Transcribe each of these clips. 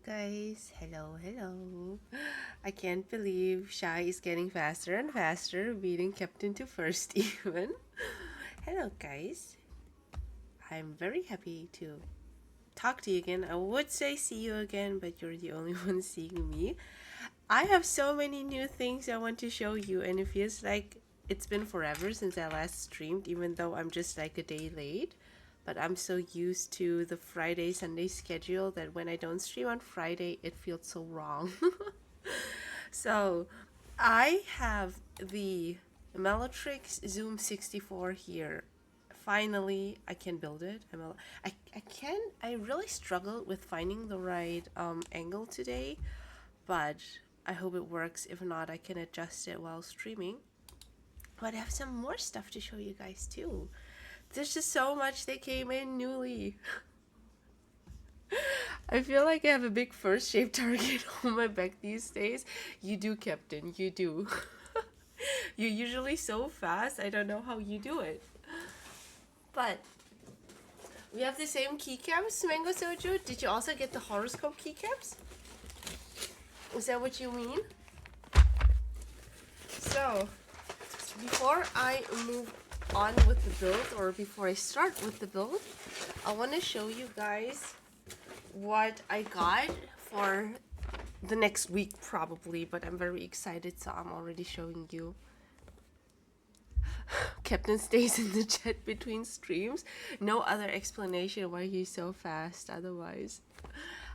Hey guys, hello. I can't believe Shy is getting faster and faster, beating Captain to first even. Hello guys, I'm very happy to talk to you again. I would say see you again, but you're the only one seeing me. I have so many new things I want to show you, and it feels like it's been forever since I last streamed, even though I'm just like a day late. But I'm so used to the Friday Sunday schedule that when I don't stream on Friday, it feels so wrong. So, I have the Meletrix Zoom64 here. Finally, I can build it. I really struggled with finding the right angle today, but I hope it works. If not, I can adjust it while streaming. But I have some more stuff to show you guys too. There's just so much that came in newly. I feel like I have a big first shape target on my back these days. You do, Captain, you do. You're usually so fast, I don't know how you do it. But we have the same keycaps, Mango Soju. Did you also get the horoscope keycaps? Is that what you mean? So, before I move on with the build, or before I start with the build, I want to show you guys what I got for the next week probably, but I'm very excited, so I'm already showing you. Captain stays in the chat between streams. No other explanation why he's so fast otherwise.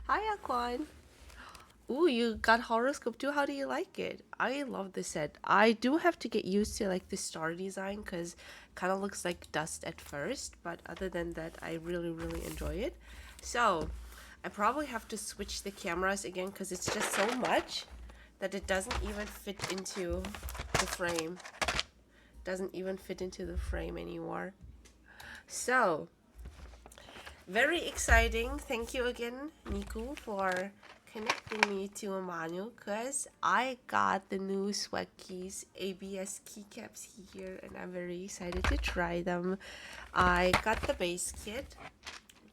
Hi Aquan. Ooh, you got horoscope too. How do you like it? I love the set. I do have to get used to like the star design because kind of looks like dust at first, but other than that, I really enjoy it. So I probably have to switch the cameras again because it's just so much that it doesn't even fit into the frame. Doesn't even fit into the frame anymore. So very exciting. Thank you again, Niku, for connecting me to Emmanuel because I got the new Swagkeys ABS keycaps here and I'm very excited to try them. I got the base kit,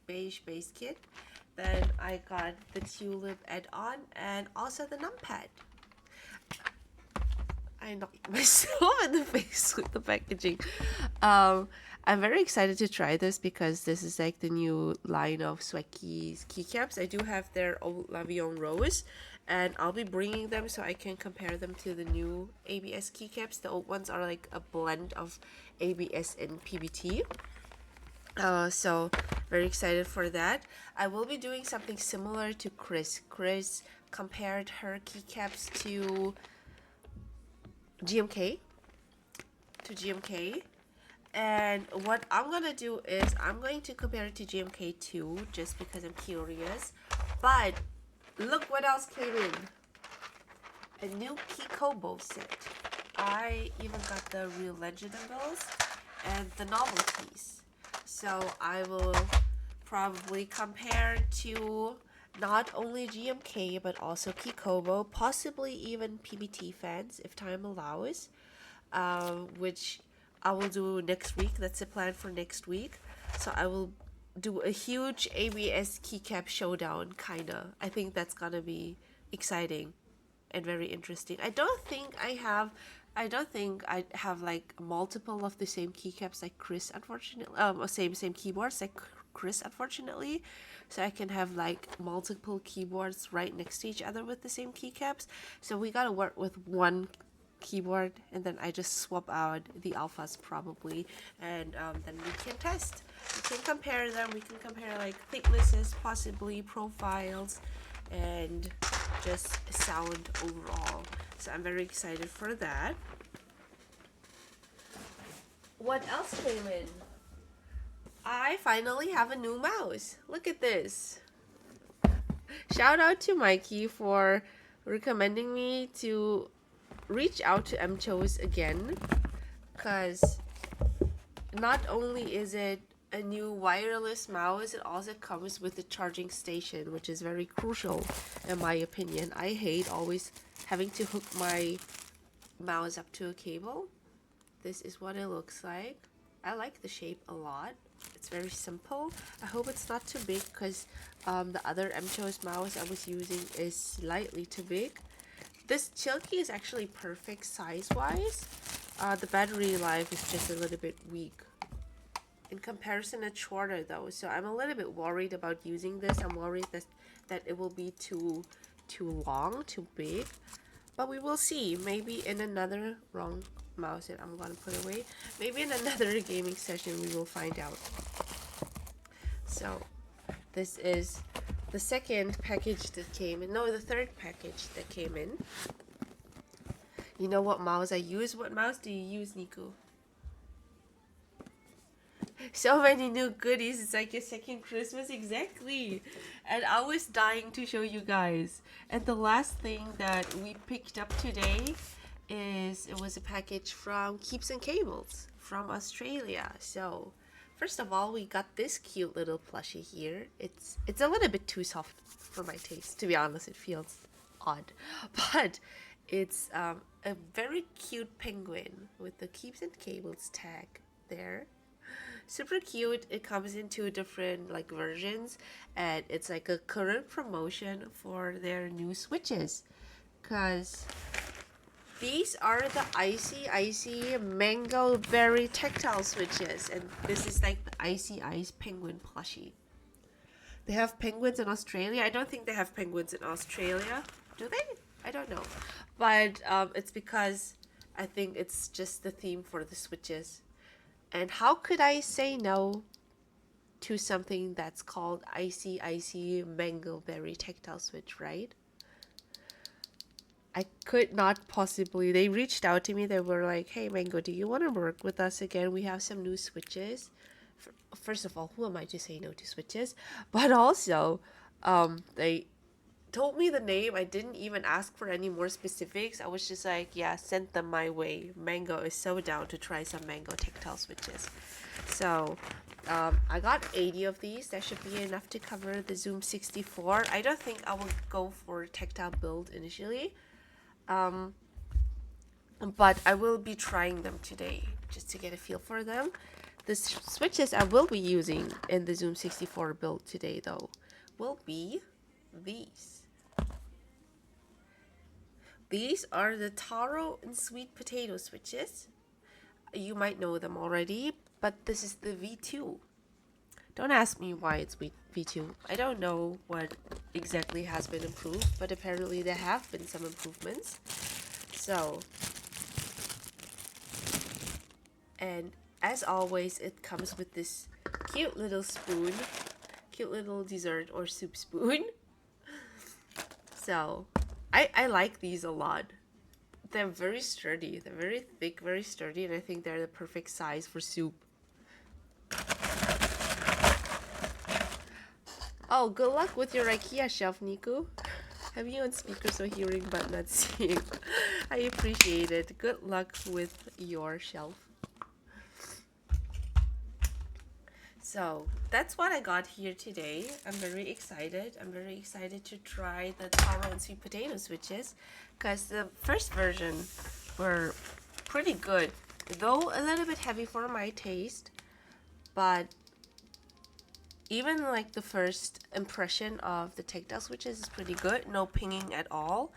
beige base kit. Then I got the tulip add-on and also the numpad. I knocked myself in the face with the packaging. I'm very excited to try this because this is like the new line of Swagkeys keycaps. I do have their old Lavion Rose, and I'll be bringing them so I can compare them to the new ABS keycaps. The old ones are like a blend of ABS and PBT. So very excited for that. I will be doing something similar to Chris. Chris compared her keycaps to GMK. And what I'm gonna do is I'm going to compare it to GMK too, just because I'm curious. But look what else came in. A new Kikobo set. I even got the Real Legendables and the novelties. So I will probably compare to not only GMK but also Kikobo, possibly even PBT fans if time allows, which I will do next week. That's the plan for next week. So I will do a huge ABS keycap showdown, kinda. I think that's gonna be exciting and very interesting. I don't think I have like multiple of the same keycaps like Chris, unfortunately. Same keyboards like Chris, unfortunately. So I can have like multiple keyboards right next to each other with the same keycaps. So we gotta work with one keyboard and then I just swap out the alphas probably, and then we can test. We can compare them. We can compare like thicknesses, possibly profiles, and just sound overall. So I'm very excited for that. What else came in? I finally have a new mouse. Look at this. Shout out to Mikey for recommending me to reach out to MCHOs again, because not only is it a new wireless mouse, it also comes with a charging station, which is very crucial in my opinion. I hate always having to hook my mouse up to a cable. This is what it looks like. I like the shape a lot. It's very simple. I hope it's not too big because the other MTOS mouse I was using is slightly too big. This Chilky is actually perfect size-wise. The battery life is just a little bit weak. In comparison, it's shorter though, so I'm a little bit worried about using this. I'm worried that it will be too long, too big. But we will see. Maybe in another wrong mouse that I'm gonna put away. Maybe in another gaming session we will find out. So this is the second package that came in. No, the third package that came in. You know what mouse I use? What mouse do you use, Nico? So many new goodies. It's like your second Christmas. Exactly. And I was dying to show you guys. And the last thing that we picked up today is it was a package from Keeps and Cables from Australia. So first of all, we got this cute little plushie here. It's a little bit too soft for my taste, to be honest. It feels odd, but it's a very cute penguin with the Keeps and Cables tag there. Super cute. It comes in two different like versions, and it's like a current promotion for their new switches, because these are the icey mango berry tactile switches, and this is like the icy ice penguin plushie. They have penguins in Australia. I don't think they have penguins in Australia. Do they? I don't know. But it's because I think it's just the theme for the switches. And how could I say no to something that's called icy mango berry tactile switch, right? I could not possibly. They reached out to me. They were like, hey, Mango, do you want to work with us again? We have some new switches. First of all, who am I to say no to switches? But also, they told me the name. I didn't even ask for any more specifics. I was just like, yeah, send them my way. Mango is so down to try some mango tactile switches. So I got 80 of these. That should be enough to cover the Zoom64. I don't think I will go for tactile build initially. But I will be trying them today just to get a feel for them. The switches I will be using in the Zoom64 build today though will be these. These are the taro and sweet potato switches. You might know them already, but this is the V2. Don't ask me why it's V2. I don't know what exactly has been improved, but apparently there have been some improvements. So, and as always, it comes with this cute little spoon, cute little dessert or soup spoon. So, I like these a lot. They're very sturdy. They're very thick, very sturdy, and I think they're the perfect size for soup. Oh, good luck with your IKEA shelf, Nico. Have you on speaker so hearing but not seeing? I appreciate it. Good luck with your shelf. So that's what I got here today. I'm very excited. I'm very excited to try the taro and sweet potato switches, because the first version were pretty good, though a little bit heavy for my taste. But even like the first impression of the tactile switches is pretty good. No pinging at all.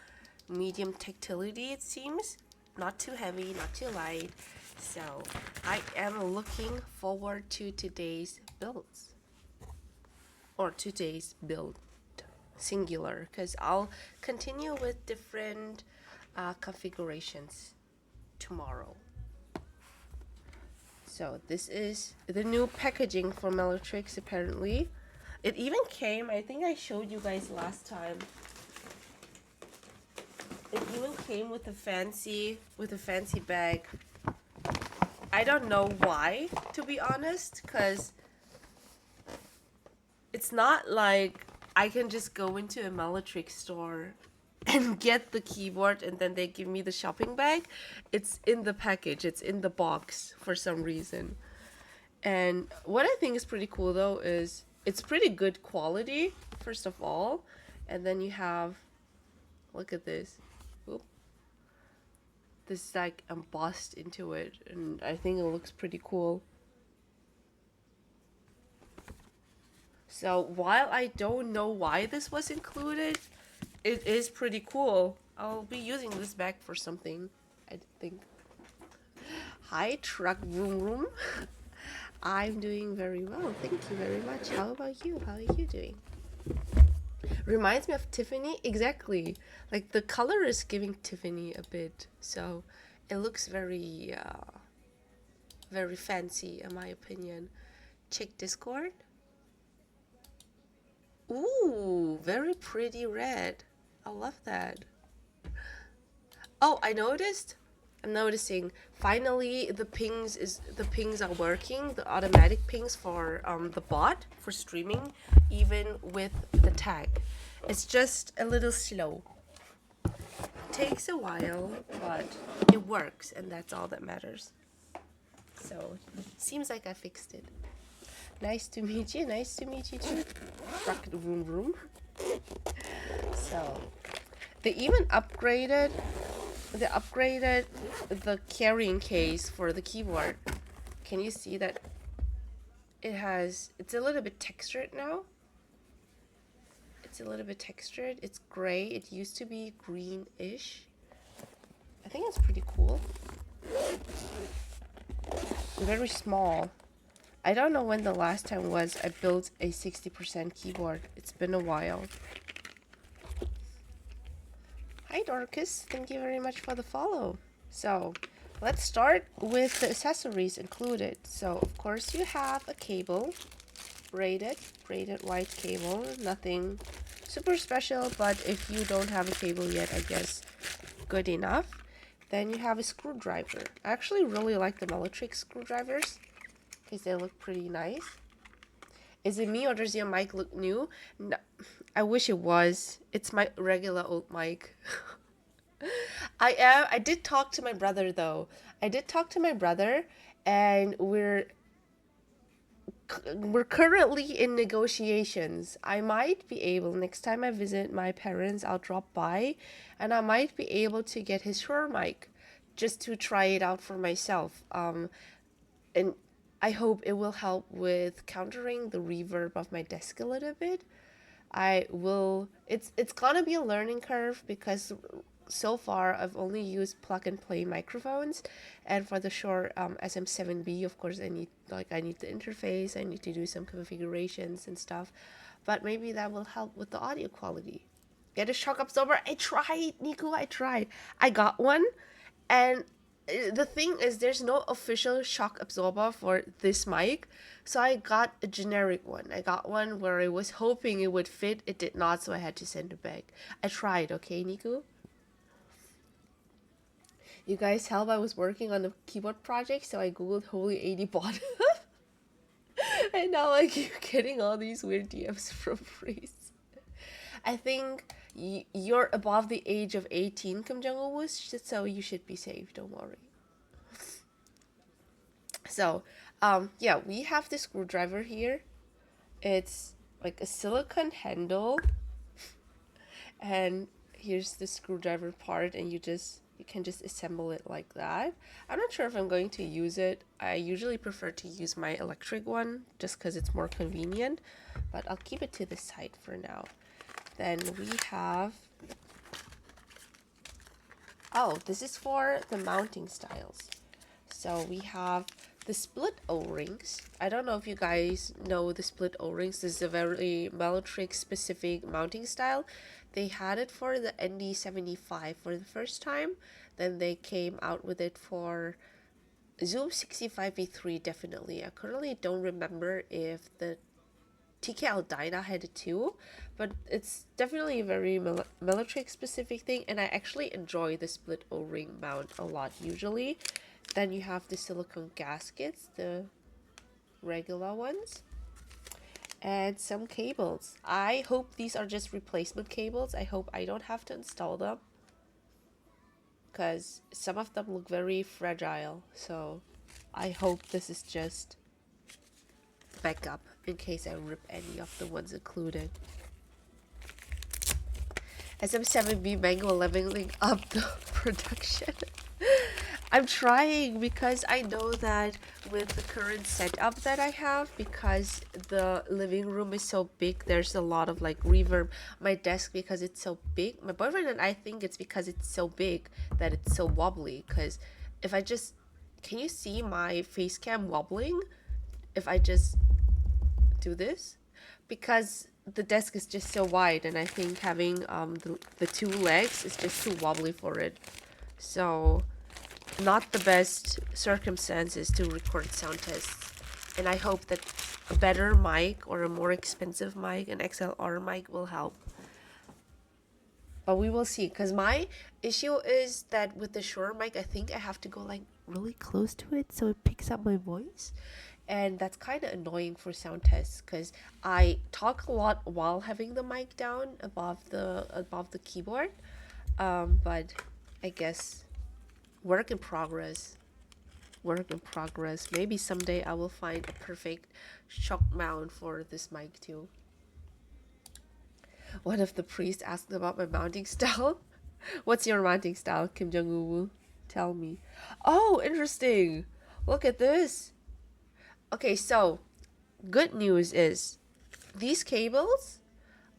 Medium tactility, it seems. Not too heavy, not too light. So I am looking forward to today's builds. Or today's build, singular, because I'll continue with different configurations tomorrow. So this is the new packaging for Meletrix apparently. It even came, I think I showed you guys last time. It even came with a fancy bag. I don't know why, to be honest, because it's not like I can just go into a Meletrix store and get the keyboard and then they give me the shopping bag. It's in the package, it's in the box for some reason. And what I think is pretty cool though is it's pretty good quality, first of all. And then you have, look at this. Oop. This is like embossed into it, and I think it looks pretty cool. So while I don't know why this was included, it is pretty cool. I'll be using this bag for something, I think. Hi, truck room room. I'm doing very well. Thank you very much. How about you? How are you doing? Reminds me of Tiffany. Exactly. Like the color is giving Tiffany a bit. So it looks very, very fancy in my opinion. Check Discord. Ooh, very pretty red. I love that. Oh, I'm noticing finally the pings are working, the automatic pings for the bot for streaming, even with the tag. It's just a little slow. Takes a while, but it works, and that's all that matters. So seems like I fixed it. Nice to meet you. Nice to meet you too. Rocket room room. So they even upgraded the carrying case for the keyboard. Can you see that it's a little bit textured now? It's a little bit textured. It's gray. It used to be greenish. I think it's pretty cool. Very small. I don't know when the last time was I built a 60% keyboard. It's been a while. Hi Dorcas, thank you very much for the follow. So let's start with the accessories included. So of course you have a cable, braided white cable, nothing super special, but if you don't have a cable yet, I guess good enough. Then you have a screwdriver. I actually really like the Meletrix screwdrivers because they look pretty nice. Is it me or does your mic look new? No, I wish it was. It's my regular old mic. I did talk to my brother though. I did talk to my brother and we're currently in negotiations. I might be able, next time I visit my parents, I'll drop by and I might be able to get his Shure mic just to try it out for myself. And I hope it will help with countering the reverb of my desk a little bit. It's gonna be a learning curve because so far I've only used plug and play microphones, and for the Shure SM7B, of course I need the interface, I need to do some configurations and stuff, but maybe that will help with the audio quality. Get a shock absorber. I tried, Nico, I tried. I got one, and the thing is there's no official shock absorber for this mic, so I got a generic one. I got one where I was hoping it would fit. It did not, so I had to send it back. I tried, okay, Nico? You guys help. I was working on a keyboard project, so I googled Holy 80 bot. And now I keep getting all these weird DMs from Freeze. I think you're above the age of 18, Kim Jong-un, so you should be safe, don't worry. So, yeah, we have the screwdriver here. It's like a silicone handle. And here's the screwdriver part, and you can just assemble it like that. I'm not sure if I'm going to use it. I usually prefer to use my electric one just because it's more convenient, but I'll keep it to the side for now. Then we have, oh, this is for the mounting styles. So we have the split O-rings. I don't know if you guys know the split O-rings. This is a very Meletrix specific mounting style. They had it for the ND75 for the first time. Then they came out with it for Zoom65 V3 definitely. I currently don't remember if the TKL Dyna had it too, but it's definitely a very Meletrix specific thing, and I actually enjoy the split O-ring mount a lot usually. Then you have the silicone gaskets, the regular ones, and some cables. I hope these are just replacement cables. I hope I don't have to install them because some of them look very fragile, so I hope this is just backup in case I rip any of the ones included. SM7B Mango leveling up the production. I'm trying because I know that with the current setup that I have, because the living room is so big, there's a lot of like reverb. My desk, because it's so big, my boyfriend and I think it's because it's so big that it's so wobbly. Because if I just, can you see my face cam wobbling? If I just do this? Because the desk is just so wide, and I think having the two legs is just too wobbly for it. So not the best circumstances to record sound tests, and I hope that a better mic or a more expensive mic, an XLR mic, will help. But we will see, because my issue is that with the Shure mic, I think I have to go like really close to it so it picks up my voice, and that's kind of annoying for sound tests because I talk a lot while having the mic down above the keyboard. But I guess work in progress. Work in progress. Maybe someday I will find a perfect shock mount for this mic too. One of the priests asked about my mounting style. What's your mounting style, Kim Jong-un? Tell me. Oh, interesting. Look at this. Okay, so good news is these cables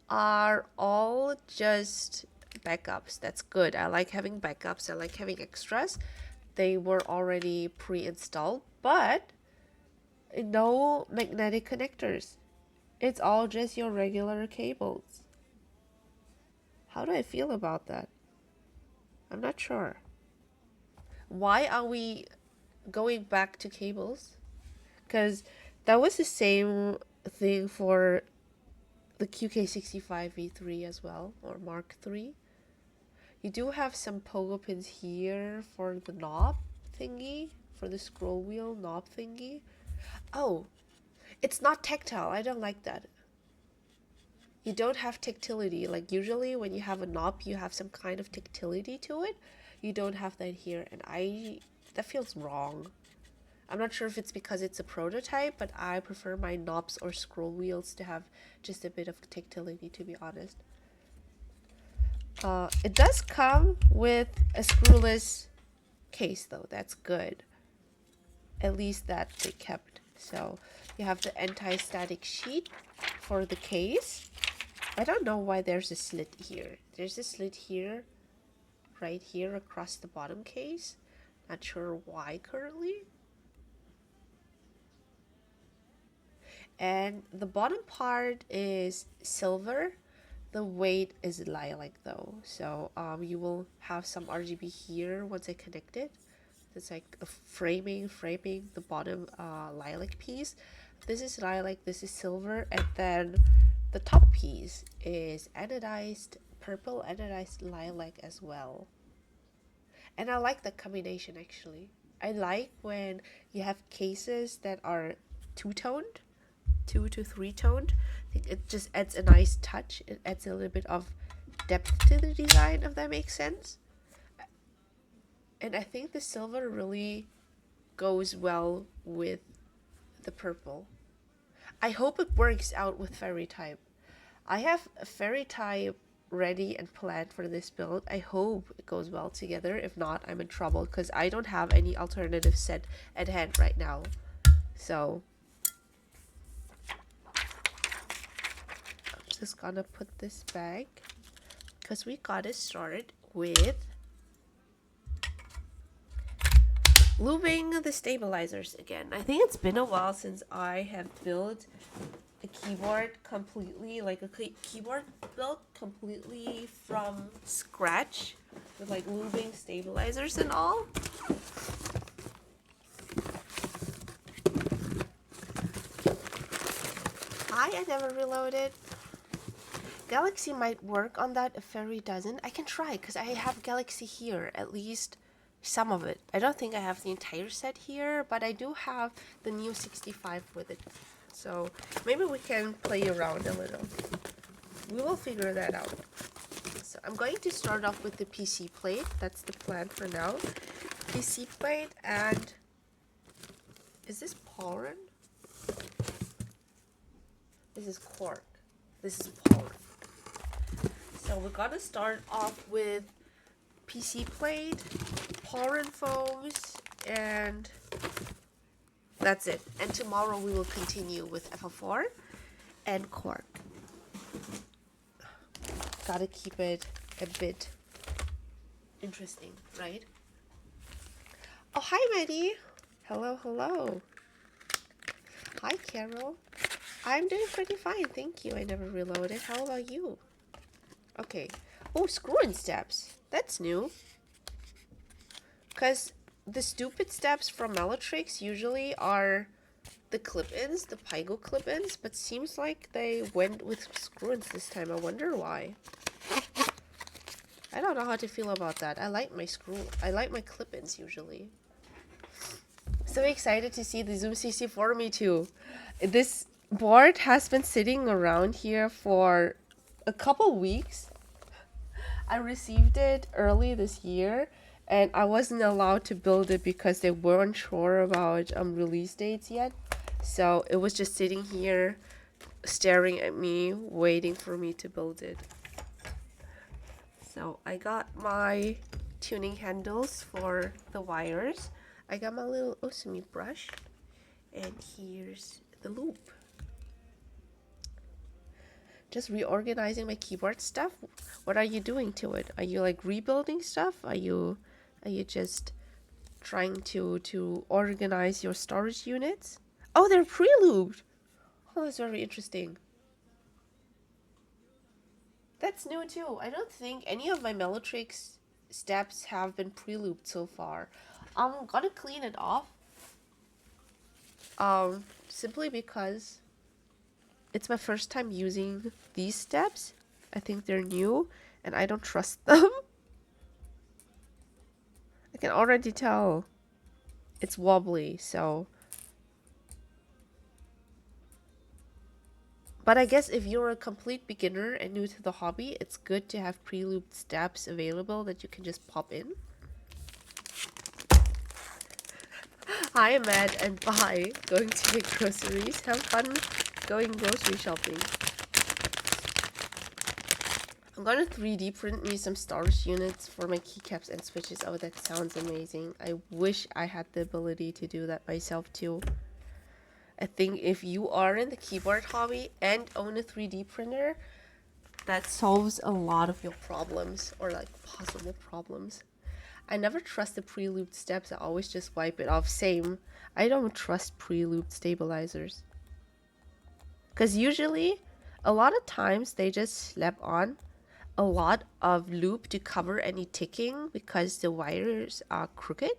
are all just backups. That's good. I like having backups. I like having extras. They were already pre-installed, but no magnetic connectors. It's all just your regular cables. How do I feel about that? I'm not sure. Why are we going back to cables? Because that was the same thing for the QK65 V3 as well, or Mark III. You do have some pogo pins here for the knob thingy, for the scroll wheel knob thingy. Oh, it's not tactile. I don't like that. You don't have tactility. Like usually when you have a knob, you have some kind of tactility to it. You don't have that here, and that feels wrong. I'm not sure if it's because it's a prototype, but I prefer my knobs or scroll wheels to have just a bit of tactility, to be honest. It does come with a screwless case though. That's good. At least that they kept. So you have the anti-static sheet for the case. I don't know why there's a slit here. There's a slit here, right here across the bottom case. Not sure why currently. And the bottom part is silver. The weight is lilac though, so you will have some RGB here once I connect it. It's like a framing the bottom lilac piece. This is lilac, this is silver, and then the top piece is anodized purple, anodized lilac as well. And I like that combination actually. I like when you have cases that are two-toned, 2 to 3 toned. I think it just adds a nice touch. It adds a little bit of depth to the design, if that makes sense. And I think the silver really goes well with the purple. I hope it works out with fairy type. I have a fairy type ready and planned for this build. I hope it goes well together. If not, I'm in trouble because I don't have any alternative set at hand right now. So just gonna put this back because we gotta start with lubing the stabilizers again. I think it's been a while since I have built a keyboard completely, like a keyboard built completely from scratch with like lubing stabilizers and all. I never reloaded. Galaxy might work on that if Fairy doesn't. I can try because I have Galaxy here, at least some of it. I don't think I have the entire set here, but I do have the new 65 with it. So maybe we can play around a little. We will figure that out. So I'm going to start off with the PC plate. That's the plan for now. PC plate, and is this pollen? This is cork. This is pollen. So we're gonna start off with PC plate, pouring foams, and that's it. And tomorrow we will continue with FL4 and cork. Gotta keep it a bit interesting, right? Oh, hi, Maddie. Hello, hello. Hi, Carol. I'm doing pretty fine, thank you. I never reloaded. How about you? Okay. Oh, screw-in steps. That's new. Because the stupid steps from Meletrix usually are the clip-ins, the Pygo clip-ins, but seems like they went with screw-ins this time. I wonder why. I don't know how to feel about that. I like my clip-ins usually. So excited to see the Zoom64, me too. This board has been sitting around here for a couple weeks. I received it early this year, and I wasn't allowed to build it because they weren't sure about release dates yet. So it was just sitting here staring at me, waiting for me to build it. So I got my tuning handles for the wires. I got my little Osumi brush, and here's the loop. Just reorganizing my keyboard stuff. What are you doing to it? Are you like rebuilding stuff? Are you just trying to organize your storage units? Oh, they're pre-looped. Oh, that's very interesting. That's new too. I don't think any of my Meletrix steps have been pre-looped so far. I'm gonna clean it off. Simply because it's my first time using these steps. I think they're new and I don't trust them. I can already tell it's wobbly, so. But I guess if you're a complete beginner and new to the hobby, it's good to have pre-looped steps available that you can just pop in. Hi, Matt, and bye. Going to make groceries. Have fun going grocery shopping. I'm gonna 3D print me some storage units for my keycaps and switches. Oh, that sounds amazing. I wish I had the ability to do that myself too. I think if you are in the keyboard hobby and own a 3D printer, that solves a lot of your problems, or like possible problems. I never trust the pre-looped steps. I always just wipe it off. Same. I don't trust pre-looped stabilizers. Because usually, a lot of times, they just slap on a lot of loop to cover any ticking because the wires are crooked.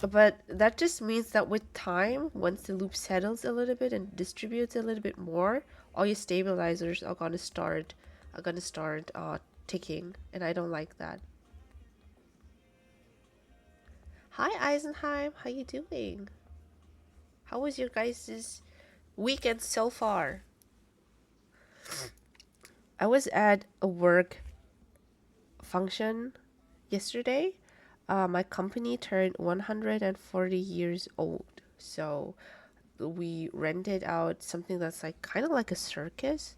But that just means that with time, once the loop settles a little bit and distributes a little bit more, all your stabilizers are gonna start ticking, and I don't like that. Hi Eisenheim, how you doing? How was your guys' weekend so far? I was at a work function yesterday. My company turned 140 years old, so we rented out something that's like kind of like a circus.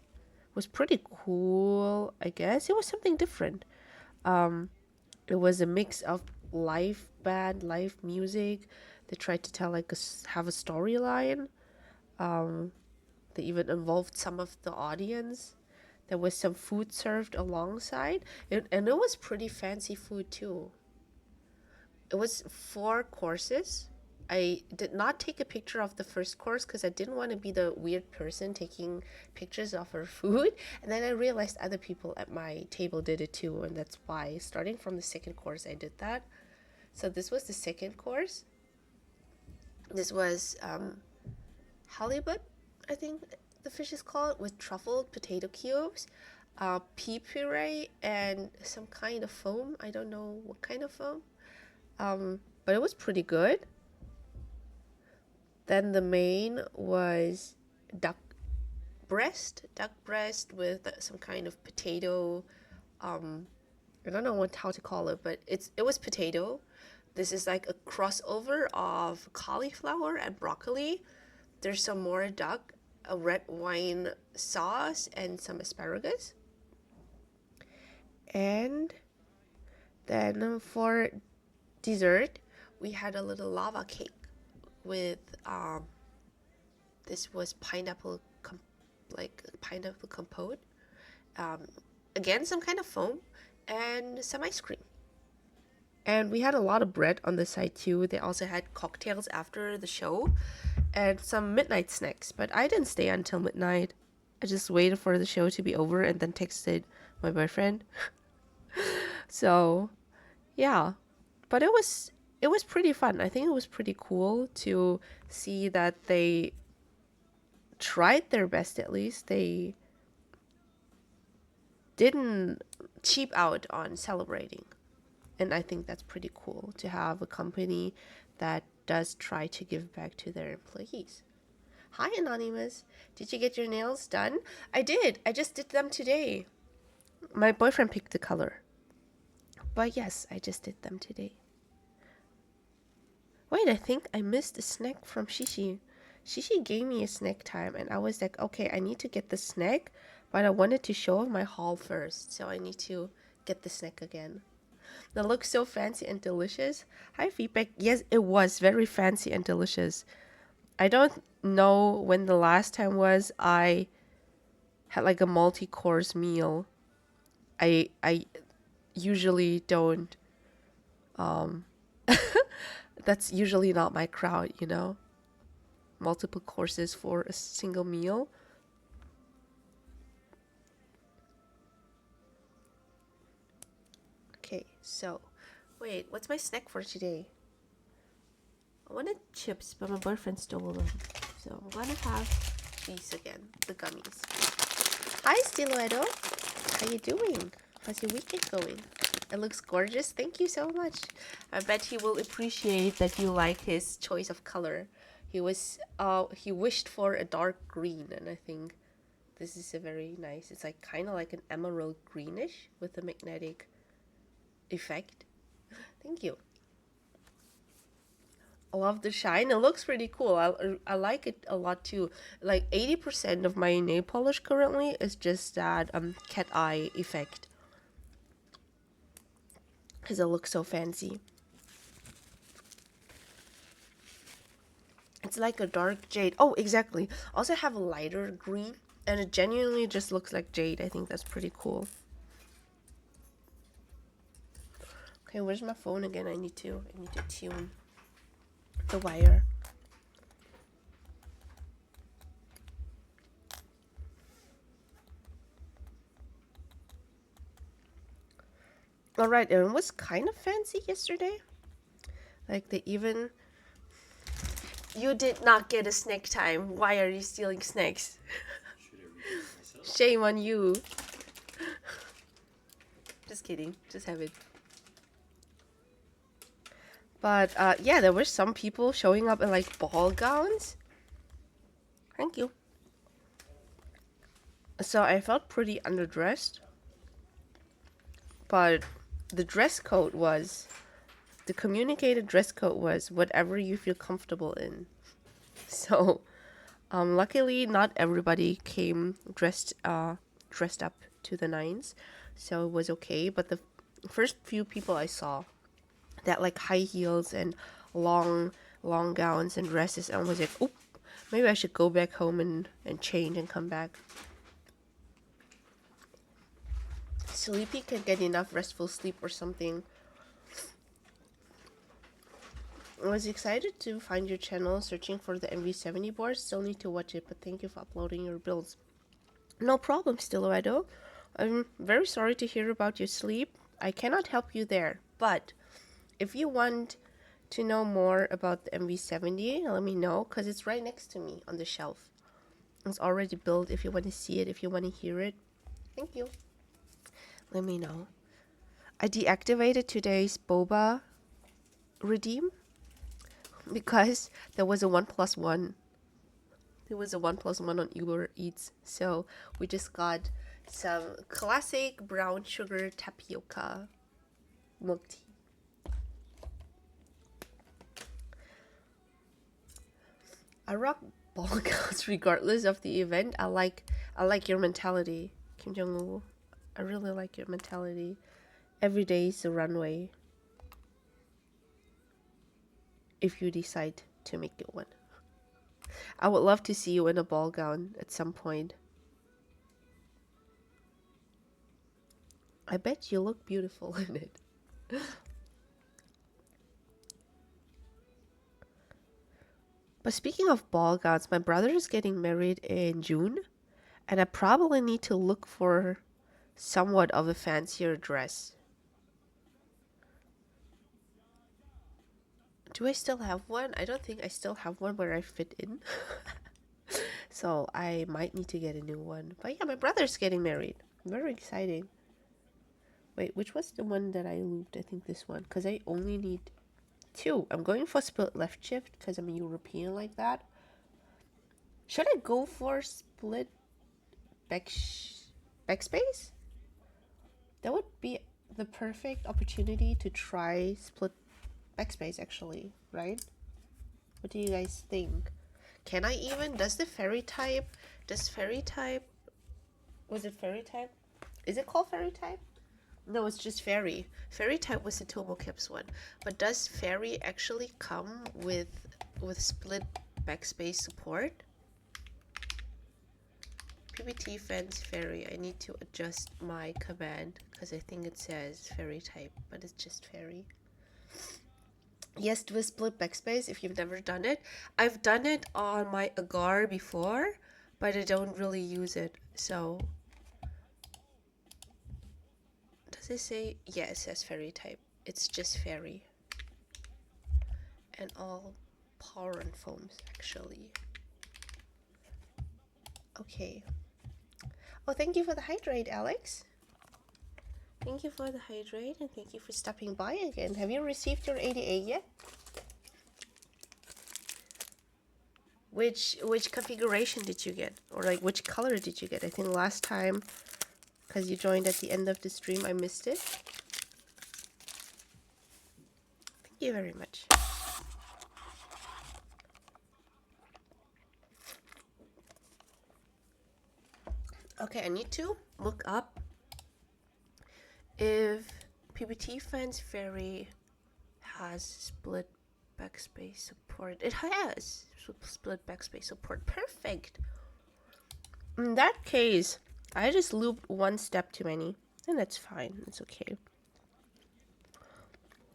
It was pretty cool, I guess. It was something different. It was a mix of live band, live music. They tried to tell like have a storyline. They even involved some of the audience. There was some food served alongside, and it was pretty fancy food too. It was 4 courses. I did not take a picture of the first course because I didn't want to be the weird person taking pictures of her food. And then I realized other people at my table did it too, and that's why starting from the second course I did that. So this was the second course. This was halibut, I think the fish is called, with truffled potato cubes, pea puree, and some kind of foam. I don't know what kind of foam. But it was pretty good. Then the main was duck breast with some kind of potato. I don't know how to call it, but it was potato. This is like a crossover of cauliflower and broccoli. There's some more duck, a red wine sauce, and some asparagus. And Then for dessert, we had a little lava cake with this was pineapple compote. Again, some kind of foam and some ice cream. And we had a lot of bread on the side too. They also had cocktails after the show and some midnight snacks. But I didn't stay until midnight. I just waited for the show to be over and then texted my boyfriend. So, yeah. But it was pretty fun. I think it was pretty cool to see that they tried their best, at least. They didn't cheap out on celebrating. And I think that's pretty cool to have a company that does try to give back to their employees. Hi, Anonymous. Did you get your nails done? I did. I just did them today. My boyfriend picked the color. But yes, I just did them today. Wait, I think I missed a snack from Shishi. Shishi gave me a snack time and I was like, okay, I need to get the snack, but I wanted to show off my haul first, so I need to get the snack again. That looks so fancy and delicious. Hi, feedback. Yes, it was very fancy and delicious. I don't know when the last time was I had like a multi-course meal. I usually don't. That's usually not my crowd, you know? Multiple courses for a single meal. Okay, so, wait, what's my snack for today? I wanted chips, but my boyfriend stole them. So I'm gonna have these again, the gummies. Hi, Stiletto. How you doing? How's your weekend going? It looks gorgeous. Thank you so much. I bet he will appreciate that you like his choice of color. He wished for a dark green, and I think this is a very nice. It's like kind of like an emerald greenish with a magnetic effect. Thank you. I love the shine. It looks pretty cool. I like it a lot too. Like 80% of my nail polish currently is just that cat eye effect. Because it looks so fancy. It's like a dark jade. Oh, exactly. Also have a lighter green. And it genuinely just looks like jade. I think that's pretty cool. Okay, where's my phone again? I need to tune the wire. Alright, and it was kind of fancy yesterday. Like they even... You did not get a snack time. Why are you stealing snacks? Shame on you. Just kidding. Just have it. But yeah, there were some people showing up in like ball gowns. Thank you. So I felt pretty underdressed. But the dress code was... The communicated dress code was whatever you feel comfortable in. So, luckily not everybody came dressed up to the nines, so it was okay. But the first few people I saw that like high heels and long gowns and dresses, and I was like, oh, maybe I should go back home and change and come back. Sleepy can get enough restful sleep or something. I was excited to find your channel searching for the MV70 board. Still need to watch it, but thank you for uploading your builds. No problem, Stiletto. I'm very sorry to hear about your sleep. I cannot help you there, but if you want to know more about the MV70, let me know, because it's right next to me on the shelf. It's already built if you want to see it, if you want to hear it. Thank you. Let me know. I deactivated today's boba redeem because there was a 1+1. There was a 1+1 on Uber Eats, so we just got some classic brown sugar tapioca milk tea. I rock ball gowns regardless of the event. I like your mentality, Kim Jong-un. I really like your mentality, Every day is a runway. If you decide to make it one. I would love to see you in a ball gown at some point. I bet you look beautiful in it. But speaking of ball gowns, my brother is getting married in June, and I probably need to look for somewhat of a fancier dress. Do I still have one? I don't think I still have one where I fit in. So I might need to get a new one. But yeah, my brother's getting married. Very exciting. Wait, which was the one that I looped? I think this one, because I only need 2. I'm going for split left shift because I'm a European like that. Should I go for split backspace? That would be the perfect opportunity to try split backspace actually, right? What do you guys think? Can I even? Does fairy type? Was it fairy type? Is it called fairy type? No, it's just fairy. Fairy type was the turbo caps one. But does fairy actually come with split backspace support? PBT fans fairy. I need to adjust my command because I think it says fairy type, but it's just fairy. Yes, do a split backspace if you've never done it. I've done it on my agar before, but I don't really use it. So does it say? Yeah, it says fairy type. It's just fairy. And all power and foams actually. Okay. Oh, thank you for the hydrate, Alex. Thank you for the hydrate and thank you for stopping by again. Have you received your ADA yet? Which configuration did you get? Or like which color did you get? I think last time, because you joined at the end of the stream, I missed it. Thank you very much. Okay, I need to look up if PBT Fans Fairy has split backspace support. It has split backspace support. Perfect. In that case, I just looped one step too many, and that's fine. It's okay.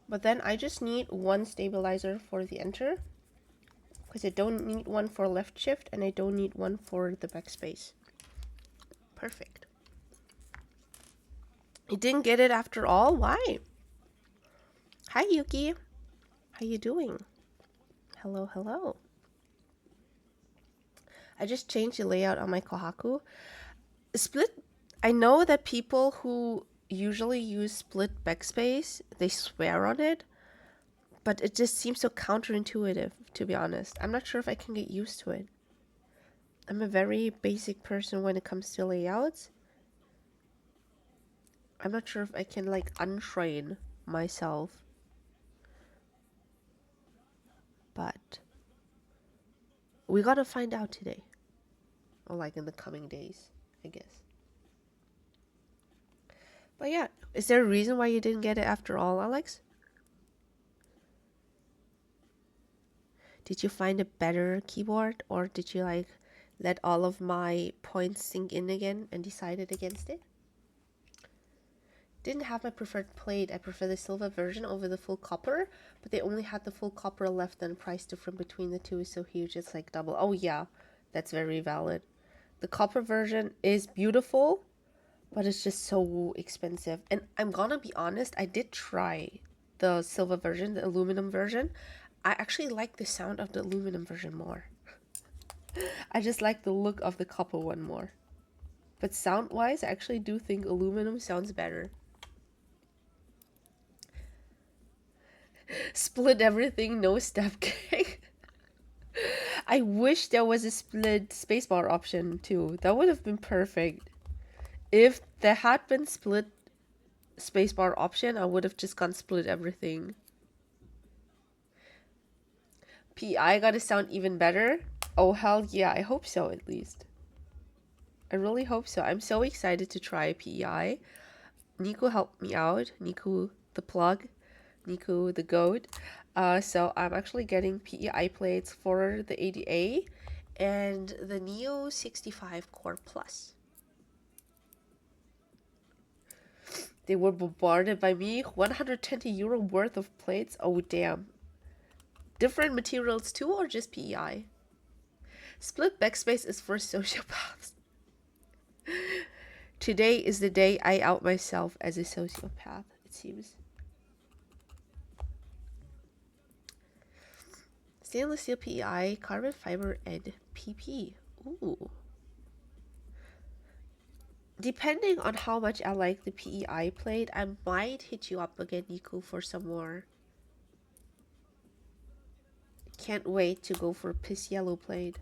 But then I just need one stabilizer for the enter, because I don't need one for left shift, and I don't need one for the backspace. Perfect. You didn't get it after all? Why? Hi, Yuki. How you doing? Hello, hello. I just changed the layout on my Kohaku. Split. I know that people who usually use split backspace, they swear on it, but it just seems so counterintuitive, to be honest. I'm not sure if I can get used to it. I'm a very basic person when it comes to layouts. I'm not sure if I can like untrain myself. But we gotta find out today. Or like in the coming days, I guess. But yeah, is there a reason why you didn't get it after all, Alex? Did you find a better keyboard, or did you like let all of my points sink in again and decided against it? Didn't have my preferred plate. I prefer the silver version over the full copper, but they only had the full copper left and price difference between the two is so huge it's like double. Oh yeah, that's very valid. The copper version is beautiful, but it's just so expensive. And I'm gonna be honest, I did try the silver version, the aluminum version. I actually like the sound of the aluminum version more. I just like the look of the copper one more. But sound-wise, I actually do think aluminum sounds better. Split everything, no step cake. I wish there was a split spacebar option too. That would have been perfect. If there had been split spacebar option, I would have just gone split everything. PI gotta sound even better. Oh hell yeah, I hope so at least. I really hope so. I'm so excited to try PEI. Nico helped me out. Nico the plug, Nico the goat. So I'm actually getting PEI plates for the 80A and the Neo 65 Core Plus. They were bombarded by me. 120 euro worth of plates. Oh, damn. Different materials too, or just PEI? Split backspace is for sociopaths. Today is the day I out myself as a sociopath, it seems. Stainless steel PEI, carbon fiber, and PP. Ooh. Depending on how much I like the PEI plate, I might hit you up again, Nico, for some more. Can't wait to go for piss yellow plate.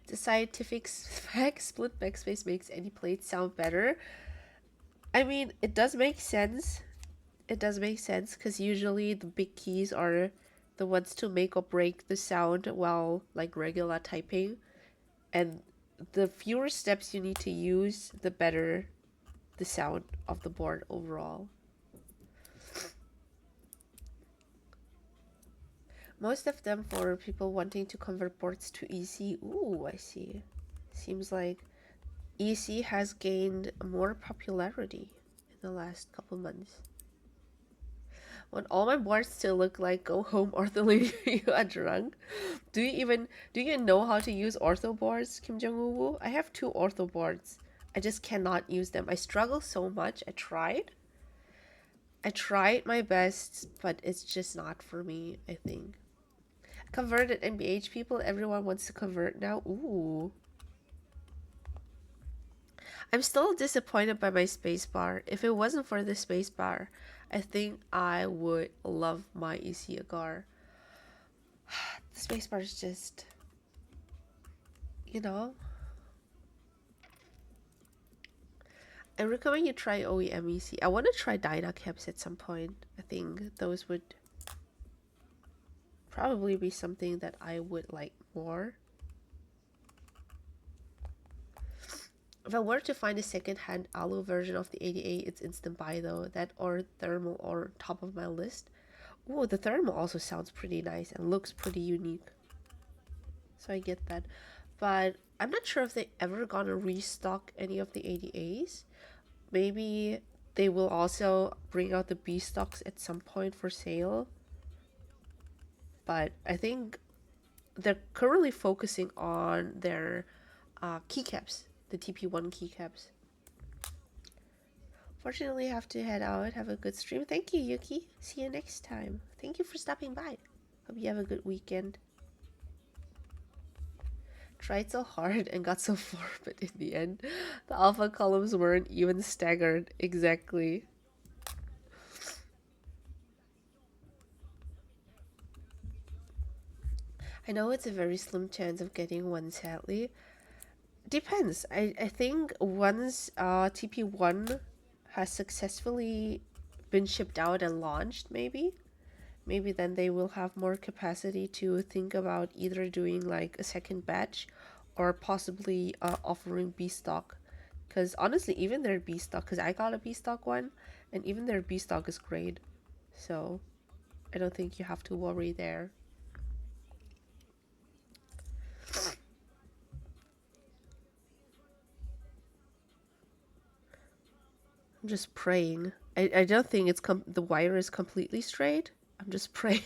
The scientific fact split backspace makes any plate sound better. I mean, it does make sense. It does make sense because usually the big keys are the ones to make or break the sound while like regular typing. And the fewer steps you need to use, the better the sound of the board overall. Most of them for people wanting to convert boards to EC. Ooh, I see. Seems like EC has gained more popularity in the last couple months. Want all my boards to look like go home ortho lady you are drunk? Do you know how to use ortho boards, Kim Jong-woo? I have 2 ortho boards. I just cannot use them. I struggle so much. I tried my best, but it's just not for me, I think. Converted NBH people, everyone wants to convert now. Ooh. I'm still disappointed by my spacebar. If it wasn't for the spacebar, I think I would love my EC Agar. The spacebar is just, you know. I recommend you try OEM EC. I want to try Dynacaps at some point. I think those would probably be something that I would like more. If I were to find a second-hand alu version of the 88, it's instant buy though. That or thermal or top of my list. Ooh, the thermal also sounds pretty nice and looks pretty unique. So I get that. But I'm not sure if they ever gonna restock any of the 80As. Maybe they will also bring out the B stocks at some point for sale. But I think they're currently focusing on their keycaps, the TP1 keycaps. Fortunately, I have to head out. Have a good stream. Thank you, Yuki. See you next time. Thank you for stopping by. Hope you have a good weekend. Tried so hard and got so far, but in the end, the alpha columns weren't even staggered. Exactly. I know it's a very slim chance of getting one, sadly. Depends. I think once TP1 has successfully been shipped out and launched, maybe then they will have more capacity to think about either doing like a second batch or possibly offering B stock. Because honestly, even their B stock, because I got a B stock one, and even their B stock is great. So I don't think you have to worry there. I'm just praying. I don't think it's the wire is completely straight. I'm just praying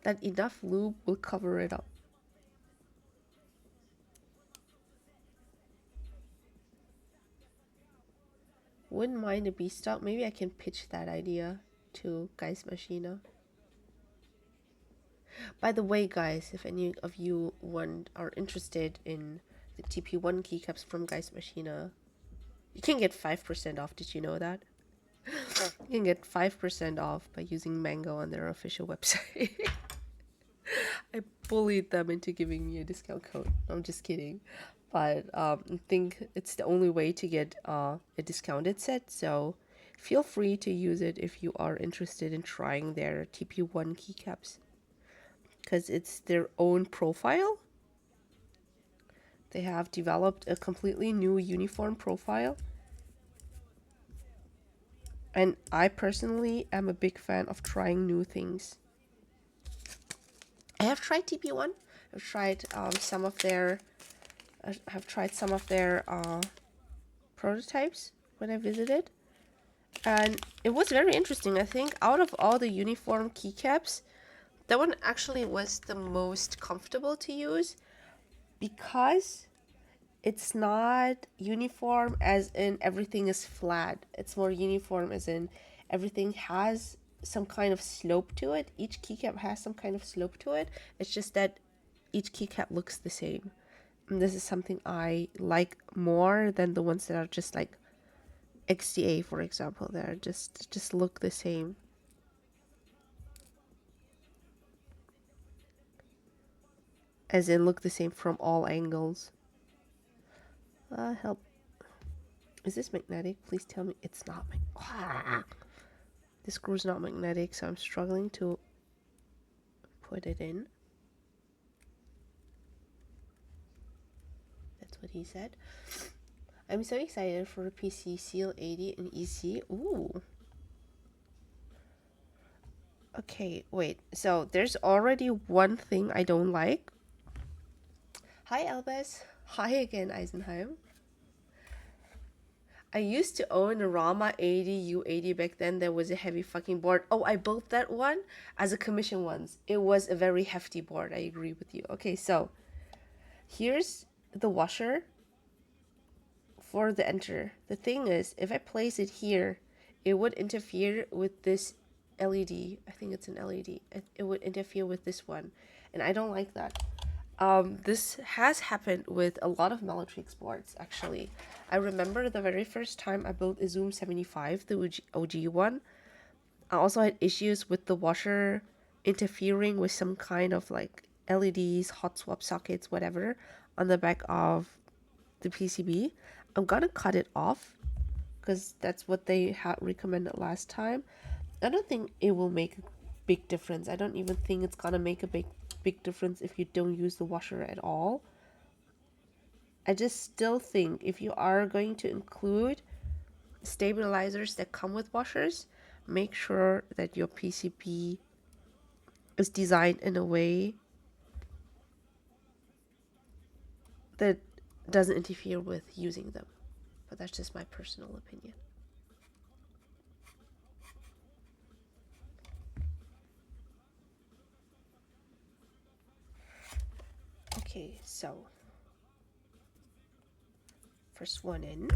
that enough lube will cover it up. Wouldn't mind a B stock. Maybe I can pitch that idea to Guys Machina. By the way, guys, if any of you are interested in the TP1 keycaps from Guys Machina, you can get 5% off. Did you know that? You can get 5% off by using Mango on their official website. I bullied them into giving me a discount code. I'm just kidding. But I think it's the only way to get a discounted set. So feel free to use it if you are interested in trying their TP1 keycaps. Because it's their own profile. They have developed a completely new uniform profile. And I personally am a big fan of trying new things. I have tried TP1. I've tried some of their prototypes when I visited. And it was very interesting. I think out of all the uniform keycaps, that one actually was the most comfortable to use because it's not uniform as in everything is flat. It's more uniform as in everything has some kind of slope to it. Each keycap has some kind of slope to it. It's just that each keycap looks the same. And this is something I like more than the ones that are just like XDA, for example. That are just look the same. As in look the same from all angles. Help. Is this magnetic? Please tell me it's not magnetic. This screw's not magnetic, so I'm struggling to put it in. That's what he said. I'm so excited for PC Seal 80 and EC. Ooh. Okay, wait. So there's already one thing I don't like. Hi, Elvis. Hi again, Eisenheim. I used to own a Rama 80 U80 back then. There was a heavy fucking board. Oh, I built that one as a commission once. It was a very hefty board. I agree with you. Okay, so here's the washer for the enter. The thing is, if I place it here, it would interfere with this LED. I think it's an LED. It would interfere with this one, and I don't like that. This has happened with a lot of Meletrix boards, actually. I remember the very first time I built a Zoom75, the OG one. I also had issues with the washer interfering with some kind of like LEDs, hot swap sockets, whatever, on the back of the PCB. I'm gonna cut it off because that's what they had recommended last time. I don't think it will make a big difference. I don't even think it's gonna make a big difference if you don't use the washer at all. I just still think if you are going to include stabilizers that come with washers, make sure that your PCB is designed in a way that doesn't interfere with using them. But that's just my personal opinion. Okay, so first one in.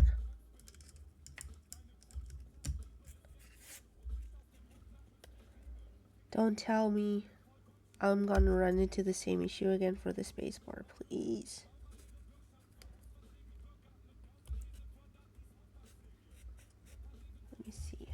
Don't tell me I'm gonna run into the same issue again for the spacebar, please. Let me see.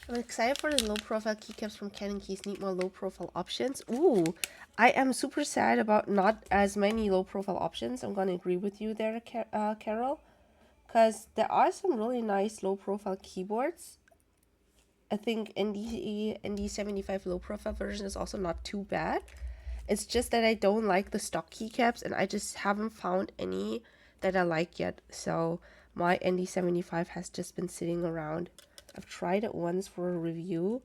I'm excited for the low profile keycaps from Canon Keys. Need more low profile options. Ooh, I am super sad about not as many low profile options. I'm gonna agree with you there, Carol, because there are some really nice low profile keyboards. I think ND75 low profile version is also not too bad. It's just that I don't like the stock keycaps, and I just haven't found any that I like yet. So my ND75 has just been sitting around. I've tried it once for a review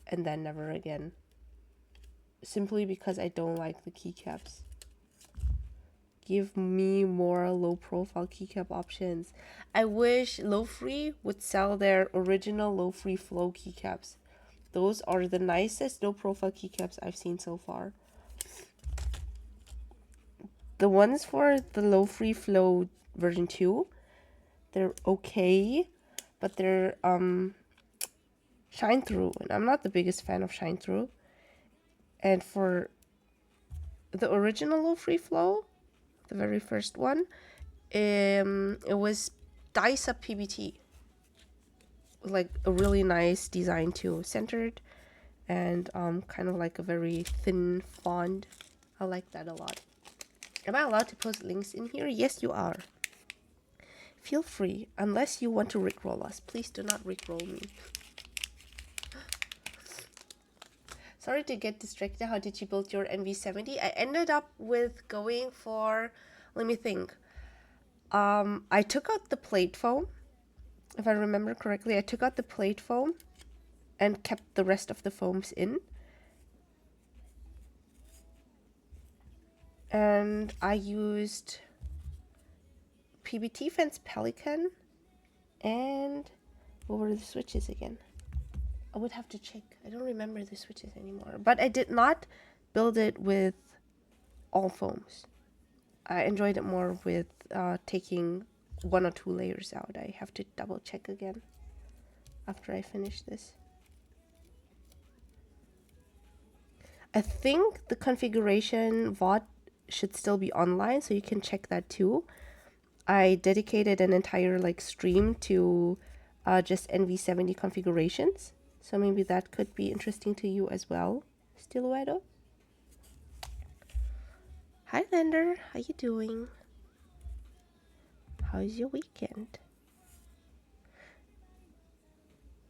and then never again. Simply because I don't like the keycaps. Give me more low profile keycap options. I wish Low Free would sell their original Low Free Flow keycaps. Those are the nicest low profile keycaps I've seen so far. The ones for the Low Free Flow version 2, they're okay, but they're shine through, and I'm not the biggest fan of shine through. And for the original Low Free Flow, the very first one, it was dice up PBT, like a really nice design too, centered and kind of like a very thin font. I like that a lot. Am I allowed to post links in here? Yes, you are. Feel free, unless you want to rickroll us. Please do not rickroll me. Sorry to get distracted. How did you build your NV70? I ended up with going for, let me think. I took out the plate foam. If I remember correctly, I took out the plate foam and kept the rest of the foams in. And I used PBT Fence Pelican, and what were the switches again? I would have to check. I don't remember the switches anymore. But I did not build it with all foams. I enjoyed it more with taking 1 or 2 layers out. I have to double check again after I finish this. I think the configuration VOD should still be online, so you can check that too. I dedicated an entire stream to just NV70 configurations, so maybe that could be interesting to you as well, Stiluedo. Hi Lander, how you doing? How's your weekend?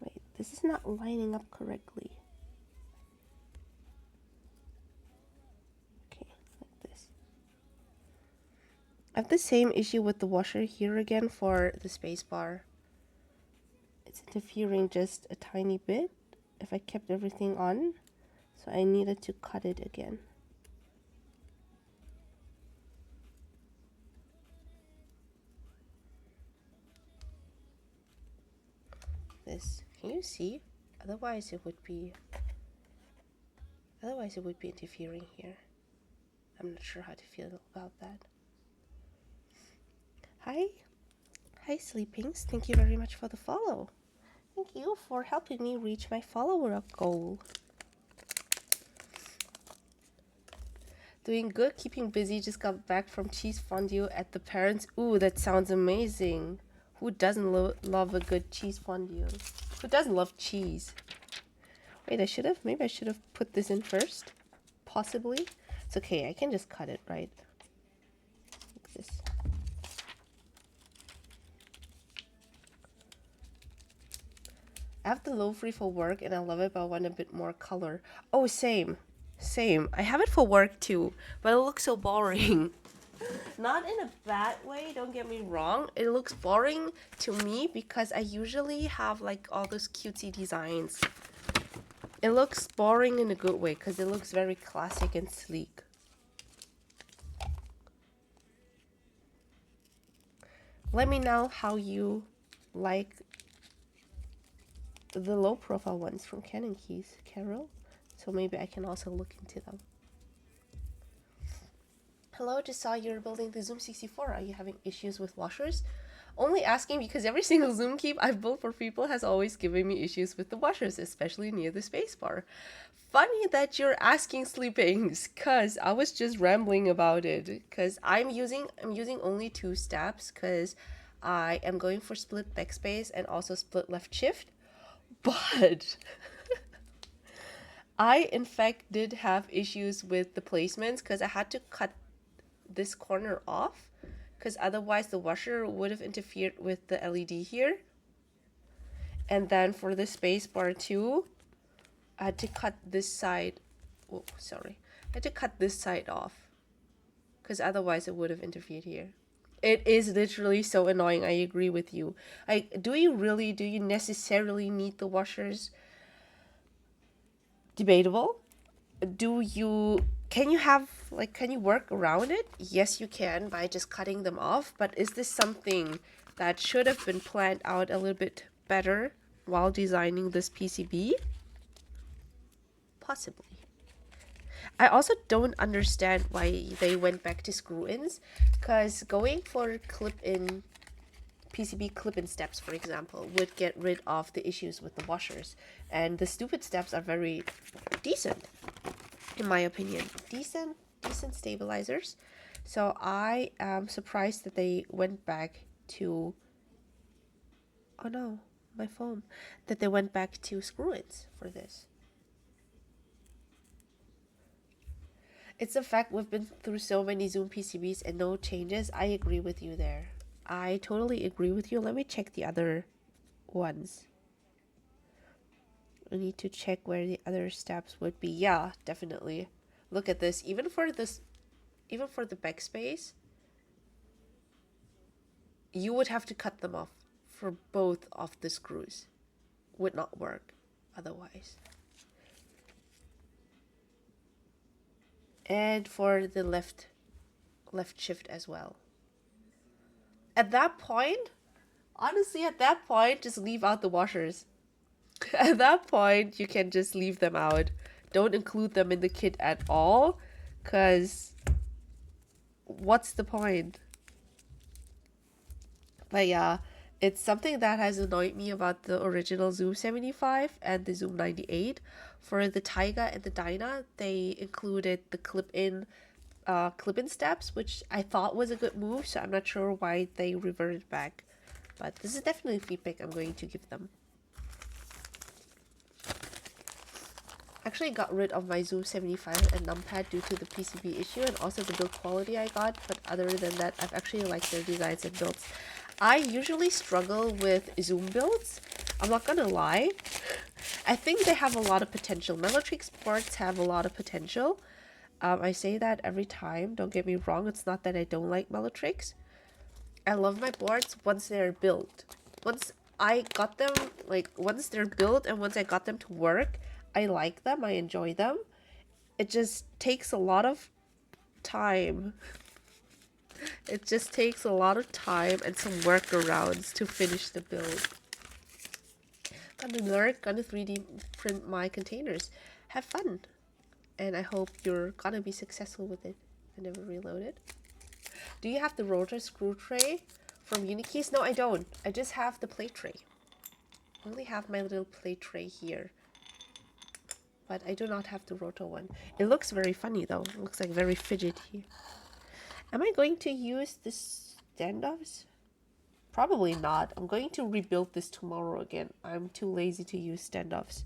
Wait, this is not lining up correctly. I have the same issue with the washer here again for the spacebar. It's interfering just a tiny bit if I kept everything on, so I needed to cut it again. This, can you see? Otherwise it would be interfering here. I'm not sure how to feel about that. Hi Sleepings, thank you very much for the follow. Thank you for helping me reach my follower goal. Doing good, keeping busy, just got back from cheese fondue at the parents. Ooh, that sounds amazing. Who doesn't love a good cheese fondue? Who doesn't love cheese? Wait, maybe I should have put this in first. Possibly. It's okay, I can just cut it, right? Like this. I have the low free for work and I love it, but I want a bit more color. Oh, same. I have it for work too, but it looks so boring. Not in a bad way, don't get me wrong. It looks boring to me because I usually have all those cutesy designs. It looks boring in a good way because it looks very classic and sleek. Let me know how you like the low profile ones from Canon Keys, Carol. So maybe I can also look into them. Hello, just saw you're building the Zoom64. Are you having issues with washers? Only asking because every single Zoom keep I've built for people has always given me issues with the washers, especially near the spacebar. Funny that you're asking, Sleepings, cause I was just rambling about it. Cause I'm using only 2 steps because I am going for split backspace and also split left shift. But I in fact did have issues with the placements because I had to cut this corner off because otherwise the washer would have interfered with the LED here. And then for the space bar too, I had to cut this side. Oh, sorry. I had to cut this side off because otherwise it would have interfered here. It is literally so annoying. I agree with you. Do you necessarily need the washers? Debatable. Can you work around it? Yes, you can by just cutting them off. But is this something that should have been planned out a little bit better while designing this PCB? Possibly. I also don't understand why they went back to screw-ins, because going for clip-in PCB clip-in steps, for example, would get rid of the issues with the washers, and the stupid steps are very decent, in my opinion. Decent stabilizers. So I am surprised that they went back to, oh no, my phone, that they went back to screw-ins for this. It's a fact we've been through so many Zoom PCBs and no changes. I agree with you there. I totally agree with you. Let me check the other ones. I need to check where the other steps would be. Yeah, definitely. Look at this. Even for the backspace, you would have to cut them off for both of the screws. Would not work otherwise. And for the left shift as well. At that point, honestly, at that point, just leave out the washers. At that point, you can just leave them out. Don't include them in the kit at all, because what's the point? But yeah, it's something that has annoyed me about the original Zoom 75 and the Zoom 98. For the Taiga and the Dyna, they included the clip-in steps, which I thought was a good move, so I'm not sure why they reverted back. But this is definitely feedback I'm going to give them. Actually got rid of my Zoom 75 and numpad due to the PCB issue and also the build quality I got, but other than that, I've actually liked their designs and builds. I usually struggle with Zoom builds, I'm not gonna lie. I think they have a lot of potential. Meletrix boards have a lot of potential. I say that every time, don't get me wrong, it's not that I don't like Meletrix. I love my boards once they're built. Once I got them, like, once they're built and once I got them to work, I like them, I enjoy them. It just takes a lot of time. It just takes a lot of time and some workarounds to finish the build. Gonna learn, gonna 3D print my containers. Have fun. And I hope you're gonna be successful with it. I never reloaded. Do you have the rotor screw tray from Unikeys? No, I don't. I just have the plate tray. I only have my little plate tray here. But I do not have the rotor one. It looks very funny though. It looks like very fidgety. Am I going to use the standoffs? Probably not. I'm going to rebuild this tomorrow again. I'm too lazy to use standoffs.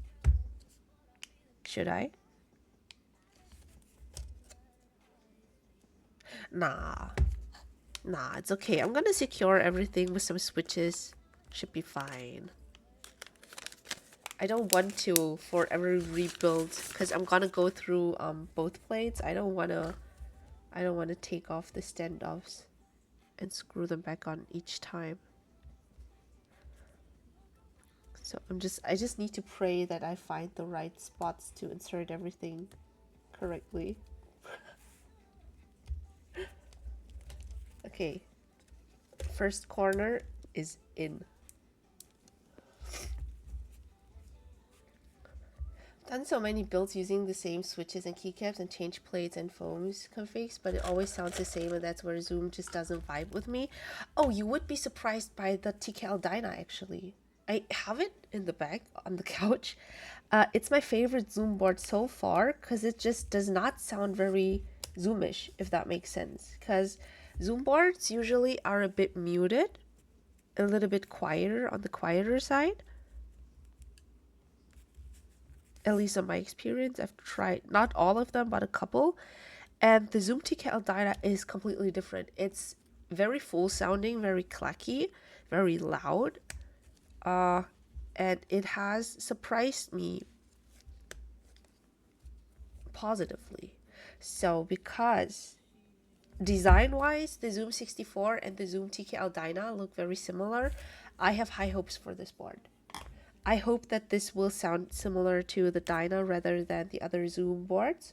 Should I? Nah, it's okay. I'm gonna secure everything with some switches. Should be fine. I don't want to for every rebuild because I'm gonna go through both plates. I don't wanna take off the standoffs and screw them back on each time. So I just need to pray that I find the right spots to insert everything correctly. Okay, first corner is in. Done so many builds using the same switches and keycaps and change plates and foams configs, but it always sounds the same, and that's where Zoom just doesn't vibe with me. Oh, you would be surprised by the TKL Dyna actually. I have it in the back on the couch. It's my favorite Zoom board so far because it just does not sound very Zoomish, if that makes sense. Because Zoom boards usually are a bit muted, a little bit quieter on the quieter side. At least on my experience, I've tried not all of them, but a couple. And the Zoom TKL Dyna is completely different. It's very full sounding, very clacky, very loud. And it has surprised me positively. So because design-wise, the Zoom64 and the Zoom TKL Dyna look very similar, I have high hopes for this board. I hope that this will sound similar to the Dyna rather than the other Zoom boards.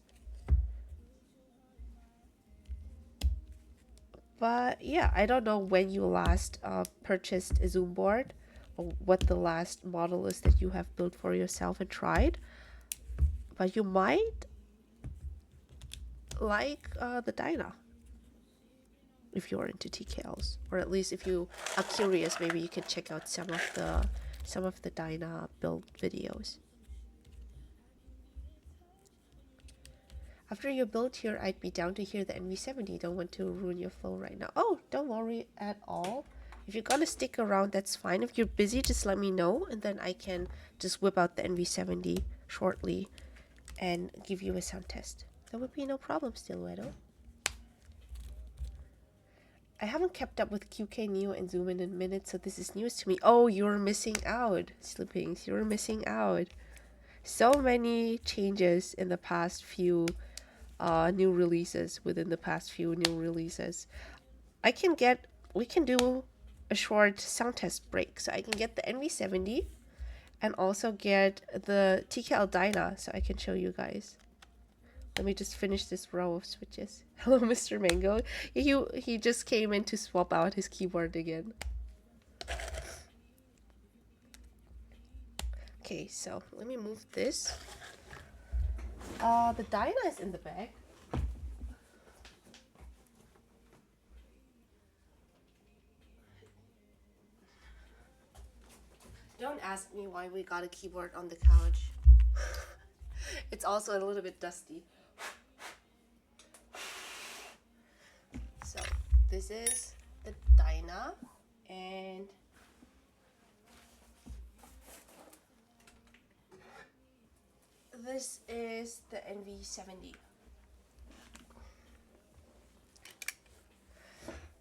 But yeah, I don't know when you last purchased a Zoom board or what the last model is that you have built for yourself and tried. But you might like the Dyna if you're into TKLs, or at least if you are curious, maybe you can check out some of the Dyna build videos. After your build here, I'd be down to hear the NV70. Don't want to ruin your flow right now. Oh, don't worry at all. If you're gonna stick around, that's fine. If you're busy, just let me know, and then I can just whip out the NV70 shortly and give you a sound test. There would be no problem, Stiletto. I haven't kept up with QK Neo and Zoom in a minute, so this is news to me. Oh, you're missing out, Slippings. You're missing out. So many changes in the past few new releases, within the past few new releases. We can do a short sound test break. So I can get the NV70 and also get the TKL Dyna so I can show you guys. Let me just finish this row of switches. Hello, Mr. Mango. He just came in to swap out his keyboard again. Okay, so let me move this. The Dyna is in the bag. Don't ask me why we got a keyboard on the couch. It's also a little bit dusty. So this is the Dyna, and this is the NV70.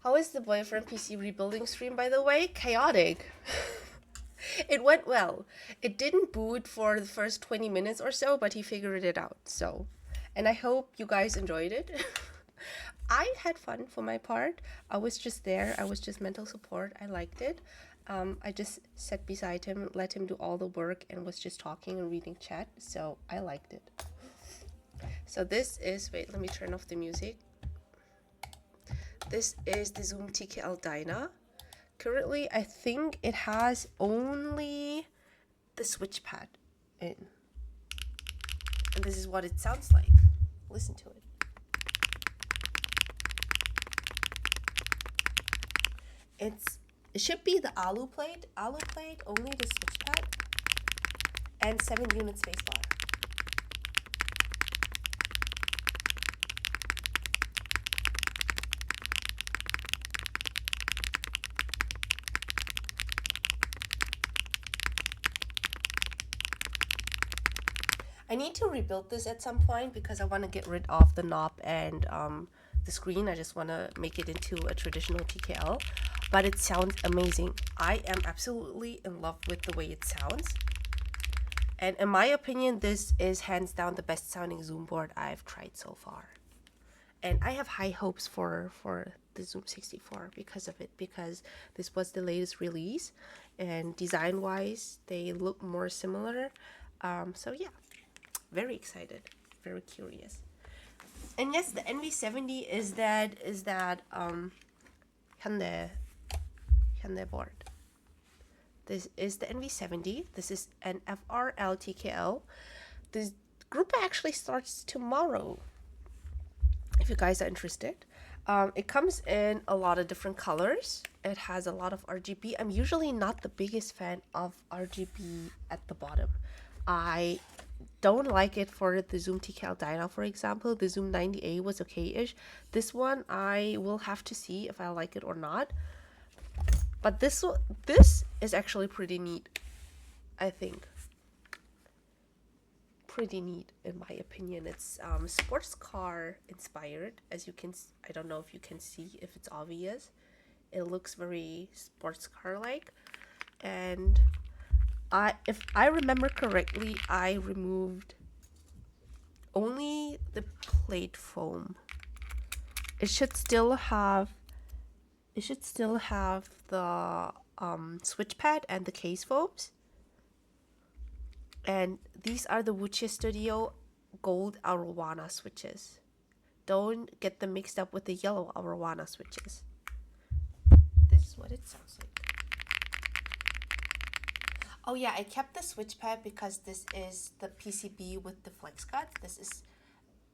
How is the boyfriend PC rebuilding stream, by the way? Chaotic. It went well. It didn't boot for the first 20 minutes or so, but he figured it out. So, and I hope you guys enjoyed it. I had fun for my part. I was just there. I was just mental support. I liked it. I just sat beside him, let him do all the work, and was just talking and reading chat. So I liked it. So this is, wait, let me turn off the music. This is the Zoom TKL Dyna. Currently, I think it has only the switch pad in. And this is what it sounds like. Listen to it. It should be the alu plate, only the switch pad, and 7 unit spacebar. I need to rebuild this at some point because I want to get rid of the knob and the screen. I just want to make it into a traditional TKL, but it sounds amazing. I am absolutely in love with the way it sounds. And in my opinion, this is hands down the best sounding Zoom board I've tried so far. And I have high hopes for the Zoom64 because of it, because this was the latest release and design wise, they look more similar. So yeah. Very excited, very curious. And yes, the NV70 is that Hyundai board. This is the NV70. This is an FRL TKL. This group actually starts tomorrow, if you guys are interested. It comes in a lot of different colors. It has a lot of RGB. I'm usually not the biggest fan of RGB at the bottom. I don't like it for the Zoom TKL Dyna, for example. The Zoom 90A was okay-ish. This one, I will have to see if I like it or not. But this is actually pretty neat, I think. Pretty neat, in my opinion. It's sports car inspired, as you can. I don't know if you can see, if it's obvious. It looks very sports car like, and if I remember correctly, I removed only the plate foam. It should still have the switch pad and the case foams. And these are the Wuxia Studio gold arowana switches. Don't get them mixed up with the yellow arowana switches. This is what it sounds like. Oh yeah, I kept the switch pad because this is the PCB with the flex cut.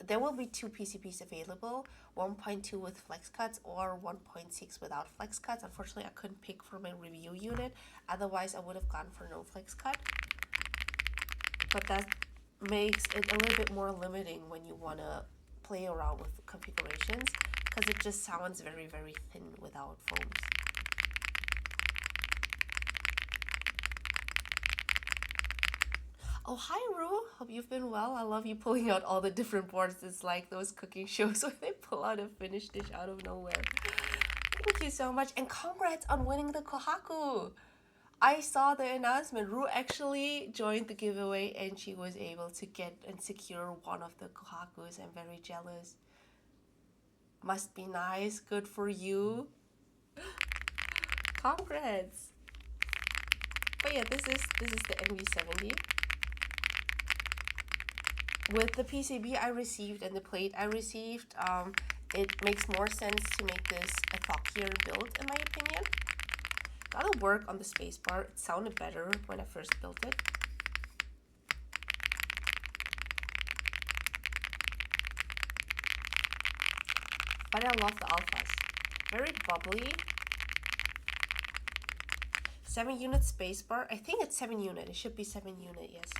There will be 2 PCBs available, 1.2 with flex cuts or 1.6 without flex cuts. Unfortunately, I couldn't pick for my review unit. Otherwise, I would have gone for no flex cut. But that makes it a little bit more limiting when you want to play around with configurations, because it just sounds very, very thin without foams. Oh, hi, Ru. Hope you've been well. I love you pulling out all the different boards. It's like those cooking shows where they pull out a finished dish out of nowhere. Thank you so much, and congrats on winning the Kohaku. I saw the announcement. Rue actually joined the giveaway and she was able to get and secure one of the Kohakus. I'm very jealous. Must be nice. Good for you. Congrats. But yeah, this is the NV70. With the PCB I received and the plate I received, it makes more sense to make this a thockier build in my opinion. Gotta work on the spacebar. It sounded better when I first built it. But I love the alphas. Very bubbly. 7-unit spacebar. I think it's 7-unit. It should be 7-unit, yes.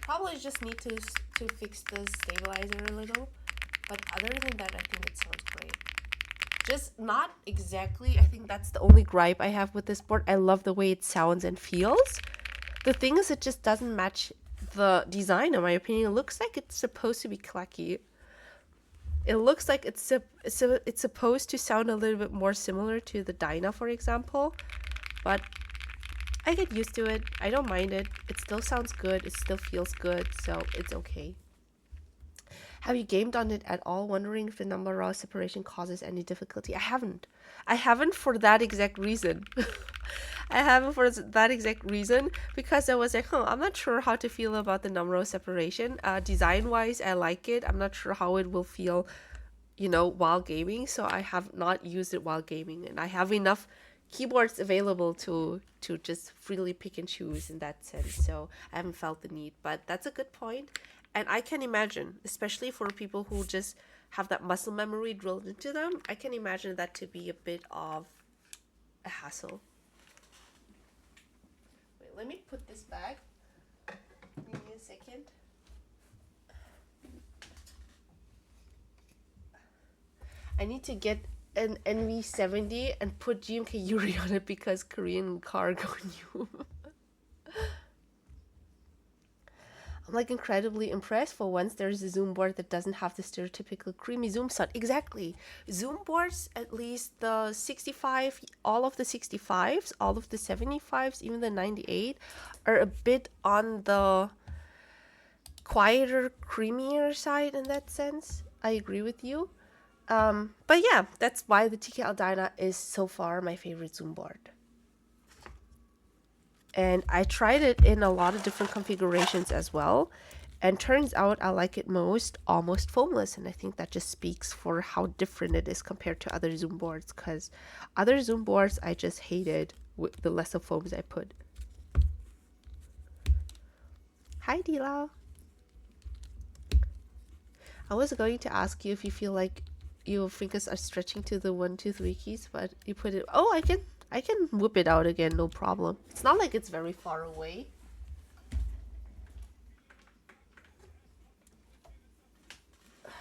Probably just need to fix the stabilizer a little, but other than that, I think it sounds great. Just not exactly, I think that's the only gripe I have with this board. I love the way it sounds and feels. The thing is, it just doesn't match the design, in my opinion. It looks like it's supposed to be clacky. It looks like it's supposed to sound a little bit more similar to the Dyna, for example, but I get used to it. I don't mind it. It still sounds good. It still feels good, so it's okay. Have you gamed on it at all, wondering if the number raw separation causes any difficulty? I haven't. I haven't for that exact reason. I haven't for that exact reason because I was like, I'm not sure how to feel about the number row separation. Design-wise, I like it. I'm not sure how it will feel, you know, while gaming, so I have not used it while gaming, and I have enough keyboards available to just freely pick and choose in that sense, so I haven't felt the need. But that's a good point, and I can imagine, especially for people who just have that muscle memory drilled into them, I can imagine that to be a bit of a hassle. Wait, let me put this back. Give me a second. I need to get an NV70 and put GMK Yuri on it because Korean car go new. I'm like incredibly impressed. For once there's a zoom board that doesn't have the stereotypical creamy zoom sound. Exactly. Zoom boards, at least the 65, all of the 65s, all of the 75s, even the 98 are a bit on the quieter, creamier side in that sense. I agree with you. But yeah, that's why the TKL Dyna is so far my favorite zoom board. And I tried it in a lot of different configurations as well, and turns out I like it most almost foamless, and I think that just speaks for how different it is compared to other zoom boards, because other zoom boards I just hated with the less of foams I put. Hi Dila. I was going to ask you if you feel like your fingers are stretching to the 1, 2, 3 keys, but you put it. Oh, I can whip it out again, no problem. It's not like it's very far away.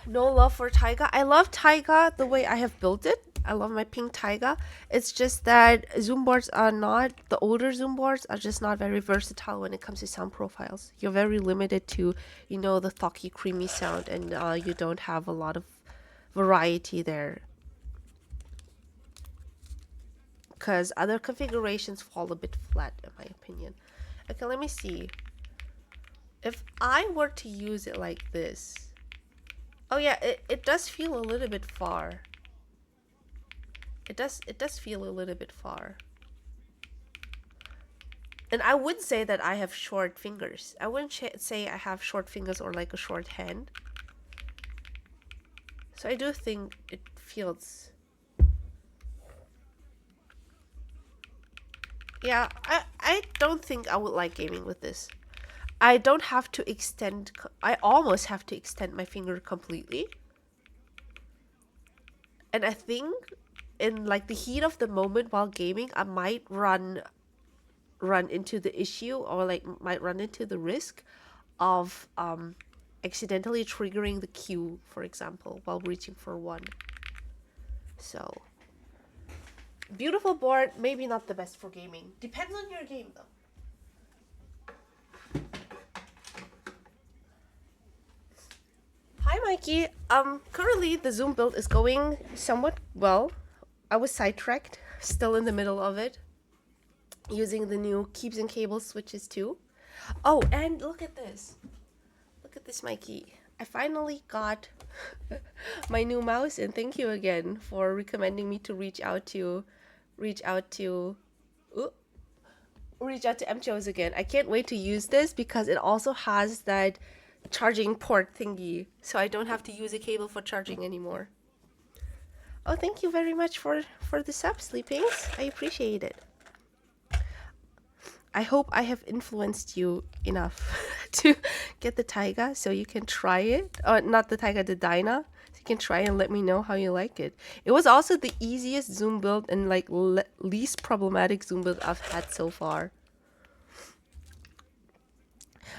No love for Taiga. I love Taiga the way I have built it. I love my pink Taiga. It's just that zoom boards are not, the older zoom boards are just not very versatile when it comes to sound profiles. You're very limited to, you know, the thocky, creamy sound, and you don't have a lot of variety there. Because other configurations fall a bit flat, in my opinion. Okay, let me see. If I were to use it like this. Oh yeah, it does feel a little bit far. It does feel a little bit far. And I would say that I have short fingers. I wouldn't say I have short fingers or like a short hand. So I do think it feels... Yeah, I don't think I would like gaming with this. I don't have to extend... I almost have to extend my finger completely. And I think in like the heat of the moment while gaming, I might run into the issue, or like might run into the risk of accidentally triggering the Q, for example, while reaching for 1. So Beautiful board, maybe not the best for gaming. Depends on your game though. Hi Mikey. Currently the Zoom build is going somewhat well. I was sidetracked, still in the middle of it, using the new keeps and cables switches too. Oh, and look at this. Look at this, Mikey. I finally got my new mouse, and thank you again for recommending me to reach out to MCHOs again. I can't wait to use this because it also has that charging port thingy, so I don't have to use a cable for charging anymore. Oh, thank you very much for the sub, Sleepings. I appreciate it. I hope I have influenced you enough to get the Taiga so you can try it. Not the Taiga, the Dyna. So you can try and let me know how you like it. It was also the easiest Zoom build and like least problematic Zoom build I've had so far.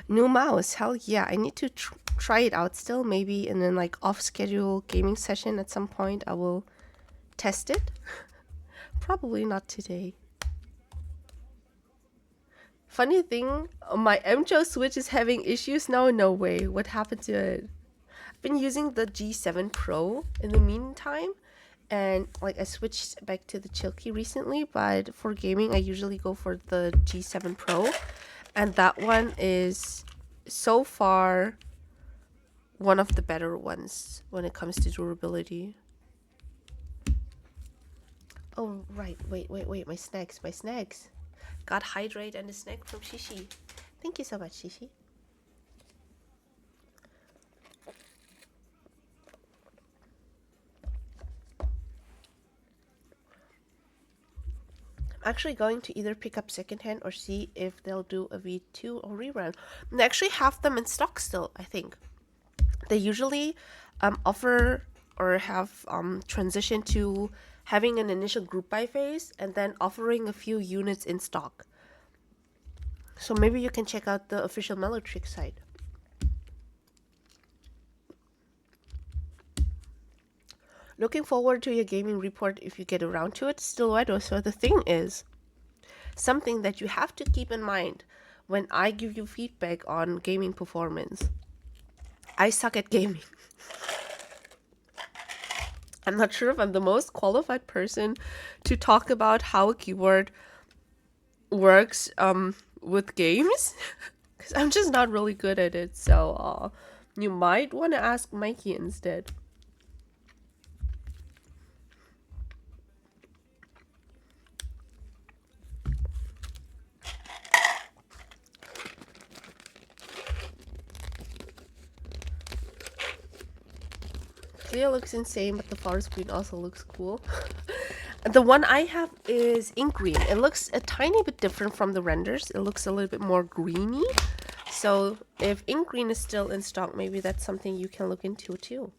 New mouse, hell yeah. I need to try it out still, maybe in an like off-schedule gaming session at some point. I will test it. Probably not today. Funny thing, my MCHO Switch is having issues now. No way. What happened to it? I've been using the G7 Pro in the meantime, and like I switched back to the Chilkey recently, but for gaming I usually go for the G7 Pro, and that one is so far one of the better ones when it comes to durability. Oh right, wait, my snacks. Got hydrate and a snack from Shishi. Thank you so much, Shishi. I'm actually going to either pick up secondhand or see if they'll do a V2 or rerun. They actually have them in stock still, I think. They usually offer or have transitioned to having an initial group buy phase and then offering a few units in stock. So maybe you can check out the official Meletrix site. Looking forward to your gaming report if you get around to it, Stiletto. So the thing is, something that you have to keep in mind when I give you feedback on gaming performance. I suck at gaming. I'm not sure if I'm the most qualified person to talk about how a keyboard works with games, because I'm just not really good at it. So you might want to ask Mikey instead. Clear looks insane, but the forest green also looks cool. The one I have is ink green. It looks a tiny bit different from the renders. It looks a little bit more greeny. So if ink green is still in stock, maybe that's something you can look into too.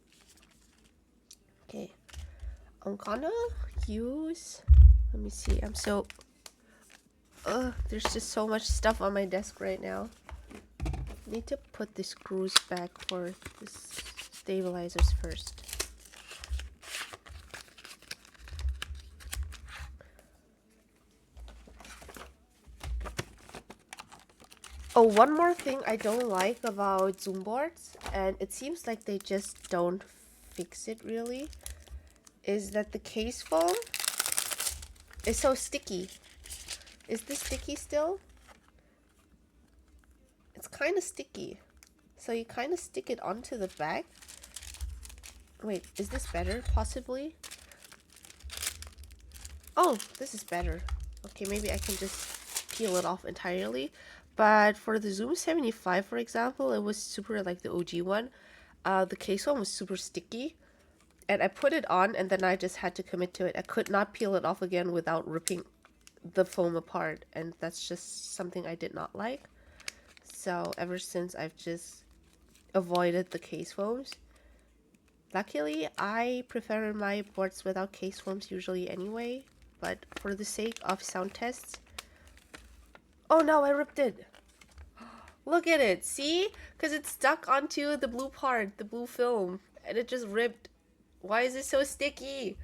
Okay. I'm gonna use... Let me see. I'm so... there's just so much stuff on my desk right now. Need to put the screws back for the stabilizers first. Oh, one more thing I don't like about Zoom boards, and it seems like they just don't fix it really, is that the case foam is so sticky. Is this sticky still? It's kind of sticky. So you kind of stick it onto the back. Wait, is this better? Possibly? Oh, this is better. Okay, maybe I can just peel it off entirely. But for the Zoom75, for example, it was super like the OG one. The case one was super sticky. And I put it on and then I just had to commit to it. I could not peel it off again without ripping the foam apart. And that's just something I did not like. So ever since, I've just avoided the case foams. Luckily, I prefer my boards without case foams usually anyway. But for the sake of sound tests... Oh no, I ripped it. Look at it. See? Because it's stuck onto the blue part, the blue film. And it just ripped. Why is it so sticky?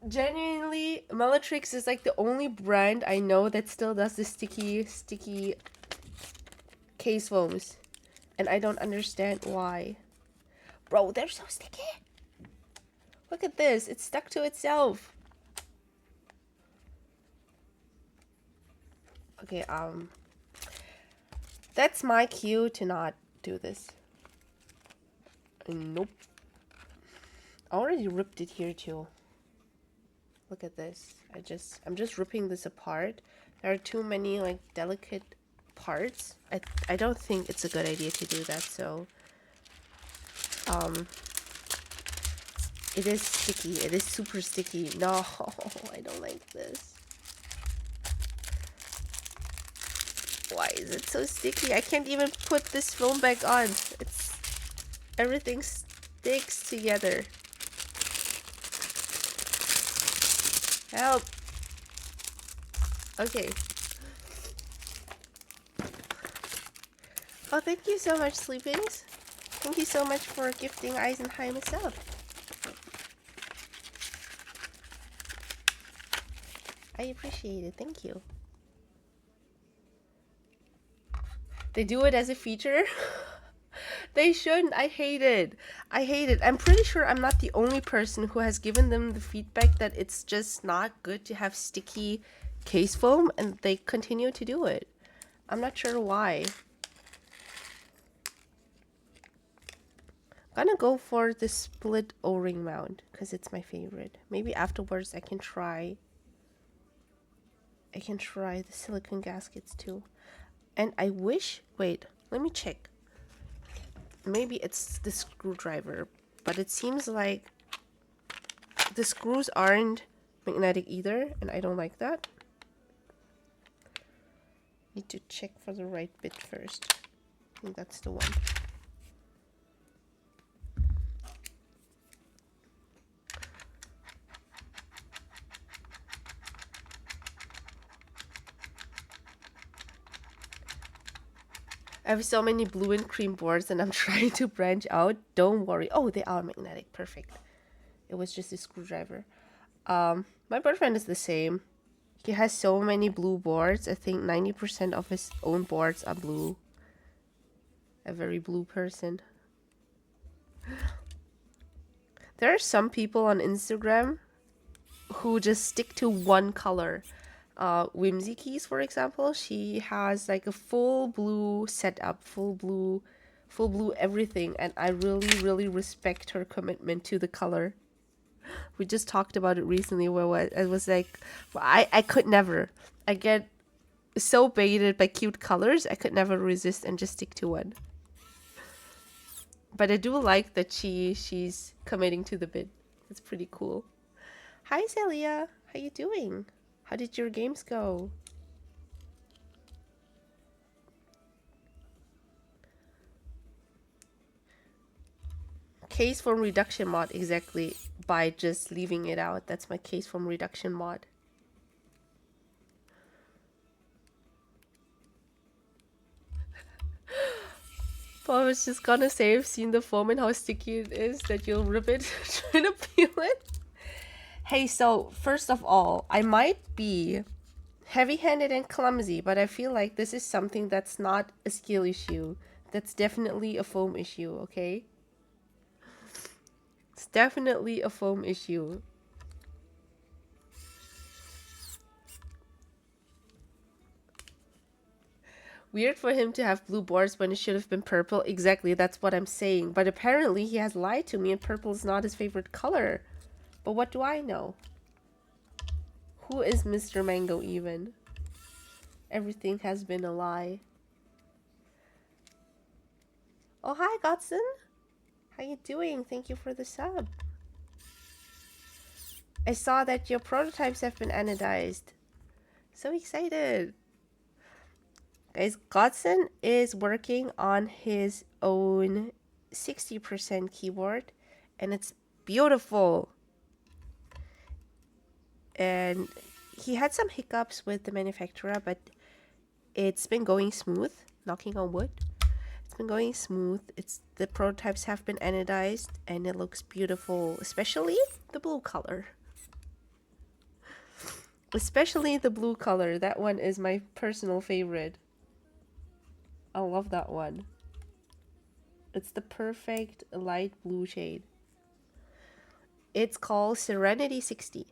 Genuinely, Meletrix is like the only brand I know that still does the sticky case foams. And I don't understand why. Bro, they're so sticky. Look at this. It's stuck to itself. Okay, that's my cue to not do this. Nope. I already ripped it here too. Look at this. I'm just ripping this apart. There are too many like delicate parts. I don't think it's a good idea to do that, so it is sticky. It is super sticky. No, I don't like this. Why is it so sticky? I can't even put this film back on. Everything sticks together. Help. Okay. Oh, thank you so much, Sleepings. Thank you so much for gifting Eisenheim a sub. I appreciate it. Thank you. They do it as a feature? They shouldn't. I hate it. I hate it. I'm pretty sure I'm not the only person who has given them the feedback that it's just not good to have sticky case foam, and they continue to do it. I'm not sure why. I'm gonna go for the split O-ring mount because it's my favorite. Maybe afterwards I can try the silicone gaskets too. And I wish, wait, let me check. Maybe it's the screwdriver, but it seems like the screws aren't magnetic either, and I don't like that. Need to check for the right bit first. I think that's the one. I have so many blue and cream boards and I'm trying to branch out. Don't worry. Oh, they are magnetic. Perfect. It was just a screwdriver. My boyfriend is the same. He has so many blue boards. I think 90% of his own boards are blue. A very blue person. There are some people on Instagram who just stick to one color. Whimsy Keys, for example, she has like a full blue setup, full blue everything, and I really respect her commitment to the color. We just talked about it recently where it was like, I could never. I get so baited by cute colors, I could never resist and just stick to one. But I do like that she's committing to the bit. It's pretty cool. Hi Celia, how you doing? How did your games go? Case form reduction mod, exactly, by just leaving it out. That's my case form reduction mod. But I was just gonna say, I've seen the foam and how sticky it is that you'll rip it trying to peel it. Hey, so first of all, I might be heavy-handed and clumsy, but I feel like this is something that's not a skill issue. That's definitely a foam issue, okay? It's definitely a foam issue. Weird for him to have blue boards when it should have been purple. Exactly, that's what I'm saying. But apparently he has lied to me and purple is not his favorite color. But what do I know? Who is Mr. Mango even? Everything has been a lie. Oh, hi, Godson. How you doing? Thank you for the sub. I saw that your prototypes have been anodized. So excited. Guys, Godson is working on his own 60% keyboard, and it's beautiful. And he had some hiccups with the manufacturer, but it's been going smooth, knocking on wood. It's been going smooth. The prototypes have been anodized and it looks beautiful, especially the blue color. Especially the blue color. That one is my personal favorite. I love that one. It's the perfect light blue shade. It's called Serenity 60.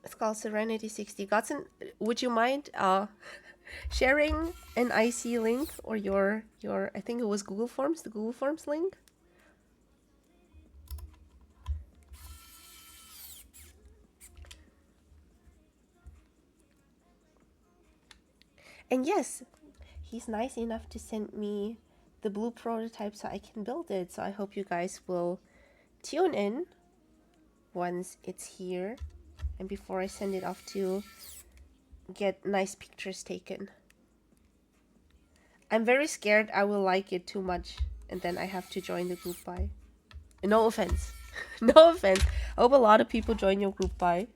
It's called Serenity 60. Godson, would you mind sharing an icey link or your I think it was Google Forms, the Google Forms link? And yes, he's nice enough to send me the blue prototype so I can build it. So I hope you guys will tune in once it's here and before I send it off to get nice pictures taken. I'm very scared I will like it too much and then I have to join the group buy. No offense. No offense. I hope a lot of people join your group buy.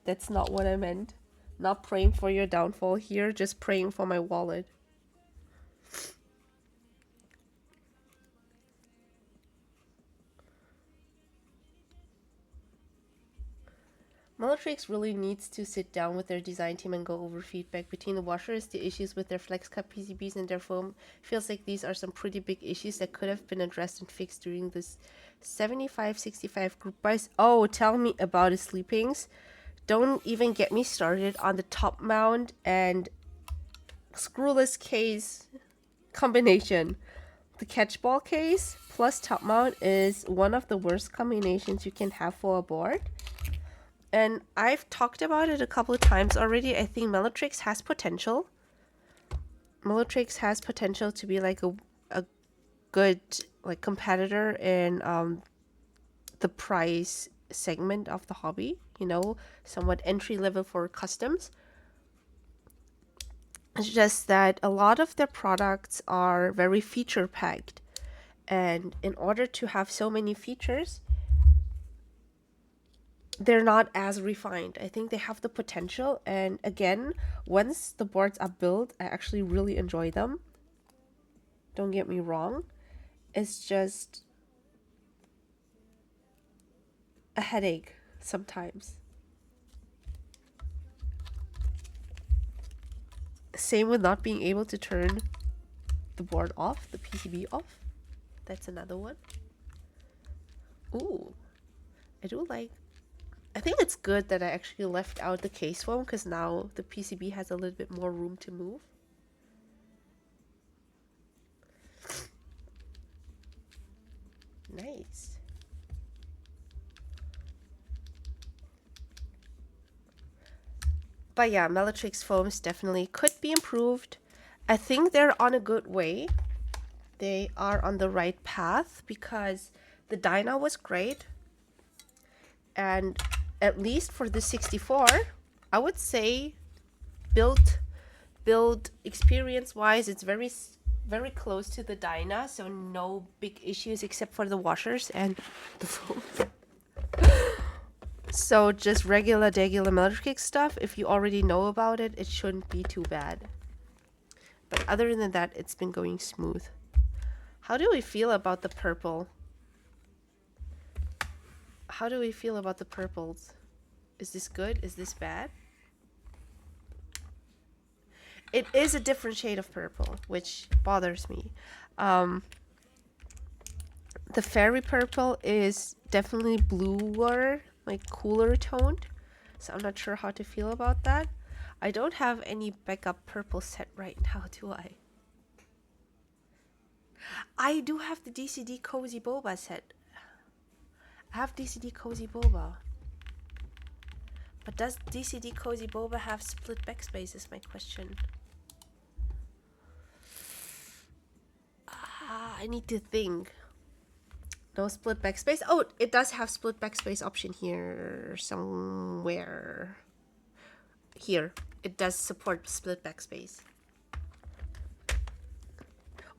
That's not what I meant. Not praying for your downfall here, just praying for my wallet. Meletrix really needs to sit down with their design team and go over feedback. Between the washers, the issues with their flex cut PCBs and their foam, feels like these are some pretty big issues that could have been addressed and fixed during this 75-65 group buys. Oh, tell me about the sleepings. Don't even get me started on the top mount and screwless case combination. The catchball case plus top mount is one of the worst combinations you can have for a board. And I've talked about it a couple of times already. I think Meletrix has potential. Meletrix has potential to be like a good like competitor in the price segment of the hobby. You know, somewhat entry level for customs. It's just that a lot of their products are very feature packed. And in order to have so many features, they're not as refined. I think they have the potential. And again, once the boards are built, I actually really enjoy them. Don't get me wrong. It's just a headache sometimes. Same with not being able to turn the board off, the PCB off. That's another one. Ooh, I do like... I think it's good that I actually left out the case foam because now the PCB has a little bit more room to move. Nice. But yeah, Meletrix foams definitely could be improved. I think they're on a good way. They are on the right path because the Dyna was great. And at least for the 64, I would say build experience wise, it's very close to the Dyna, so no big issues except for the washers and the foam. So just regular Meletrix stuff, if you already know about it, it shouldn't be too bad. But other than that, it's been going smooth. How do we feel about the purple? How do we feel about the purples? Is this good? Is this bad? It is a different shade of purple, which bothers me. The fairy purple is definitely bluer, like cooler toned. So I'm not sure how to feel about that. I don't have any backup purple set right now, do I? I do have the DCD Cozy Boba set. I have DCD Cozy Boba. But does DCD Cozy Boba have split backspace is my question. I need to think. No split backspace. Oh, it does have split backspace option here somewhere. Here. It does support split backspace.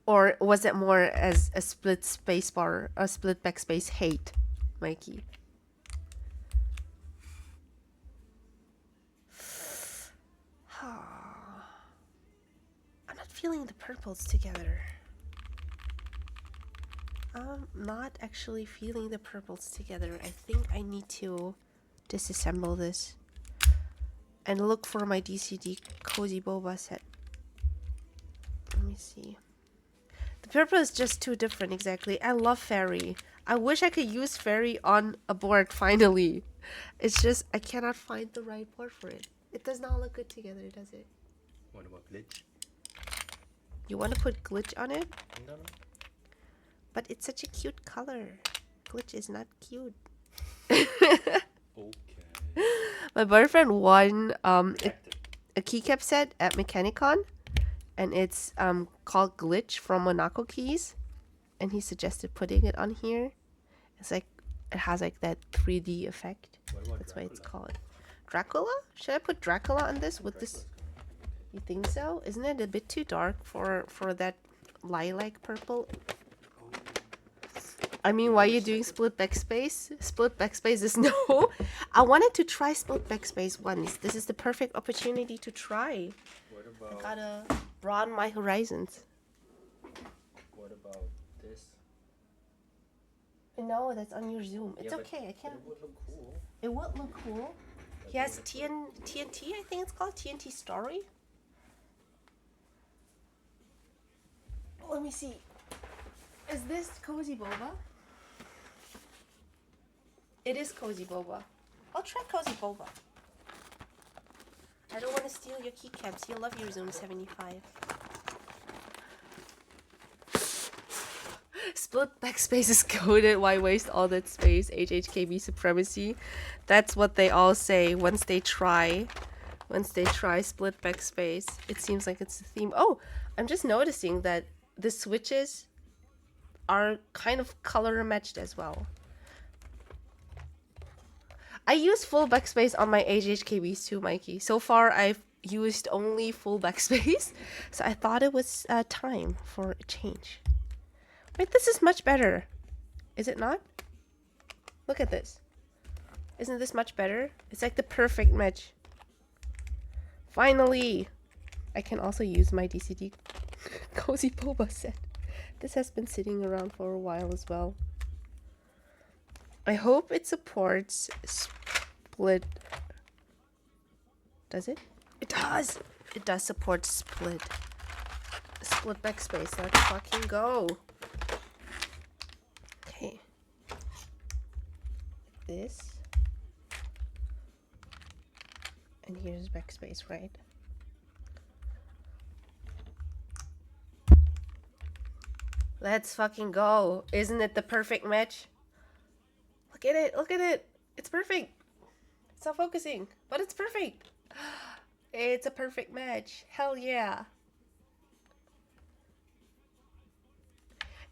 Or was it more as a split spacebar, a split backspace hate, Mikey? I'm not feeling the purples together. I'm not actually feeling the purples together. I think I need to disassemble this and look for my DCD Cozy Boba set. Let me see. The purple is just too different, exactly. I love fairy. I wish I could use fairy on a board finally. It's just I cannot find the right board for it. It does not look good together, does it? What about glitch? You want to put glitch on it? No. But it's such a cute color. Glitch is not cute. Okay. My boyfriend won a keycap set at Mechanicon, and it's called Glitch from Monaco Keys, and he suggested putting it on here. It's like it has like that 3D effect. That's why it's called Dracula. Should I put Dracula on this with this? You think so? Isn't it a bit too dark for that lilac purple? I mean, why are you doing split backspace? Split backspace is no. I wanted to try split backspace once. This is the perfect opportunity to try. What about? I gotta broaden my horizons. What about this? No, that's on your Zoom. It's Yeah, okay. I can't. It would look cool. It would look cool. He has TNT. I think it's called TNT Story. Let me see. Is this Cozy Boba? It is Cozy Boba. I'll try Cozy Boba. I don't want to steal your keycaps. You love your Zoom75. Split backspace is coded. Why waste all that space? HHKB supremacy. That's what they all say once they try. Once they try split backspace. It seems like it's a theme. Oh, I'm just noticing that the switches are kind of color matched as well. I use full backspace on my HHKBs too, Mikey. So far, I've used only full backspace, so I thought it was time for a change. Wait, this is much better. Is it not? Look at this. Isn't this much better? It's like the perfect match. Finally! I can also use my DCD Cozy Boba set. This has been sitting around for a while as well. I hope it supports split. Does it? It does! It does support split. Split backspace. Let's fucking go. Okay. This. And here's backspace, right? Let's fucking go. Isn't it the perfect match? Look at it. Look at it. It's perfect. It's not focusing, but it's perfect. It's a perfect match. Hell yeah.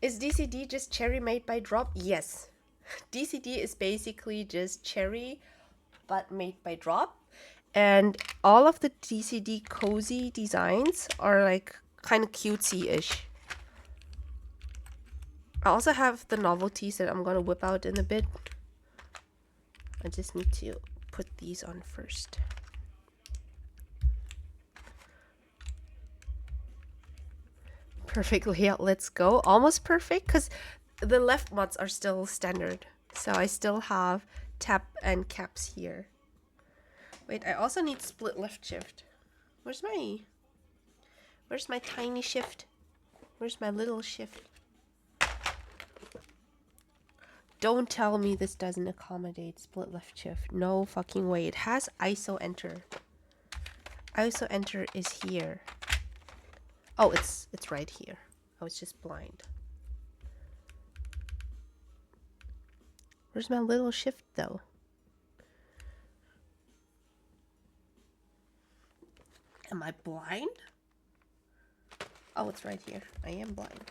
Is DCD just cherry made by drop? Yes. DCD is basically just cherry, but made by drop. And all of the DCD cozy designs are like kind of cutesy-ish. I also have the novelties that I'm gonna whip out in a bit. I just need to put these on first. Perfect layout, let's go. Almost perfect, because the left mods are still standard. So I still have tap and caps here. Wait, I also need split left shift. Where's my tiny shift? Where's my little shift? Don't tell me this doesn't accommodate split left shift. No fucking way. It has ISO enter. ISO enter is here. Oh, it's right here. I was just blind. Where's my little shift though? Am I blind? Oh, it's right here. I am blind.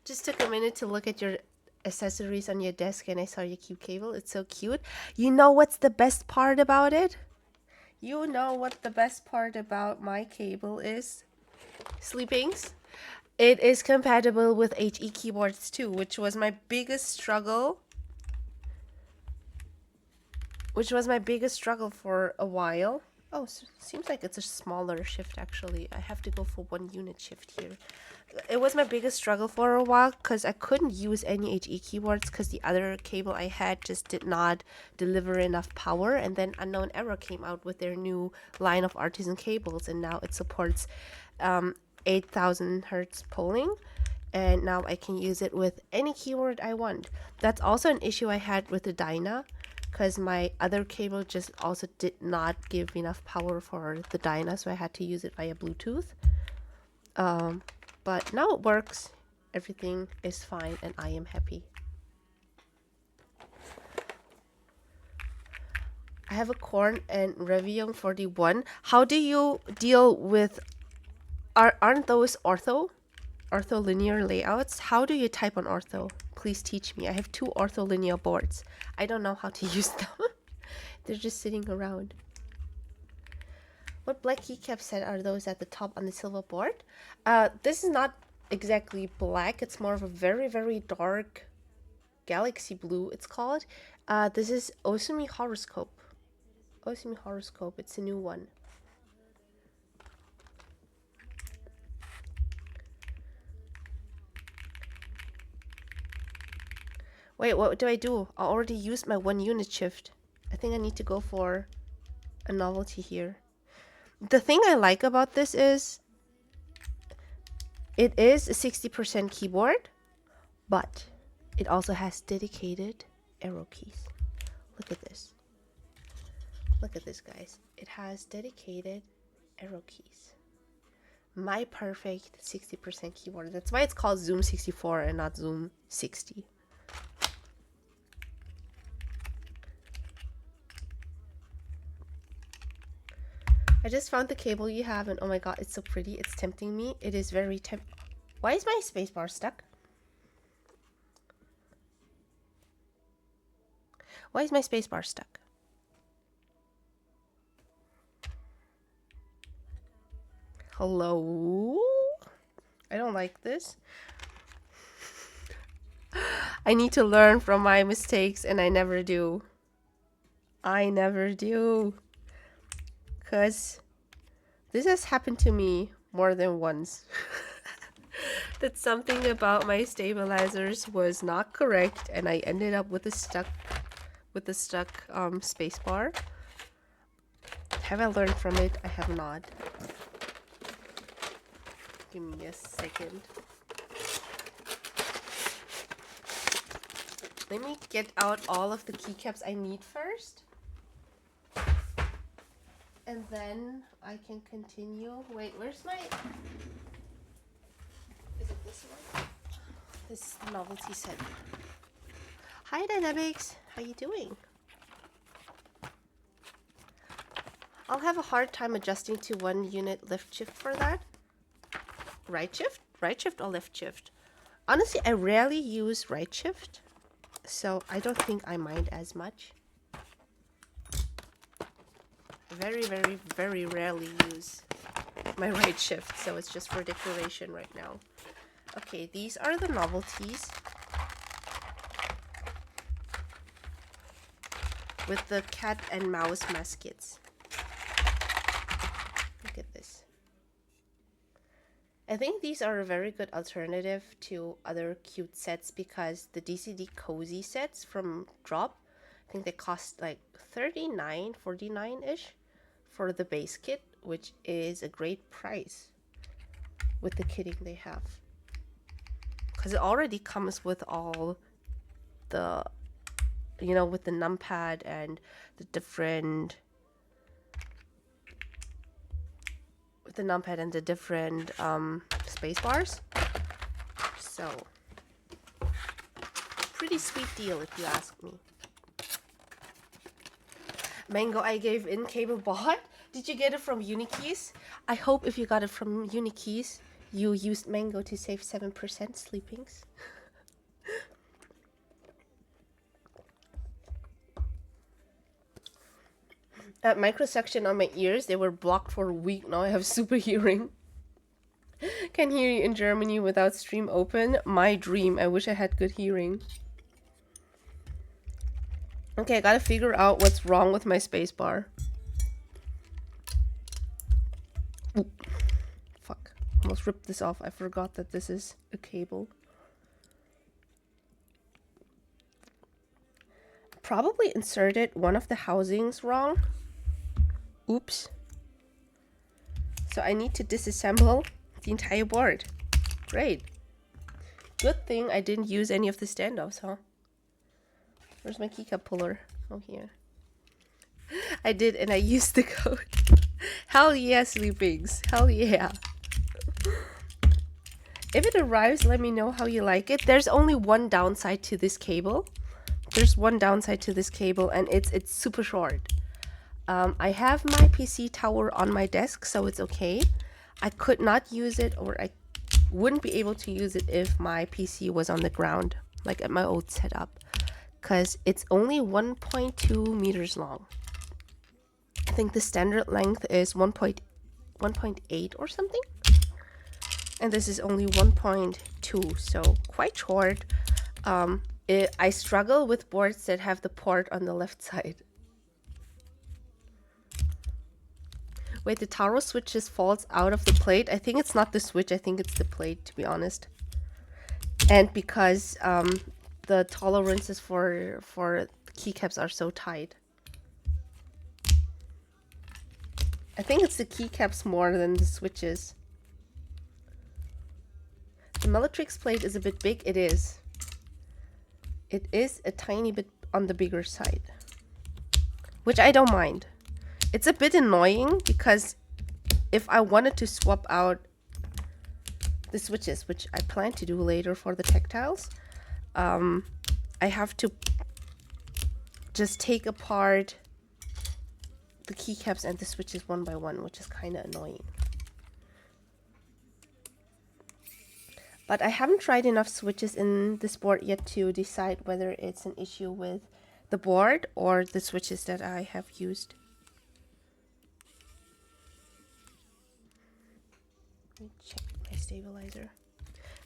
Just took a minute to look at your accessories on your desk and I saw your cube cable. It's so cute. You know what's the best part about it? You know what the best part about my cable is? Sleepings. It is compatible with HE keyboards too, which was my biggest struggle. For a while. Oh, seems like it's a smaller shift actually. I have to go for 1 unit shift here. It was my biggest struggle for a while because I couldn't use any HE keyboards because the other cable I had just did not deliver enough power. And then Unknown Era came out with their new line of artisan cables, and now it supports 8,000 hertz polling. And now I can use it with any keyboard I want. That's also an issue I had with the Dyna, because my other cable just also did not give enough power for the Dyna, so I had to use it via Bluetooth. But now it works, everything is fine, and I am happy. I have a Korn and Revium 41. How do you deal with, aren't those ortholinear layouts? How do you type on ortho? Please teach me. I have 2 ortholinear boards. I don't know how to use them. They're just sitting around. What black keycap set are those at the top on the silver board? This is not exactly black. It's more of a very, very dark galaxy blue, it's called. This is Osumi Horoscope. Osumi Horoscope. It's a new one. Wait, what do I do? I already used my 1 unit shift. I think I need to go for a novelty here. The thing I like about this is it is a 60% keyboard, but it also has dedicated arrow keys. Look at this. Look at this, guys. It has dedicated arrow keys. My perfect 60% keyboard. That's why it's called Zoom64 and not Zoom60. I just found the cable you have, and oh my god, it's so pretty. It's tempting me. It is very Why is my spacebar stuck? Why is my spacebar stuck? Hello? I don't like this. I need to learn from my mistakes, and I never do. I never do. Because this has happened to me more than once. That something about my stabilizers was not correct, and I ended up with a stuck spacebar. Have I learned from it? I have not. Give me a second. Let me get out all of the keycaps I need first. And then I can continue. Wait, where's my... Is it this one? This novelty set. Hi, Dynamics. How you doing? I'll have a hard time adjusting to 1 unit left shift for that. Right shift? Right shift or left shift? Honestly, I rarely use right shift, so I don't think I mind as much. Very, very, very rarely use my right shift, so it's just for decoration right now. Okay, these are the novelties with the cat and mouse maskets. Look at this. I think these are a very good alternative to other cute sets because the DCD cozy sets from Drop, I think they cost like $39, $49-ish for the base kit, which is a great price with the kitting they have. Because it already comes with all the, you know, with the numpad and the different, space bars. So, pretty sweet deal if you ask me. Mango, I gave in cable bought. Did you get it from Unikeys? I hope if you got it from Unikeys, you used Mango to save 7% sleepings. At microsuction on my ears, they were blocked for a week. Now I have super hearing. Can hear you in Germany without stream open. My dream. I wish I had good hearing. Okay, I gotta figure out what's wrong with my spacebar. almost ripped this off. I forgot that this is a cable. Probably inserted one of the housings wrong. Oops. So I need to disassemble the entire board. Great. Good thing I didn't use any of the standoffs, huh? Where's my keycap puller? Oh, here. I did, and I used the code. Hell yeah, sleepings. Hell yeah. If it arrives, let me know how you like it. There's only one downside to this cable. There's one downside to this cable, and it's super short. I have my PC tower on my desk, so it's okay. I could not use it, or I wouldn't be able to use it if my PC was on the ground, like at my old setup, because it's only 1.2 meters long. I think the standard length is 1.8 or something, and this is only 1.2, so quite short. I struggle with boards that have the port on the left side. Wait, the taro switch just falls out of the plate. I think it's not the switch, I think it's the plate, to be honest. And because the tolerances for keycaps are so tight. I think it's the keycaps more than the switches. The Meletrix plate is a bit big. It is. It is a tiny bit on the bigger side, which I don't mind. It's a bit annoying because if I wanted to swap out the switches, which I plan to do later for the tactiles, I have to just take apart the keycaps and the switches one by one, which is kind of annoying. But I haven't tried enough switches in this board yet to decide whether it's an issue with the board or the switches that I have used. Let me check my stabilizer.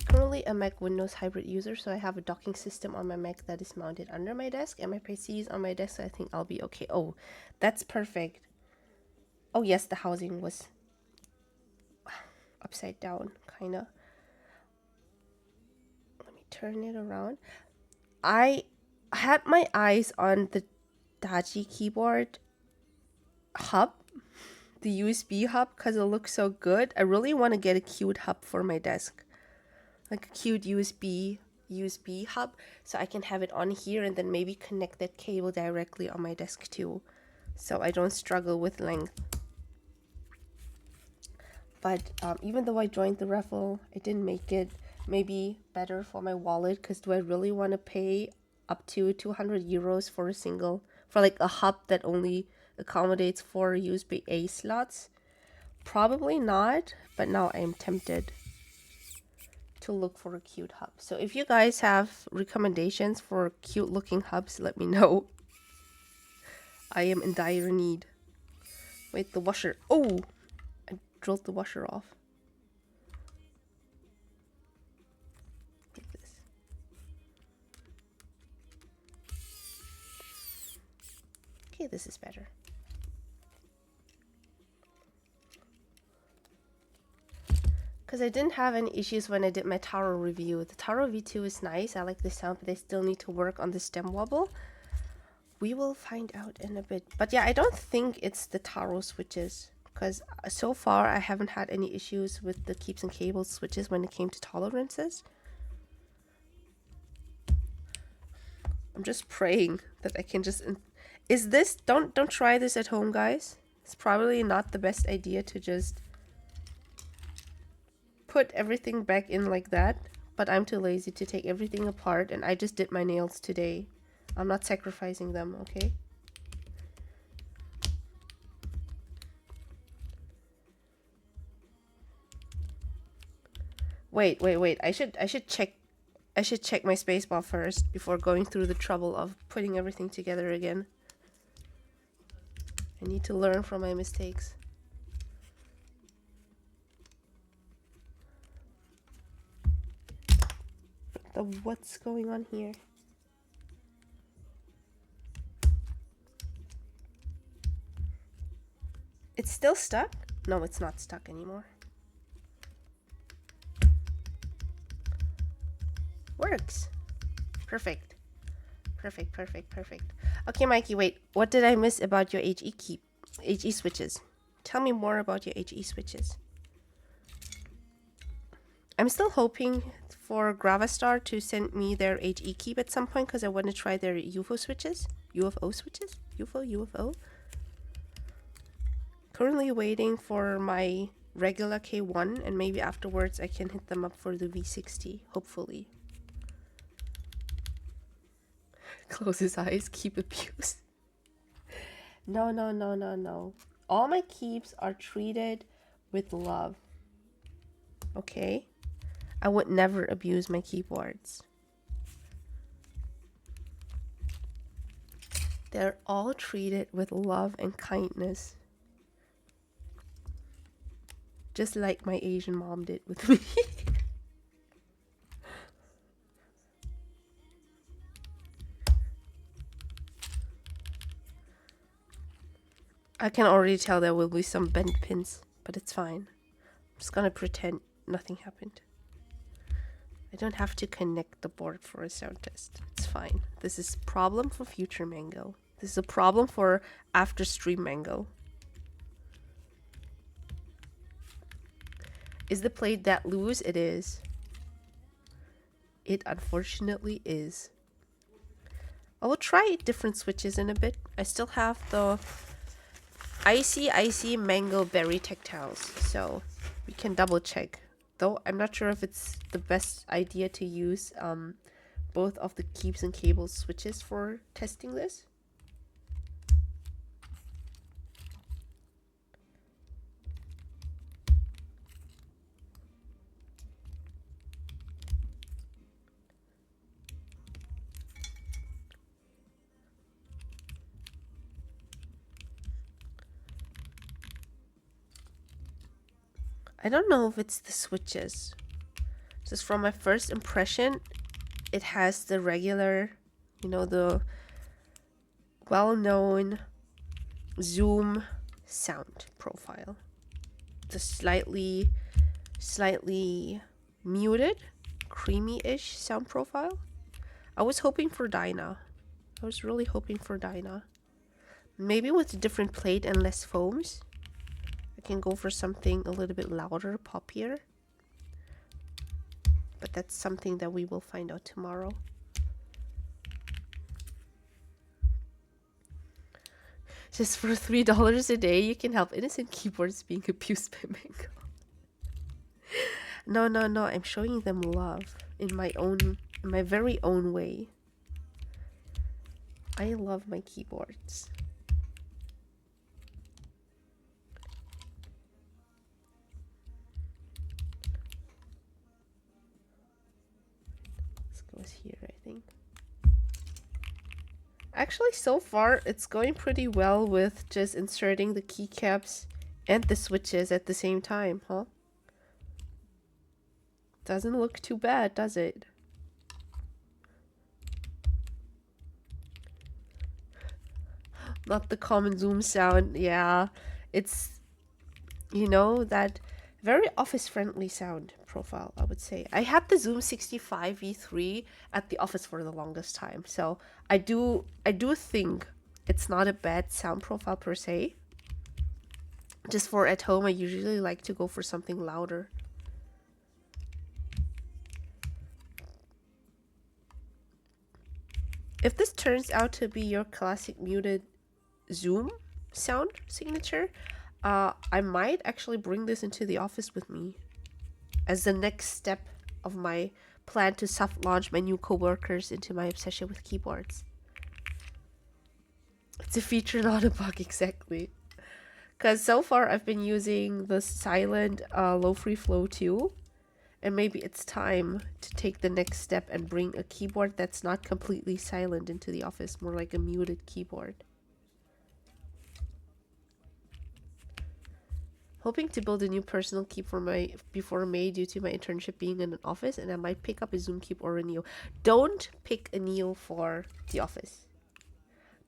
Currently a Mac Windows hybrid user, so I have a docking system on my Mac that is mounted under my desk, and my PC is on my desk, so I think I'll be okay. Oh, that's perfect. Oh yes, the housing was upside down, kinda. Let me turn it around. I had my eyes on the Daji keyboard hub, the USB hub, because it looks so good. I really want to get a cute hub for my desk, like a cute USB hub, so I can have it on here and then maybe connect that cable directly on my desk too, so I don't struggle with length. But even though I joined the raffle, I didn't make it. Maybe better for my wallet, because do I really want to pay up to 200 euros for like a hub that only accommodates 4 USB-A slots? Probably not, but now I am tempted to look for a cute hub. So if you guys have recommendations for cute looking hubs, let me know. I am in dire need. Wait, the washer. Oh, I drilled the washer off. Like this. Okay, this is better. Because I didn't have any issues when I did my Taro review. The Taro V2 is nice. I like the sound, but they still need to work on the stem wobble. We will find out in a bit. But yeah, I don't think it's the Taro switches, because so far I haven't had any issues with the keeps and cables switches when it came to tolerances. I'm just praying that I can just... Is this... Don't try this at home, guys. It's probably not the best idea to just put everything back in like that, but I'm too lazy to take everything apart, and I just did my nails today. I'm not sacrificing them, okay? Wait. I should check my spacebar first before going through the trouble of putting everything together again. I need to learn from my mistakes. What's going on here? It's still stuck? No, it's not stuck anymore. works. Perfect. Perfect, perfect, perfect. Okay, Mikey, wait. What did I miss about your HE switches? Tell me more about your HE switches. I'm still hoping for Gravastar to send me their HE keep at some point because I want to try their UFO switches. UFO switches? UFO? Currently waiting for my regular K1 and maybe afterwards I can hit them up for the V60, hopefully. Close his eyes, keep abuse. No. All my keeps are treated with love. Okay? I would never abuse my keyboards. They're all treated with love and kindness. Just like my Asian mom did with me. I can already tell there will be some bent pins, but it's fine. I'm just gonna pretend nothing happened. I don't have to connect the board for a sound test. It's fine. This is a problem for future Mango. This is a problem for after stream Mango. Is the plate that loose? It is. It unfortunately is. I will try different switches in a bit. I still have the icy mango berry tactiles, so we can double check. Though I'm not sure if it's the best idea to use both of the keeps and cables switches for testing this. I don't know if it's the switches. Just from my first impression, it has the regular, you know, the well-known Zoom sound profile. The slightly muted, creamy-ish sound profile. I was hoping for Dyna. I was really hoping for Dyna. Maybe with a different plate and less foams. I can go for something a little bit louder, poppier. But that's something that we will find out tomorrow. Just for $3 a day, you can help innocent keyboards being abused by Mango. No, I'm showing them love in my very own way. I love my keyboards. This goes here, I think. Actually, so far, it's going pretty well with just inserting the keycaps and the switches at the same time, huh? Doesn't look too bad, does it? Not the common Zoom sound. Yeah, it's, you know, that very office-friendly sound profile, I would say. I had the Zoom65 V3 at the office for the longest time, so I do think it's not a bad sound profile per se. Just for at home, I usually like to go for something louder. If this turns out to be your classic muted Zoom sound signature, I might actually bring this into the office with me as the next step of my plan to soft launch my new coworkers into my obsession with keyboards. It's a feature, not a bug, exactly. Because so far I've been using the silent low free flow too, and maybe it's time to take the next step and bring a keyboard that's not completely silent into the office, more like a muted keyboard. Hoping to build a new personal keep for my before May due to my internship being in an office, and I might pick up a Zoom keep or a Neo. Don't pick a Neo for the office.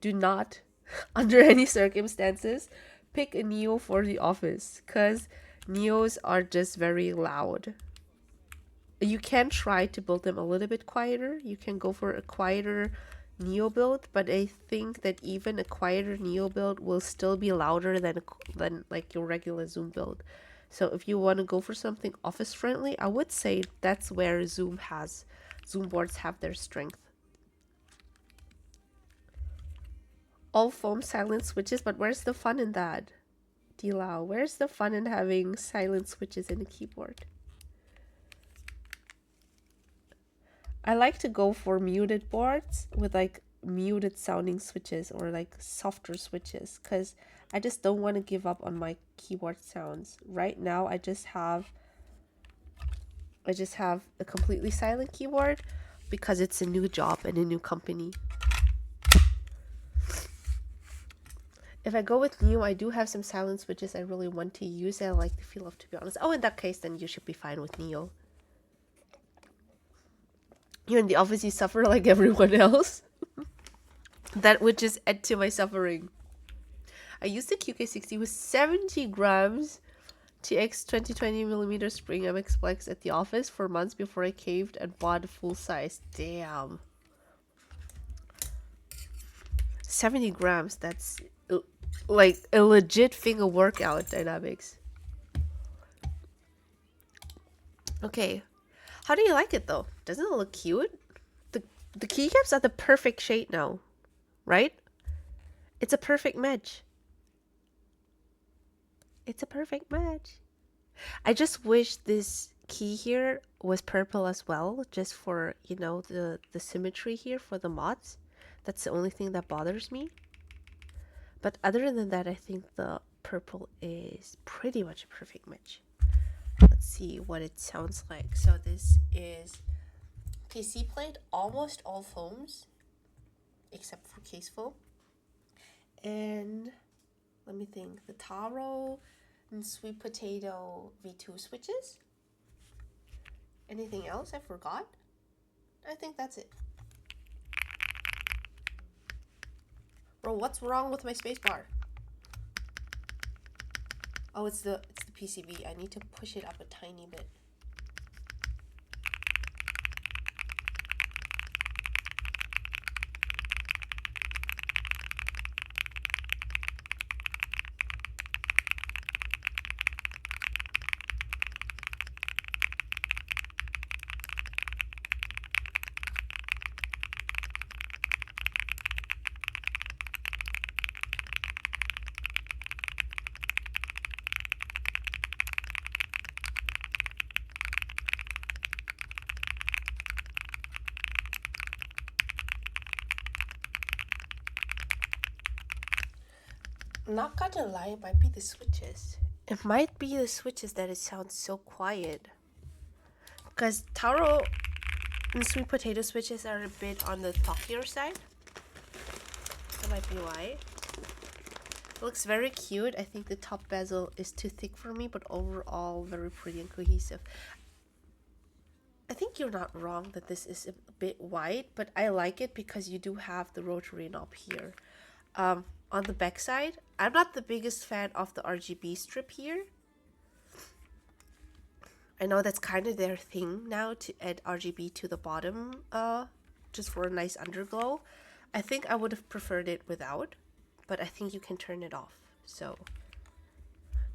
Do not, under any circumstances, pick a Neo for the office, because Neos are just very loud. You can try to build them a little bit quieter. You can go for a quieter Neo build, but I think that even a quieter Neo build will still be louder than like your regular Zoom build. So if you want to go for something office friendly, I would say that's where Zoom boards have their strength. All foam silent switches, but where's the fun in that? Dilau, where's the fun in having silent switches in a keyboard? I like to go for muted boards with like muted sounding switches or like softer switches because I just don't want to give up on my keyboard sounds. Right now I just have a completely silent keyboard because it's a new job and a new company. If I go with Neo, I do have some silent switches I really want to use and I like the feel of, to be honest. Oh, in that case, then you should be fine with Neo. You're in the office, you suffer like everyone else. That would just add to my suffering. I used the QK60 with 70 grams TX 2020mm spring MX Flex at the office for months before I caved and bought a full size. Damn. 70 grams, that's like a legit finger workout dynamics. Okay. How do you like it though? Doesn't it look cute? The keycaps are the perfect shade now, right? It's a perfect match. It's a perfect match. I just wish this key here was purple as well, just for, you know, the symmetry here for the mods. That's the only thing that bothers me. But other than that, I think the purple is pretty much a perfect match. Let's see what it sounds like. So this is PC plate, almost all foams, except for case foam. And let me think, the taro and sweet potato V2 switches. Anything else I forgot? I think that's it. Bro, what's wrong with my spacebar? Oh, it's the PCB. I need to push it up a tiny bit. Not gonna lie, it might be the switches. It might be the switches that it sounds so quiet. Because taro and sweet potato switches are a bit on the talkier side. That might be why. It looks very cute. I think the top bezel is too thick for me, but overall very pretty and cohesive. I think you're not wrong that this is a bit wide, but I like it because you do have the rotary knob here. On the back side, I'm not the biggest fan of the RGB strip here. I know that's kind of their thing now, to add RGB to the bottom, just for a nice underglow. I think I would have preferred it without, but I think you can turn it off. So,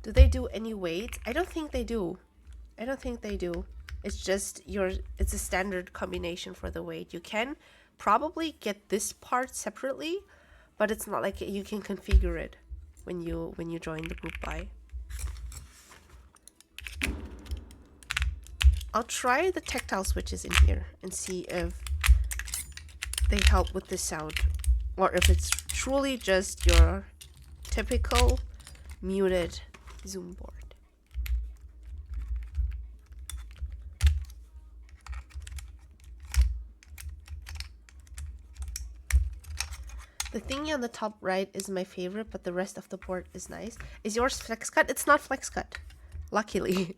do they do any weights? I don't think they do. I don't think they do. It's just it's a standard combination for the weight. You can probably get this part separately, but it's not like you can configure it when you join the group buy. I'll try the tactile switches in here and see if they help with the sound, or if it's truly just your typical muted Zoom board. The thingy on the top right is my favorite, but the rest of the board is nice. Is yours flex cut? It's not flex cut. Luckily.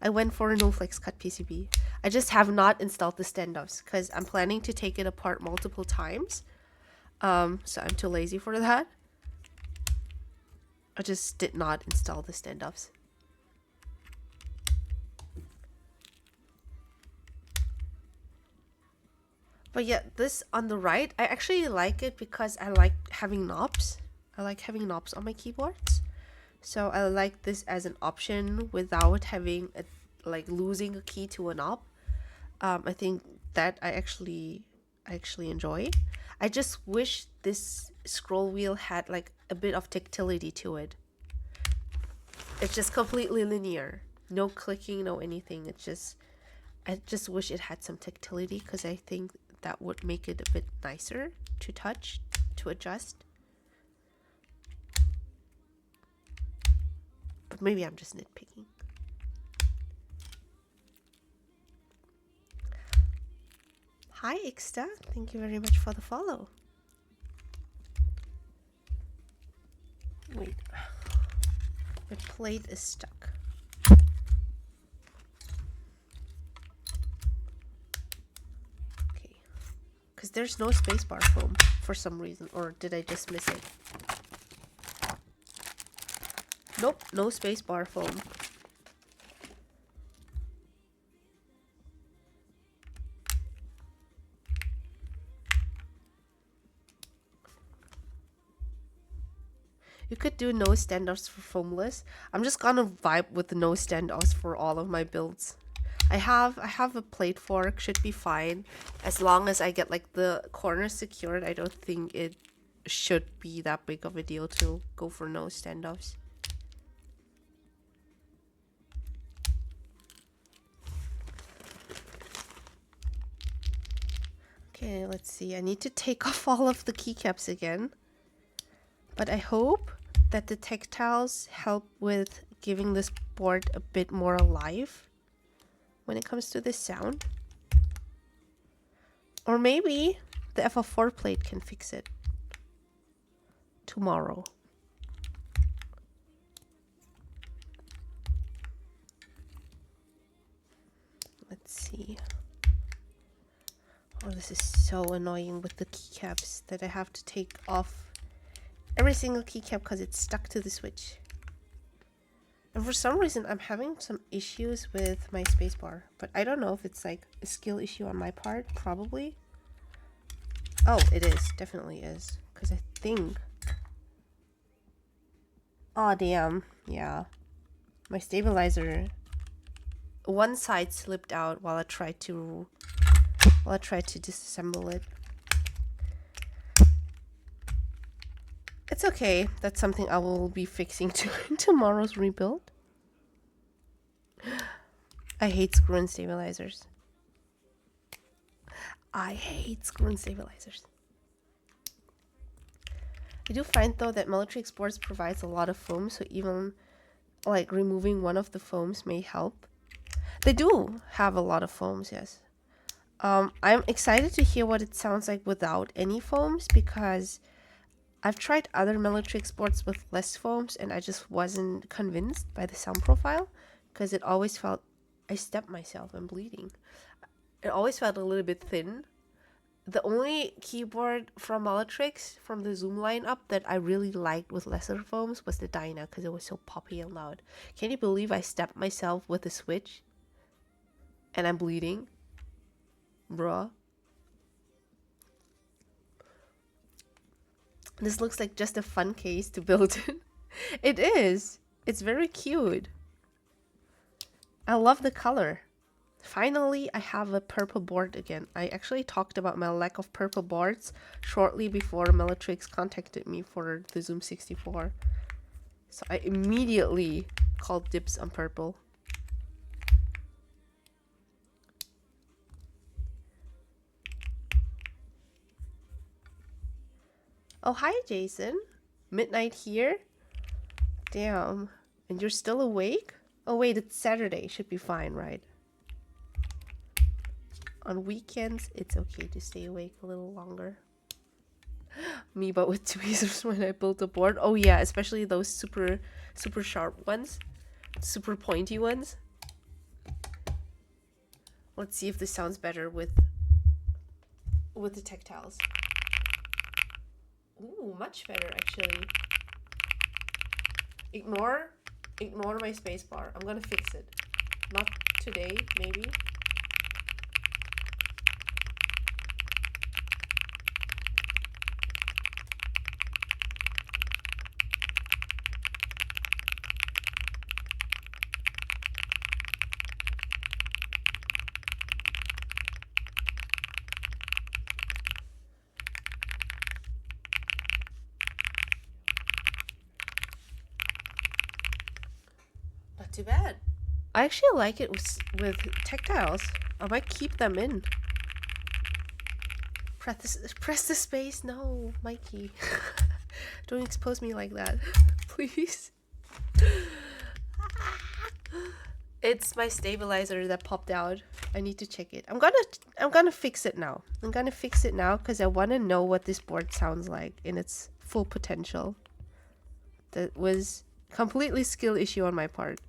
I went for a no flex cut PCB. I just have not installed the standoffs because I'm planning to take it apart multiple times. So I'm too lazy for that. I just did not install the standoffs. But yeah, this on the right, I actually like it because I like having knobs. I like having knobs on my keyboards. So I like this as an option without having a, like losing a key to a knob. I think that I actually enjoy. I just wish this scroll wheel had like a bit of tactility to it. It's just completely linear. No clicking, no anything. It's just, I just wish it had some tactility because I think that would make it a bit nicer to touch, to adjust. But maybe I'm just nitpicking. Hi Ixta, thank you very much for the follow. Wait, the plate is stuck. Okay, because there's no spacebar foam for some reason, or did I just miss it? Nope, no spacebar foam. You could do no standoffs for foamless. I'm just gonna vibe with the no standoffs for all of my builds. I have a plate fork, should be fine. As long as I get like the corners secured, I don't think it should be that big of a deal to go for no standoffs. Okay, let's see. I need to take off all of the keycaps again. But I hope that the tactiles help with giving this board a bit more alive when it comes to this sound. Or maybe the FL4 plate can fix it tomorrow. Let's see. Oh, this is so annoying with the keycaps that I have to take off every single keycap because it's stuck to the switch. And for some reason, I'm having some issues with my spacebar. But I don't know if it's like a skill issue on my part. Probably. Oh, it is. Definitely is. Because I think... Oh, damn. Yeah. My stabilizer... One side slipped out while I tried to disassemble it. It's okay. That's something I will be fixing in tomorrow's rebuild. I hate screw-in stabilizers. I hate screw-in stabilizers. I do find though that Meletrix boards provides a lot of foam, so even like removing one of the foams may help. They do have a lot of foams, yes. I'm excited to hear what it sounds like without any foams because I've tried other Meletrix boards with less foams and I just wasn't convinced by the sound profile because it always felt, I stepped myself, I'm bleeding. It always felt a little bit thin. The only keyboard from Meletrix from the Zoom lineup that I really liked with lesser foams was the Dyna because it was so poppy and loud. Can you believe I stepped myself with the switch and I'm bleeding? Bruh. This looks like just a fun case to build in. It is. It's very cute. I love the color. Finally, I have a purple board again. I actually talked about my lack of purple boards shortly before Meletrix contacted me for the Zoom64. So I immediately called dibs on purple. Oh, hi, Jason. Midnight here? Damn. And you're still awake? Oh, wait, it's Saturday. Should be fine, right? On weekends, it's okay to stay awake a little longer. Me, but with tweezers when I built a board. Oh, yeah, especially those super sharp ones. Super pointy ones. Let's see if this sounds better with the tactiles. Ooh, much better actually. Ignore my spacebar. I'm gonna fix it. Not today, maybe. not too bad. I actually like it with tactiles. I might keep them in. Press the space. No, Mikey. Don't expose me like that. Please. It's my stabilizer that popped out. I need to check it. I'm gonna fix it now. I'm gonna fix it now because I want to know what this board sounds like in its full potential. That was completely skill issue on my part.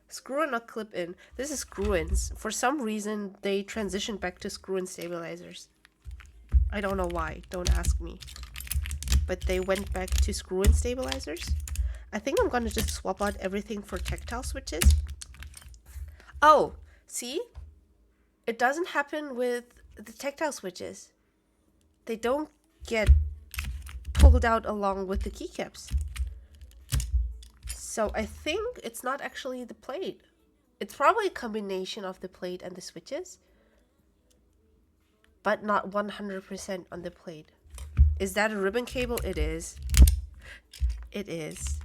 Screw in, not clip in. This is screw-ins. For some reason, they transitioned back to screw-in stabilizers. I don't know why. Don't ask me. But they went back to screw-in stabilizers. I think I'm gonna just swap out everything for tactile switches. Oh, see? It doesn't happen with the tactile switches. They don't get pulled out along with the keycaps. So I think it's not actually the plate. It's probably a combination of the plate and the switches. But not 100% on the plate. Is that a ribbon cable? It is. It is.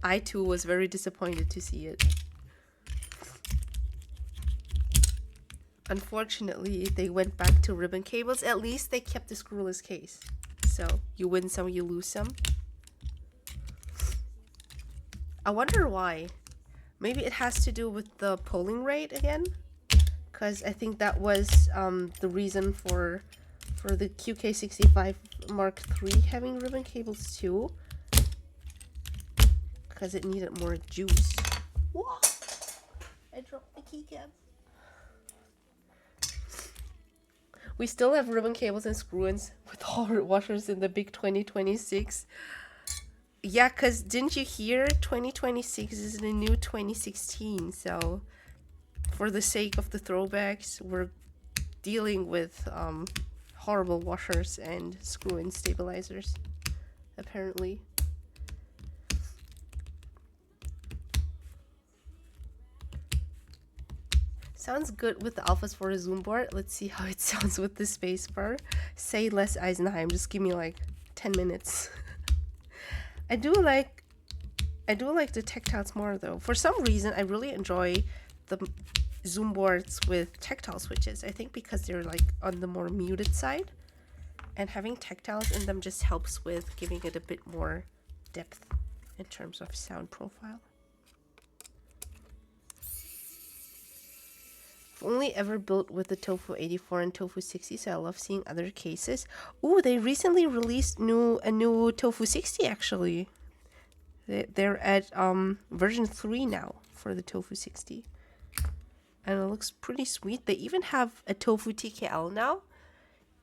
I too was very disappointed to see it. Unfortunately, they went back to ribbon cables. At least they kept the screwless case. So you win some, you lose some. I wonder why. Maybe it has to do with the polling rate again. Because I think that was the reason for the QK65 Mark III having ribbon cables too. Because it needed more juice. Whoa! I dropped the keycap. We still have ribbon cables and screw-ins with hard washers in the big 2026. Yeah, because didn't you hear 2026 is the new 2016? So for the sake of the throwbacks, we're dealing with horrible washers and screw-in stabilizers, apparently. Sounds good with the alphas for a Zoom board. Let's see how it sounds with the spacebar. Say less Eisenheim. Just give me like 10 minutes. I do like the tactiles more though. For some reason, I really enjoy the Zoom boards with tactile switches. I think because they're like on the more muted side, and having tactiles in them just helps with giving it a bit more depth in terms of sound profile. I've only ever built with the Tofu 84 and Tofu 60, so I love seeing other cases. Ooh, they recently released a new Tofu 60 actually. They're at version 3 now for the Tofu 60. And it looks pretty sweet. They even have a Tofu TKL now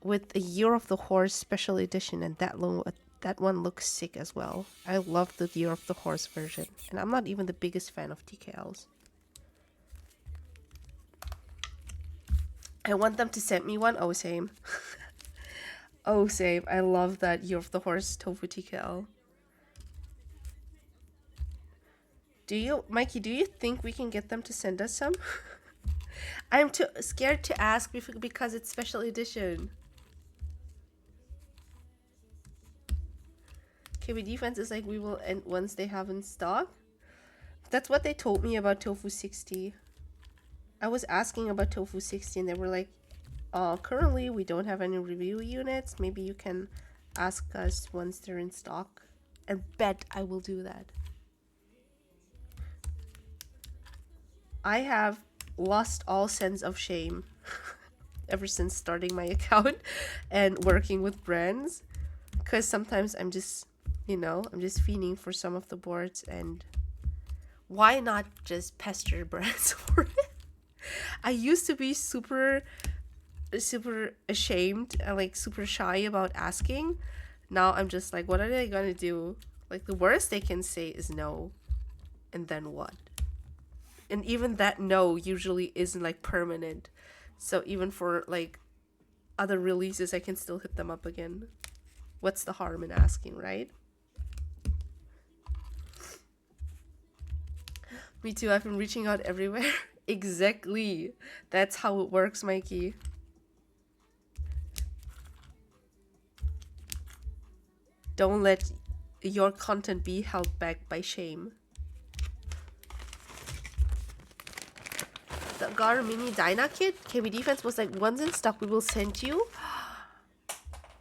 with a Year of the Horse special edition, and that one looks sick as well. I love the Year of the Horse version, and I'm not even the biggest fan of TKLs. I want them to send me one. Oh, same. Oh, same. I love that Year of the Horse Tofu TKL. Mikey, do you think we can get them to send us some? I'm too scared to ask because it's special edition. KB Defense is like, we will end once they have in stock. That's what they told me about Tofu 60. I was asking about Tofu 60 and they were like, currently we don't have any review units. Maybe you can ask us once they're in stock. And bet I will do that. I have lost all sense of shame ever since starting my account and working with brands. Because sometimes I'm just, I'm just fiending for some of the boards, and why not just pester brands for it? I used to be super ashamed and like super shy about asking. Now I'm just like, what are they gonna do? Like, the worst they can say is no, and then what? And even that no usually isn't like permanent. So even for like other releases, I can still hit them up again. What's the harm in asking, right? Me too, I've been reaching out everywhere. Exactly. That's how it works, Mikey. Don't let your content be held back by shame. The Gar Mini Dyna kit, KB Defense was like, once in stock, we will send you.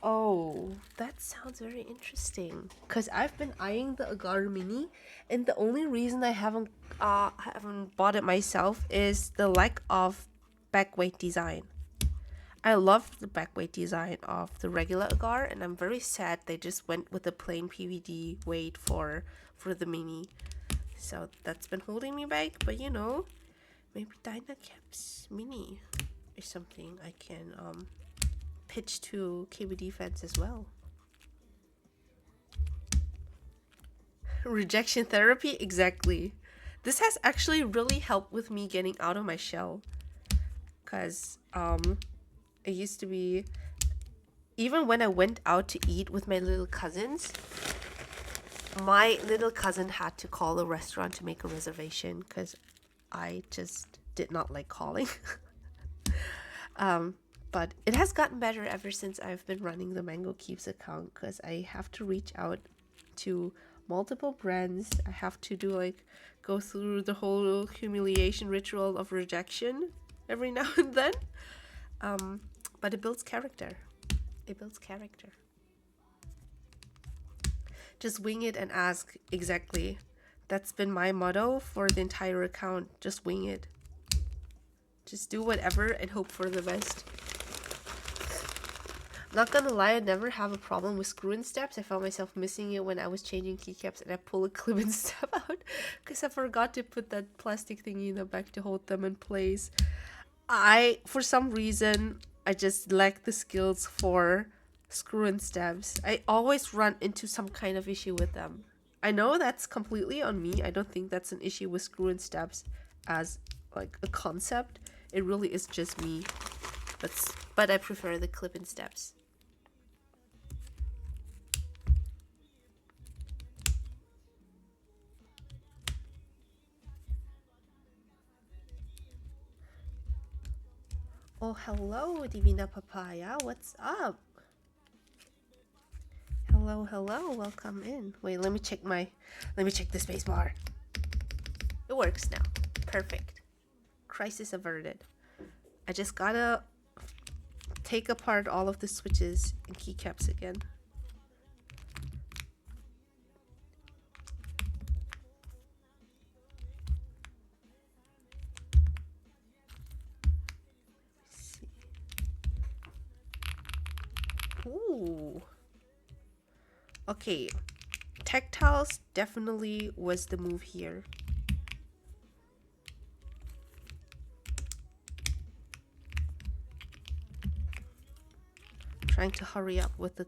Oh, that sounds very interesting. Because I've been eyeing the Agar Mini, and the only reason I haven't bought it myself is the lack of backweight design. I love the backweight design of the regular Agar, and I'm very sad they just went with the plain PVD weight for the Mini. So that's been holding me back, but you know, maybe Dynacaps Mini is something I can pitch to KB Defense as well. Rejection therapy, exactly. This has actually really helped with me getting out of my shell. Cause it used to be, even when I went out to eat with my little cousins, my little cousin had to call a restaurant to make a reservation because I just did not like calling. But it has gotten better ever since I've been running the Mango Keeps account, because I have to reach out to multiple brands. I have to go through the whole humiliation ritual of rejection every now and then. But it builds character. It builds character. Just wing it and ask. Exactly. That's been my motto for the entire account. Just wing it. Just do whatever and hope for the best. Not gonna lie, I never have a problem with screw-in steps. I found myself missing it when I was changing keycaps and I pull a clip-in step out because I forgot to put that plastic thingy in the back to hold them in place. For some reason, I just lack the skills for screw-in steps. I always run into some kind of issue with them. I know that's completely on me. I don't think that's an issue with screw-in steps as like a concept. It really is just me. But I prefer the clip-in steps. Oh, hello, Divina Papaya. What's up? Hello, welcome in. Wait, let me check the space bar. It works now. Perfect. Crisis averted. I just gotta take apart all of the switches and keycaps again. Let's see. Ooh. Okay. Tactiles definitely was the move here. Trying to hurry up with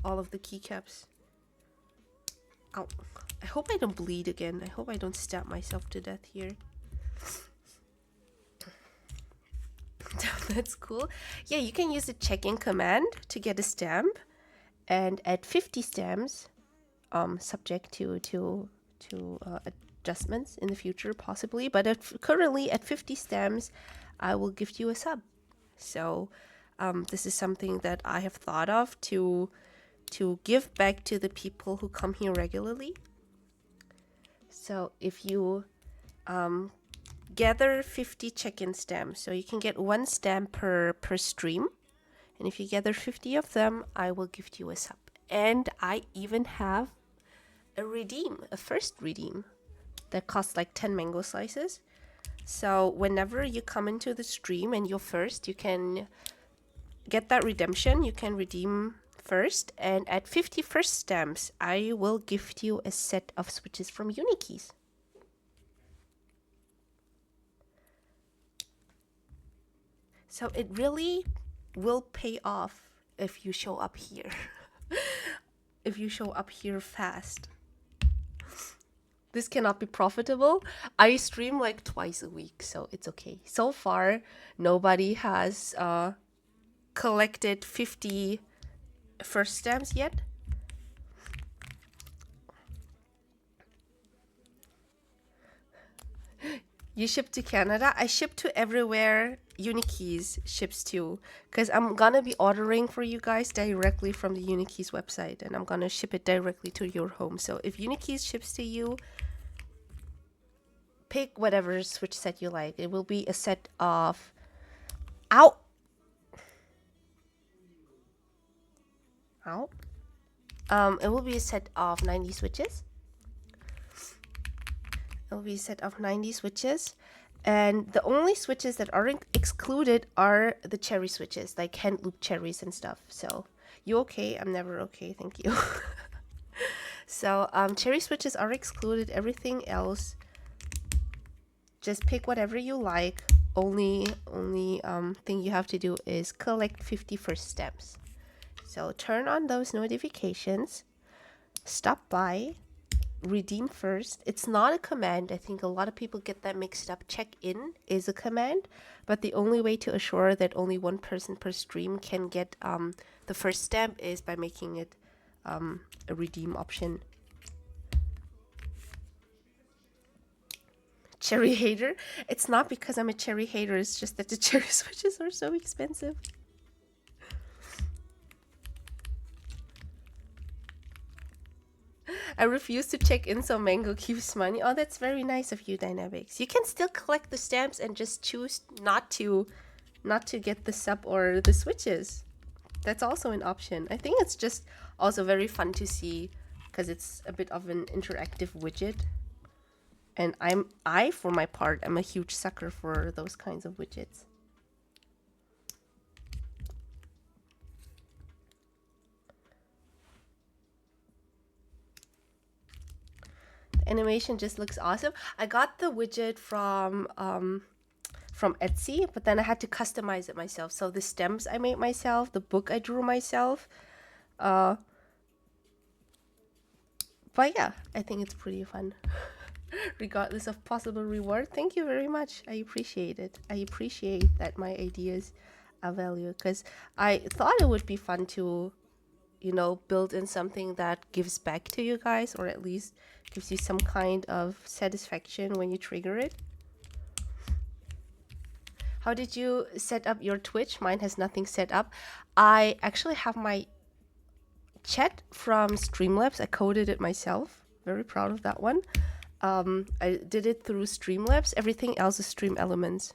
all of the keycaps. Ow. I hope I don't bleed again. I hope I don't stab myself to death here. That's cool. Yeah, you can use the check-in command to get a stamp, and at 50 stamps, subject to adjustments in the future possibly, but currently at 50 stamps, I will gift you a sub. So this is something that I have thought of to give back to the people who come here regularly. So if you gather 50 check-in stamps, so you can get 1 stamp per stream, and if you gather 50 of them, I will gift you a sub. And I even have a first redeem that costs like 10 mango slices. So whenever you come into the stream and you're first, you can get that redemption. You can redeem first, and at 50 first stamps, I will gift you a set of switches from Unikeys. So it really will pay off if you show up here. If you show up here fast. This cannot be profitable. I stream like twice a week, so it's okay. So far, nobody has collected 50 first stamps yet. You ship to Canada? I ship to everywhere Unikeys ships to. Because I'm gonna be ordering for you guys directly from the Unikeys website. And I'm gonna ship it directly to your home. So if Unikeys ships to you, pick whatever Switch set you like. It will be a set of... Ow! Ow. It will be a set of 90 switches. It will be a set of 90 switches. And the only switches that are excluded are the cherry switches, like hand loop cherries and stuff. So, you okay? I'm never okay, thank you. So, cherry switches are excluded. Everything else, just pick whatever you like. Only thing you have to do is collect 50 first steps. So, turn on those notifications. Stop by. Redeem first. It's not a command. I think a lot of people get that mixed up. Check in is a command, but the only way to assure that only one person per stream can get the first stamp is by making it a redeem option. Cherry hater? It's not because I'm a cherry hater, it's just that the cherry switches are so expensive. I refuse to check in so Mango keeps money. Oh, that's very nice of you, Dynamics. You can still collect the stamps and just choose not to get the sub or the switches. That's also an option. I think it's just also very fun to see because it's a bit of an interactive widget. And I for my part am a huge sucker for those kinds of widgets. Animation just looks awesome. I got the widget from Etsy, but then I had to customize it myself. So the stems I made myself, the book I drew myself. But yeah, I think it's pretty fun. Regardless of possible reward, thank you very much. I appreciate it. I appreciate that my ideas are valued because I thought it would be fun to, you know, build in something that gives back to you guys, or at least gives you some kind of satisfaction when you trigger it. How did you set up your Twitch? Mine has nothing set up. I actually have my chat from Streamlabs. I coded it myself. Very proud of that one. I did it through Streamlabs. Everything else is Stream Elements.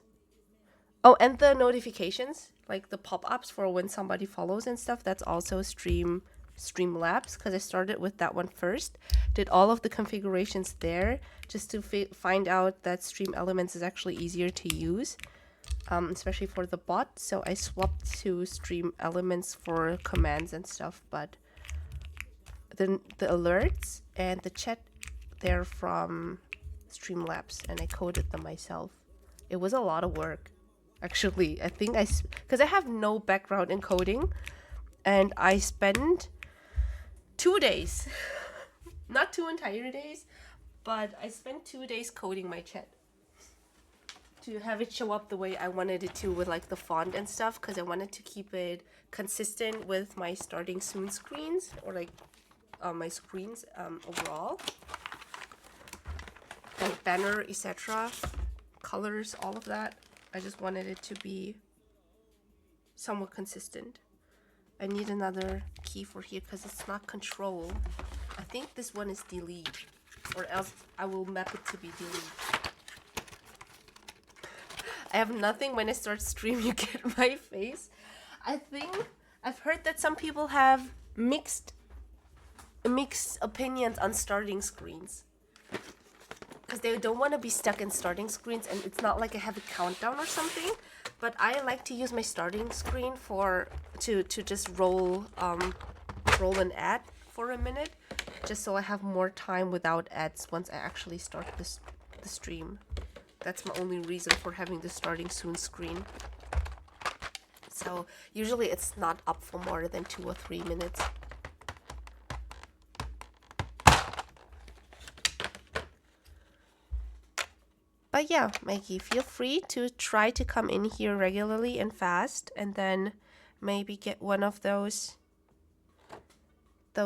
Oh, and the notifications, like the pop-ups for when somebody follows and stuff, that's also Streamlabs, because I started with that one first. Did all of the configurations there just to find out that Stream Elements is actually easier to use, especially for the bot. So I swapped to Stream Elements for commands and stuff, but the alerts and the chat, they're from Streamlabs, and I coded them myself. It was a lot of work. Actually, I think because I have no background in coding, and I spent 2 days, not 2 entire days, but I spent 2 days coding my chat to have it show up the way I wanted it to with like the font and stuff, because I wanted to keep it consistent with my starting soon screens, or like my screens overall, like banner, etc., colors, all of that. I just wanted it to be somewhat consistent. I need another key for here because it's not control. I think this one is delete, or else I will map it to be delete. I have nothing. When I start stream, you get my face. I think I've heard that some people have mixed opinions on starting screens, because they don't want to be stuck in starting screens, and it's not like I have a countdown or something. But I like to use my starting screen to just roll an ad for a minute, just so I have more time without ads once I actually start the stream. That's my only reason for having the starting soon screen. So usually it's not up for more than 2 or 3 minutes. But yeah, Mikey, feel free to try to come in here regularly and fast, and then maybe get one of those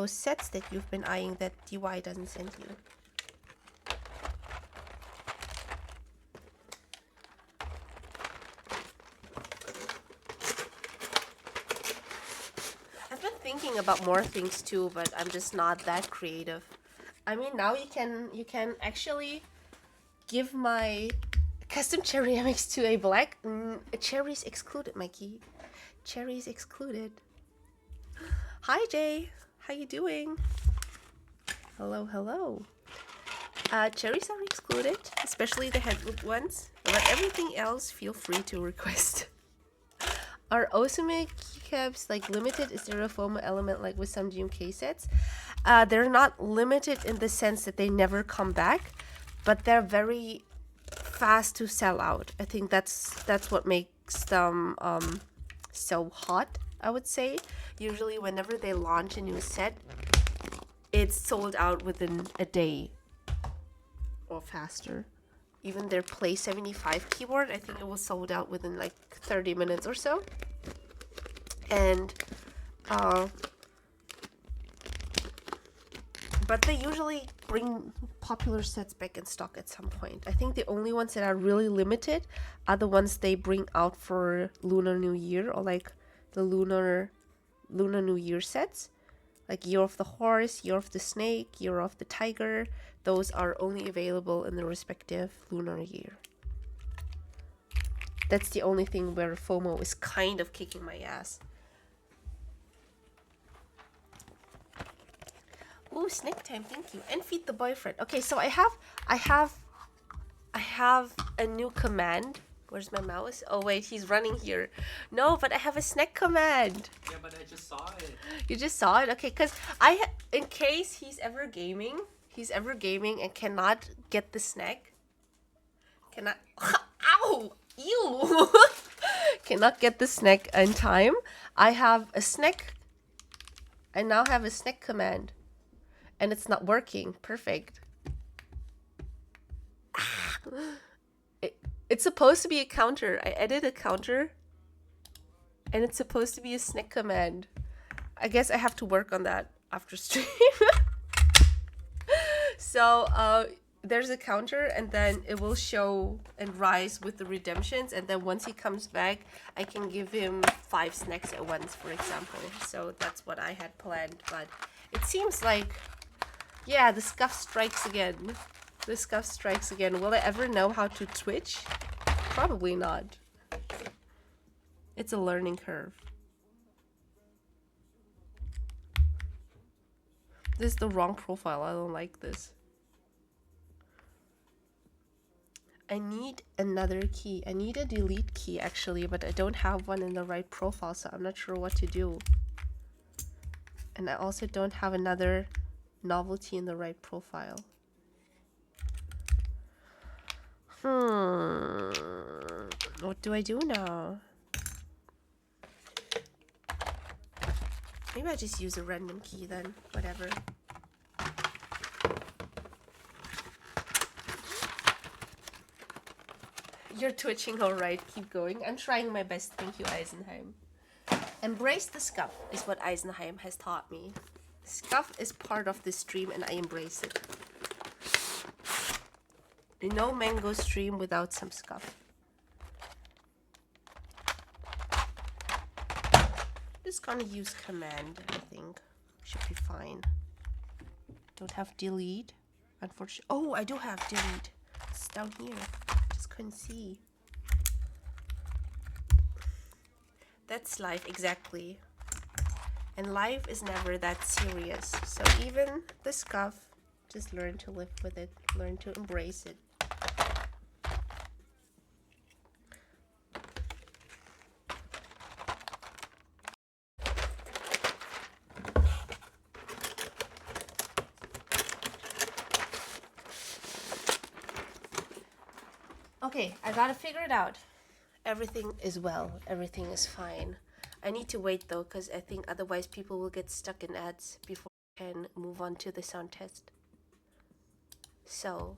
sets that you've been eyeing that DY doesn't send you. thinking about more things too, but I'm just not that creative. I mean, now you can actually give my custom cherry mix to a black. Cherries excluded, Mikey. Cherries excluded. Hi Jay, how you doing? Hello, hello. Cherries are excluded, especially the headloop ones, but everything else feel free to request. Are Osame keycaps like limited? Is there a FOMO element like with some GMK sets? They're not limited in the sense that they never come back, but they're very fast to sell out. I think that's what makes them so hot, I would say. Usually whenever they launch a new set, it's sold out within a day or faster. Even their Play 75 keyboard, I think it was sold out within like 30 minutes or so. And but they usually bring popular sets back in stock at some point. I think the only ones that are really limited are the ones they bring out for Lunar New Year, or like the Lunar New Year sets. Like Year of the Horse, Year of the Snake, Year of the Tiger. Those are only available in the respective lunar year. That's the only thing where FOMO is kind of kicking my ass. Ooh, snack time, thank you. And feed the boyfriend. Okay, so I have a new command. Where's my mouse? Oh wait, he's running here. No, but I have a snack command. Yeah, but I just saw it. You just saw it? Okay, because in case he's ever gaming and cannot get the snack. Cannot. Ow! Ew! Cannot get the snack in time. I have a snack. I now have a snack command. And it's not working. Perfect. It's supposed to be a counter. I added a counter. And it's supposed to be a snack command. I guess I have to work on that after stream. So, there's a counter, and then it will show and rise with the redemptions, and then once he comes back, I can give him 5 snacks at once, for example. So that's what I had planned, but it seems like, yeah, the scuff strikes again. The scuff strikes again. Will I ever know how to Twitch? Probably not. It's a learning curve. This is the wrong profile. I don't like this. I need another key. I need a delete key actually, but I don't have one in the right profile, so I'm not sure what to do. And I also don't have another novelty in the right profile. What do I do now? Maybe I just use a random key then. Whatever. You're twitching alright. Keep going. I'm trying my best. Thank you, Eisenheim. Embrace the scuff is what Eisenheim has taught me. Scuff is part of the stream and I embrace it. No mango stream without some scuff. Just gonna use command, I think. Should be fine. Don't have delete. Unfortunately. Oh, I do have delete. It's down here. Just couldn't see. That's life, exactly. And life is never that serious. So even the scuff, just learn to live with it. Learn to embrace it. Okay, I gotta figure it out. Everything is well. Everything is fine. I need to wait though, because I think otherwise people will get stuck in ads before I can move on to the sound test. So,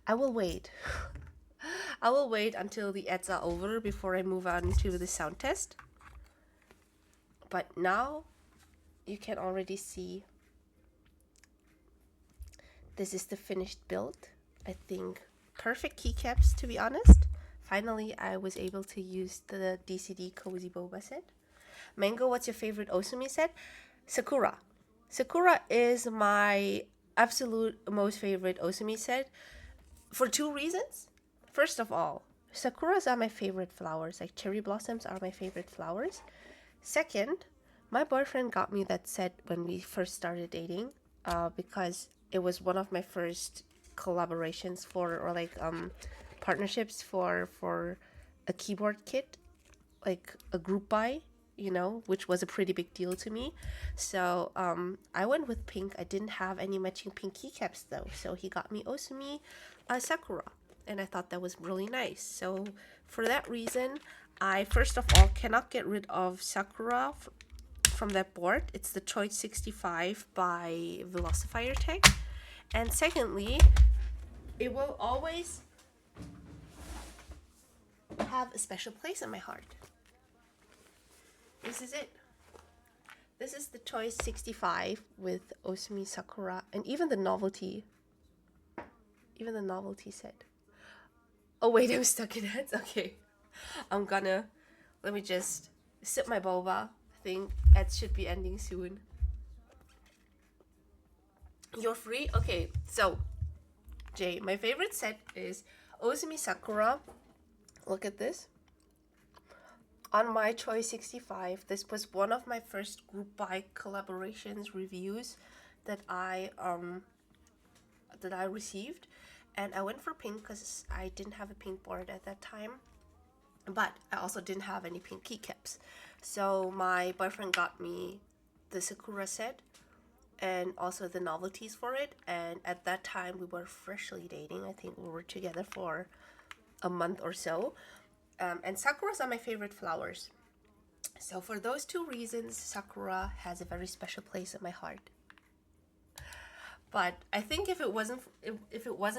I will wait. I will wait until the ads are over before I move on to the sound test. But now, you can already see this is the finished build. I think perfect keycaps, to be honest. Finally, I was able to use the DCD Cozy Boba set. Mango, what's your favorite Osumi set? Sakura. Sakura is my absolute most favorite Osumi set for two reasons. First of all, Sakuras are my favorite flowers. Like cherry blossoms are my favorite flowers. Second, my boyfriend got me that set when we first started dating, because it was one of my first collaborations for, or like partnerships for a keyboard kit, like a group buy, which was a pretty big deal to me. So I went with pink. I didn't have any matching pink keycaps though, so he got me Osumi Sakura, and I thought that was really nice. So for that reason, I first of all cannot get rid of Sakura from that board. It's the Choice 65 by Velocifier Tech. And secondly, it will always have a special place in my heart. This is it. This is the Choice 65 with Osumi Sakura, and even the novelty set. Oh wait, I'm stuck in that. Okay. Let me just sip my boba. I think it should be ending soon. You're free? Okay, so Jay, my favorite set is Osumi Sakura. Look at this. On my Choice 65, this was one of my first group buy collaborations reviews that I received, and I went for pink because I didn't have a pink board at that time, but I also didn't have any pink keycaps. So my boyfriend got me the Sakura set and also the novelties for it, and at that time we were freshly dating. I think we were together for a month or so. And Sakuras are my favorite flowers. So for those two reasons, Sakura has a very special place in my heart. But I think if it wasn't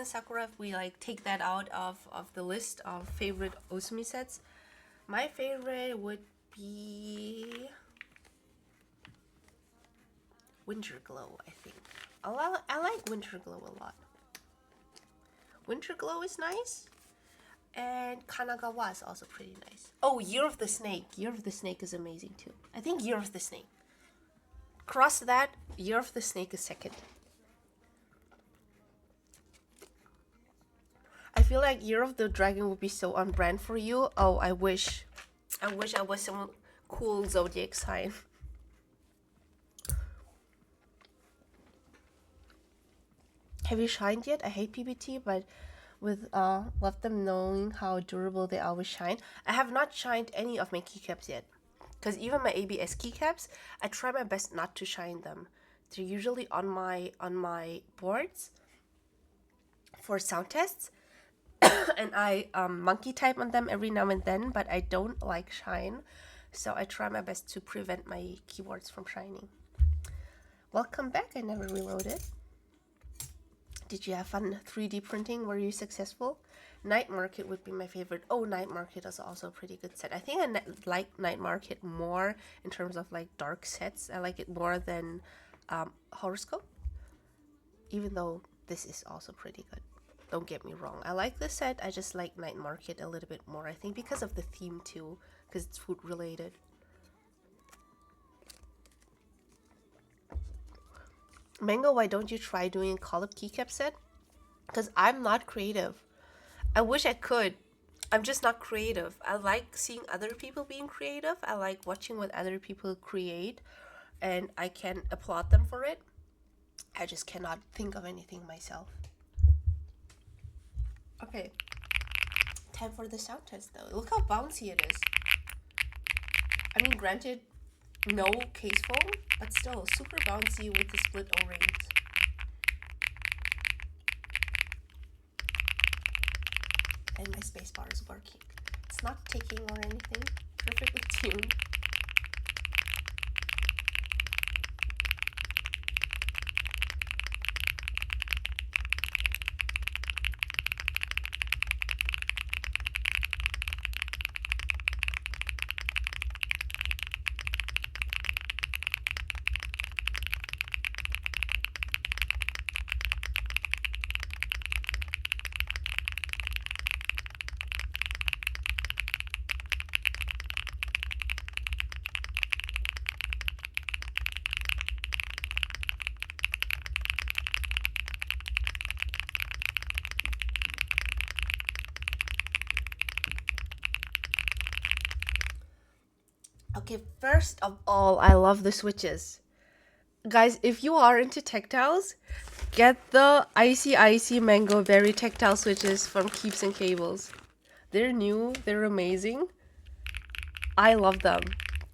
Sakura, if we like take that out of the list of favorite Osumi sets, my favorite would be Winter Glow, I think. I like Winter Glow a lot. Winter Glow is nice. And Kanagawa is also pretty nice. Oh, Year of the Snake. Year of the Snake is amazing too. I think Year of the Snake. Cross that, Year of the Snake is second. I feel like Year of the Dragon would be so on brand for you. Oh, I wish I was some cool zodiac sign. Have you shined yet? I hate PBT, but with let them knowing how durable they always shine. I have not shined any of my keycaps yet, because even my ABS keycaps, I try my best not to shine them. They're usually on my boards for sound tests, and I monkey type on them every now and then, but I don't like shine, so I try my best to prevent my keyboards from shining. Welcome back. I never reloaded. Did you have fun 3D printing? Were you successful? Night Market would be my favorite. Oh, Night Market is also a pretty good set. I think I like Night Market more in terms of like dark sets. I like it more than Horoscope, even though this is also pretty good. Don't get me wrong. I like this set. I just like Night Market a little bit more. I think because of the theme too, because it's food related. Mango, why don't you try doing a call-up keycap set? Because I'm not creative. I wish I could. I'm just not creative. I like seeing other people being creative. I like watching what other people create, and I can applaud them for it. I just cannot think of anything myself. Okay. Time for the sound test though. Look how bouncy it is. I mean, granted, no case foam, but still super bouncy with the split O-rings. And my spacebar is working. It's not ticking or anything. Perfectly tuned. Okay, first of all, I love the switches. Guys, if you are into tactiles, get the icy mango berry tactile switches from Keeps and Cables. They're new, they're amazing. I love them.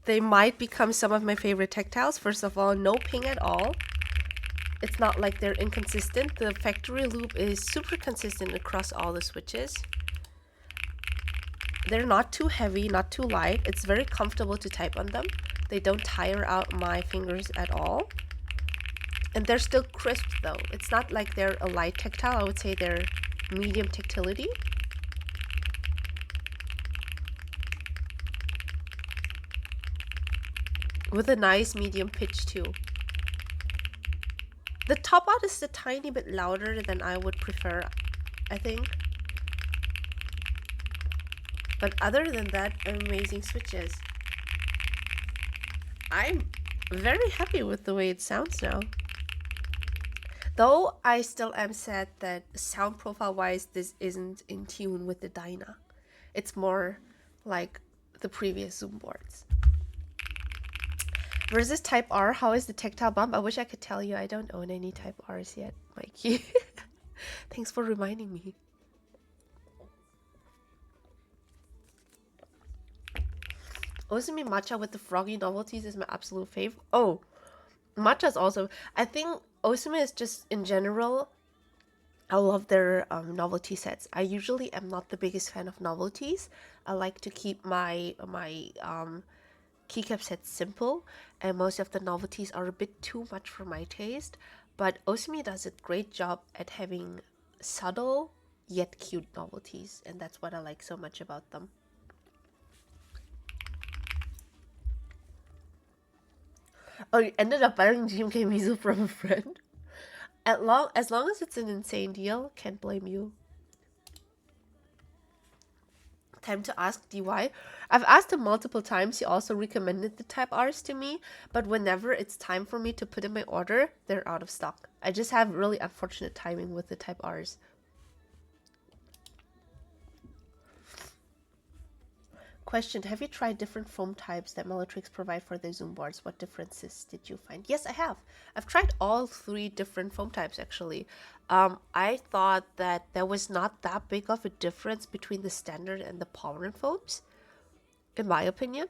They might become some of my favorite tactiles. First of all, no ping at all. It's not like they're inconsistent. The factory loop is super consistent across all the switches. They're not too heavy, not too light. It's very comfortable to type on them. They don't tire out my fingers at all. And they're still crisp though. It's not like they're a light tactile. I would say they're medium tactility. With a nice medium pitch too. The top out is a tiny bit louder than I would prefer, I think. But other than that, amazing switches. I'm very happy with the way it sounds now. Though I still am sad that sound profile wise this isn't in tune with the Dyna. It's more like the previous Zoom boards. Versus Type R, how is the tactile bump? I wish I could tell you. I don't own any Type Rs yet, Mikey. Thanks for reminding me. Osumi matcha with the froggy novelties is my absolute fave. Oh, matcha's also. I think Osumi is just in general. I love their novelty sets. I usually am not the biggest fan of novelties. I like to keep my keycap sets simple, and most of the novelties are a bit too much for my taste. But Osumi does a great job at having subtle yet cute novelties, and that's what I like so much about them. Oh, you ended up buying GMK Mizu from a friend? As long as it's an insane deal, can't blame you. Time to ask DY. I've asked him multiple times. He also recommended the Type Rs to me, but whenever it's time for me to put in my order, they're out of stock. I just have really unfortunate timing with the Type Rs. Question, have you tried different foam types that Meletrix provide for their Zoom boards? What differences did you find? Yes, I have. I've tried all 3 different foam types, actually. I thought that there was not that big of a difference between the standard and the polymer foams, in my opinion.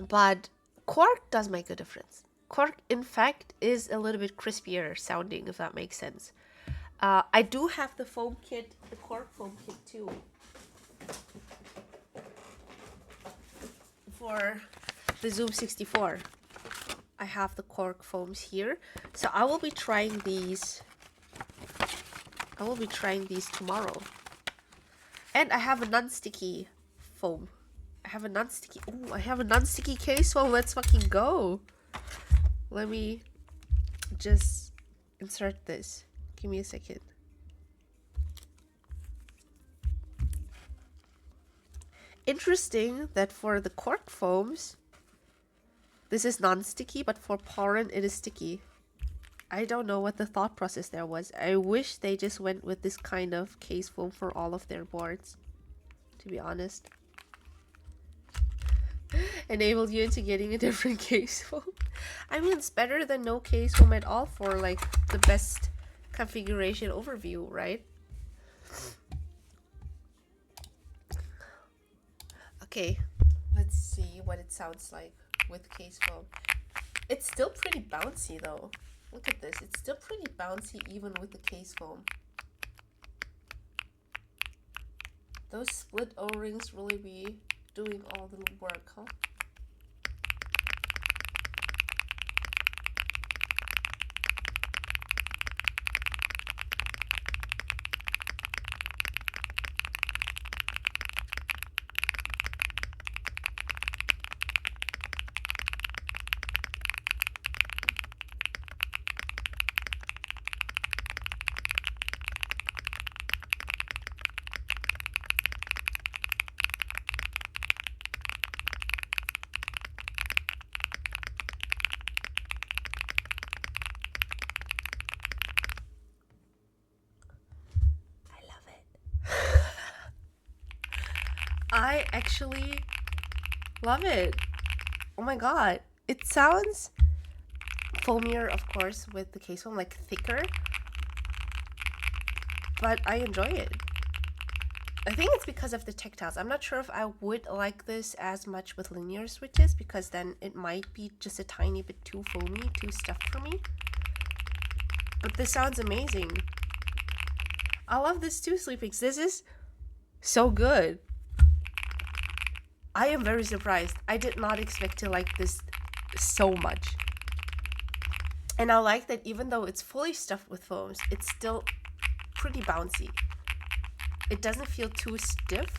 But cork does make a difference. Cork, in fact, is a little bit crispier sounding, if that makes sense. I do have the foam kit, the cork foam kit too. For the Zoom64, I have the cork foams here, so I will be trying these. Tomorrow. And I have a non-sticky foam. I have a non-sticky case foam. Let's fucking go. Let me just insert this. Give me a second. Interesting that for the cork foams, this is non-sticky, but for pollen it is sticky. I don't know what the thought process there was. I wish they just went with this kind of case foam for all of their boards, to be honest. Enabled you into getting a different case foam. I mean, it's better than no case foam at all for like the best configuration overview, right? Okay, let's see what it sounds like with case foam. It's still pretty bouncy though. Look at this. It's still pretty bouncy even with the case foam. Those split O-rings really be doing all the work, huh? I actually Love it. Oh my god. It sounds foamier, of course, with the case foam, like thicker. But I enjoy it. I think it's because of the tactiles. I'm not sure if I would like this as much with linear switches, because then it might be just a tiny bit too foamy, too stuffed for me. But this sounds amazing. I love this too, Sleepix. This is so good. I am very surprised. I did not expect to like this so much. And I like that even though it's fully stuffed with foams, it's still pretty bouncy. It doesn't feel too stiff.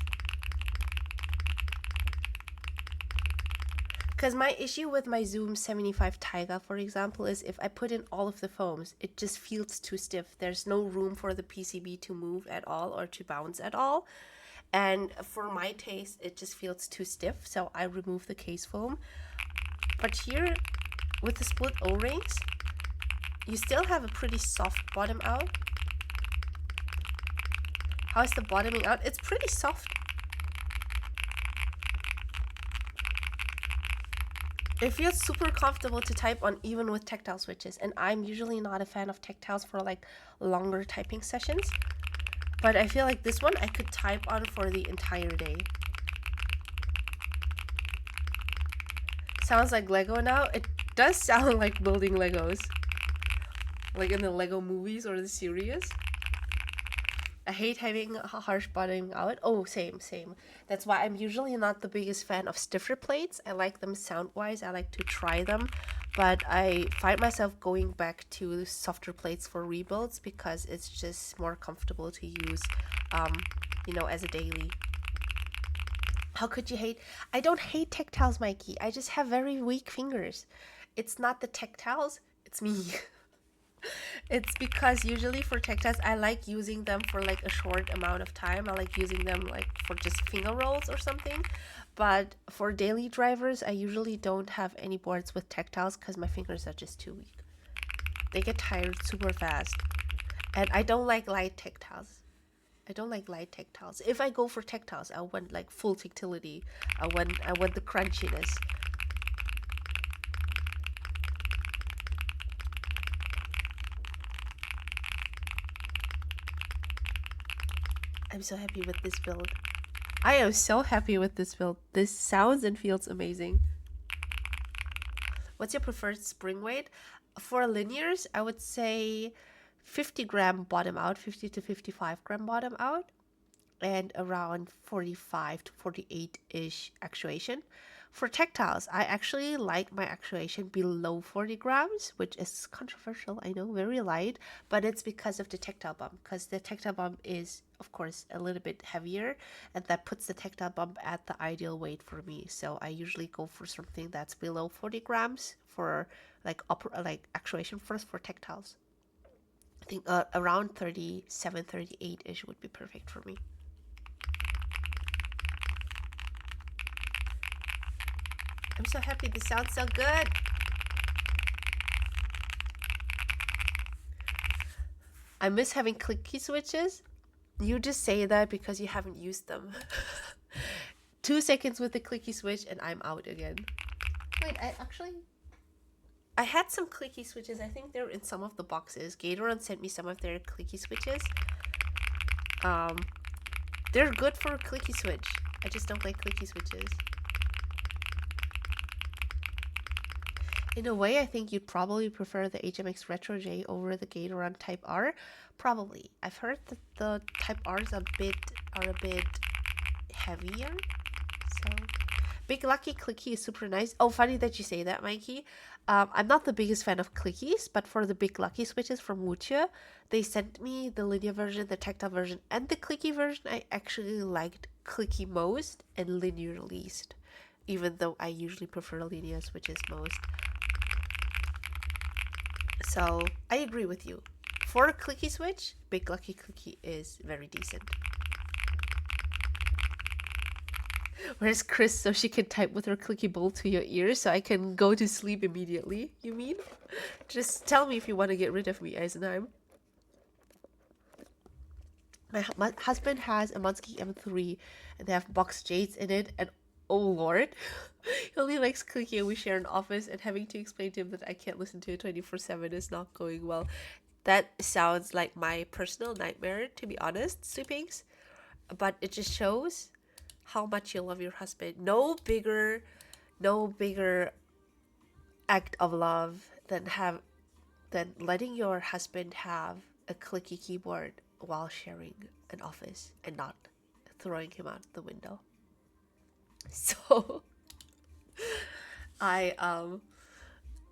Because my issue with my Zoom75 Tiger, for example, is if I put in all of the foams, it just feels too stiff. There's no room for the PCB to move at all or to bounce at all. And for my taste, it just feels too stiff, so I remove the case foam. But here, with the split O-rings, you still have a pretty soft bottom out. How is the bottoming out? It's pretty soft. It feels super comfortable to type on even with tactile switches, and I'm usually not a fan of tactiles for like longer typing sessions. But I feel like this one I could type on for the entire day. Sounds like Lego now. It does sound like building Legos. Like in the Lego movies or the series. I hate having a harsh bottoming out. Oh, same. That's why I'm usually not the biggest fan of stiffer plates. I like them sound-wise. I like to try them. But I find myself going back to softer plates for rebuilds because it's just more comfortable to use, you know, as a daily. How could you hate? I don't hate tactiles, Mikey. I just have very weak fingers. It's not the tactiles, it's me. It's because usually for tactiles, I like using them for like a short amount of time. I like using them like for just finger rolls or something. But for daily drivers, I usually don't have any boards with tactiles because my fingers are just too weak. They get tired super fast. And I don't like light tactiles. If I go for tactiles, I want like full tactility. I want the crunchiness. I'm so happy with this build. I am so happy with this build. This sounds and feels amazing. What's your preferred spring weight? For linears, I would say 50 gram bottom out, 50 to 55 gram bottom out, and around 45 to 48-ish actuation. For tactiles, I actually like my actuation below 40 grams, which is controversial, I know, very light, but it's because of the tactile bump, because the tactile bump is, of course, a little bit heavier, and that puts the tactile bump at the ideal weight for me. So I usually go for something that's below 40 grams for like actuation first for tactiles. I think around 37, 38-ish would be perfect for me. I'm so happy. This sounds so good. I miss having clicky switches. You just say that because you haven't used them. 2 seconds with the clicky switch and I'm out again. Wait, I had some clicky switches. I think they're in some of the boxes. Gatoron sent me some of their clicky switches. They're good for a clicky switch. I just don't like clicky switches. In a way, I think you'd probably prefer the HMX Retro J over the Gatoron Type R. Probably. I've heard that the Type R's are a bit heavier. So, Big Lucky Clicky is super nice. Oh, funny that you say that, Mikey. I'm not the biggest fan of clickies, but for the Big Lucky switches from Wucha, they sent me the linear version, the tactile version, and the clicky version. I actually liked clicky most and linear least, even though I usually prefer linear switches most. So I agree with you. For a clicky switch, Big Lucky Clicky is very decent. Where's Chris so she can type with her clicky bowl to your ears so I can go to sleep immediately, you mean? Just tell me if you want to get rid of me, Eisenheim. My husband has a Munsky M3 and they have box jades in it, and oh Lord. He only likes clicking and we share an office, and having to explain to him that I can't listen to it 24/7 is not going well. That sounds like my personal nightmare, to be honest, sweepings. But it just shows how much you love your husband. No bigger act of love than letting your husband have a clicky keyboard while sharing an office and not throwing him out the window. So I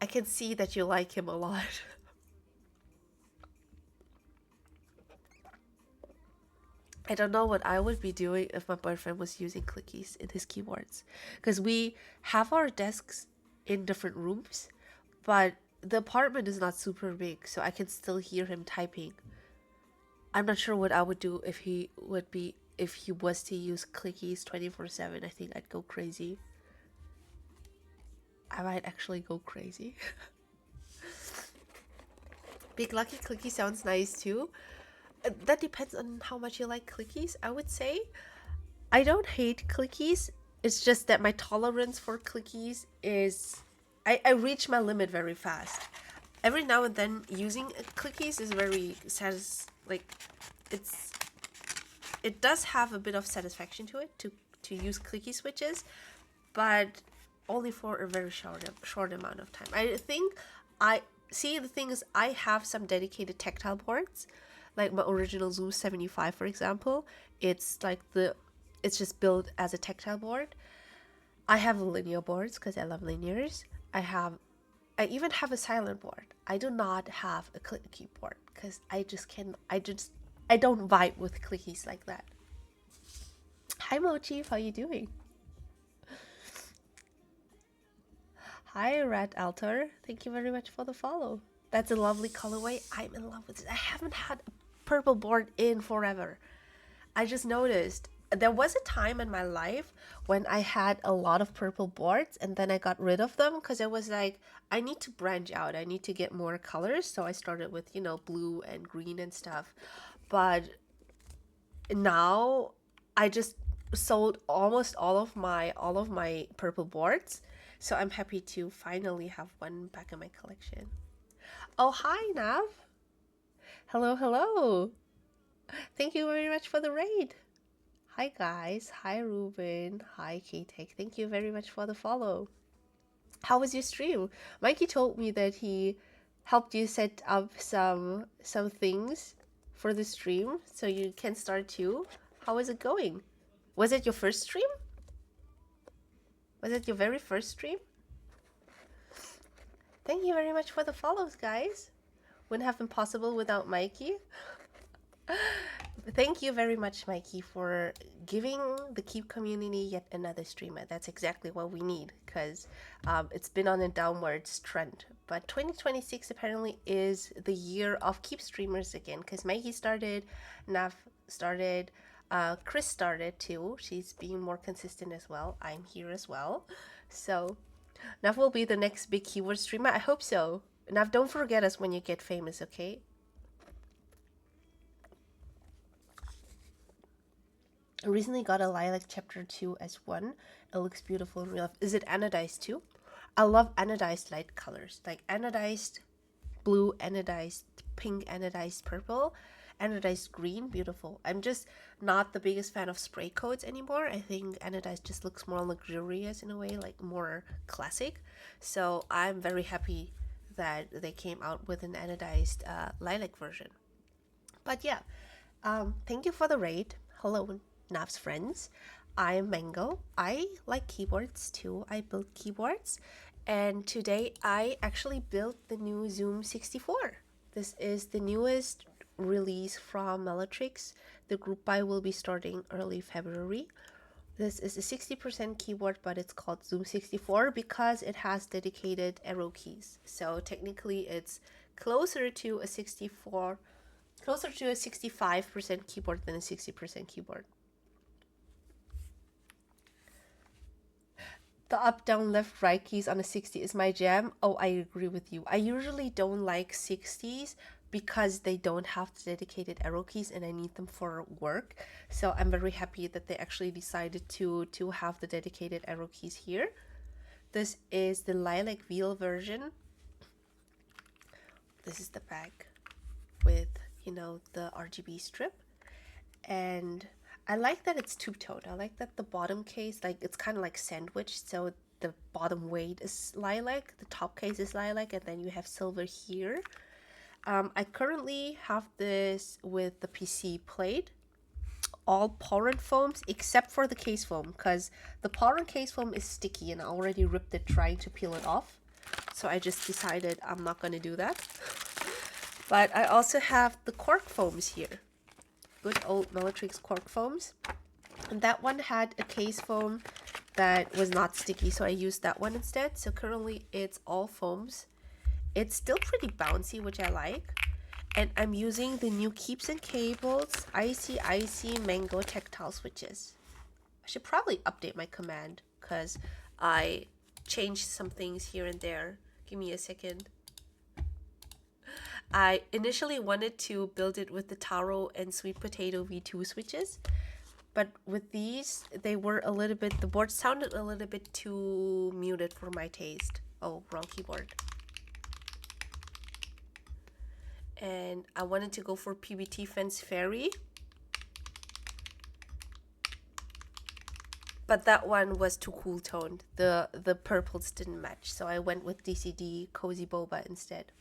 can see that you like him a lot. I don't know what I would be doing if my boyfriend was using clickies in his keyboards. Because we have our desks in different rooms, but the apartment is not super big, so I can still hear him typing. I'm not sure what I would do if he was to use clickies 24/7. I think I'd go crazy. I might actually go crazy. Big Lucky Clicky sounds nice too. That depends on how much you like clickies, I would say. I don't hate clickies. It's just that my tolerance for clickies is... I reach my limit very fast. Every now and then using clickies is very it does have a bit of satisfaction to it to use clicky switches, but only for a very short amount of time. I think the thing is, I have some dedicated tactile boards, like my original Zoom64, for example. It's just built as a tactile board. I have linear boards because I love linears. I even have a silent board. I do not have a clicky board because I don't vibe with clickies like that. Hi Mochi, how you doing? Hi Rat Alter, thank you very much for the follow. That's a lovely colorway. I'm in love with it. I haven't had a purple board in forever. I just noticed there was a time in my life when I had a lot of purple boards, and then I got rid of them because I was like, I need to branch out. I need to get more colors. So I started with, blue and green and stuff. But now I just sold almost all of my purple boards. So I'm happy to finally have one back in my collection. Oh, hi, Nav. Hello, hello. Thank you very much for the raid. Hi, guys. Hi, Ruben. Hi, K-Tech. Thank you very much for the follow. How was your stream? Mikey told me that he helped you set up some things for the stream so you can start too. How is it going? Was it your first stream? Was it your very first stream? Thank you very much for the follows, guys. Wouldn't have been possible without Mikey. Thank you very much, Mikey, for giving the Keep community yet another streamer. That's exactly what we need, because it's been on a downwards trend. But 2026 apparently is the year of Keep streamers again, because Mikey started, Nav started, Chris started too. She's being more consistent as well. I'm here as well. So Nav will be the next big keyword streamer. I hope so. Nav, don't forget us when you get famous, okay? I recently got a lilac chapter 2 as one. It looks beautiful in real life. Is it anodized too? I love anodized light colors, like anodized blue, anodized pink, anodized purple, anodized green. Beautiful. I'm just not the biggest fan of spray coats anymore. I think anodized just looks more luxurious in a way, like more classic. So I'm very happy that they came out with an anodized lilac version. But yeah, thank you for the raid. Hello, Nav's friends. I'm Mango. I like keyboards too. I build keyboards, and today I actually built the new Zoom64. This is the newest release from Meletrix. The group buy will be starting early February. This is a 60% keyboard, but it's called Zoom64 because it has dedicated arrow keys. So technically it's closer to a 65% keyboard than a 60% keyboard. The up, down, left, right keys on a 60 is my jam. Oh, I agree with you. I usually don't like 60s because they don't have the dedicated arrow keys and I need them for work. So I'm very happy that they actually decided to have the dedicated arrow keys here. This is the lilac wheel version. This is the back with, you know, the RGB strip. And I like that it's two-toned. I like that the bottom case, like, it's kind of like sandwiched, so the bottom weight is lilac, the top case is lilac, and then you have silver here. I currently have this with the PC plate, all Polron foams except for the case foam, because the Polron case foam is sticky and I already ripped it trying to peel it off. So I just decided I'm not going to do that. But I also have the cork foams here. Good old Meletrix cork foams. And that one had a case foam that was not sticky, so I used that one instead. So currently it's all foams. It's still pretty bouncy, which I like. And I'm using the new Keeps and Cables Icy Mango tactile switches. I should probably update my command because I changed some things here and there. Give me a second. I initially wanted to build it with the taro and sweet potato V2 switches, but with these, they were a little bit, the board sounded a little bit too muted for my taste. Oh, wrong keyboard. And I wanted to go for PBT Fence Fairy, but that one was too cool toned. The purples didn't match, so I went with DCD Cozy Boba instead.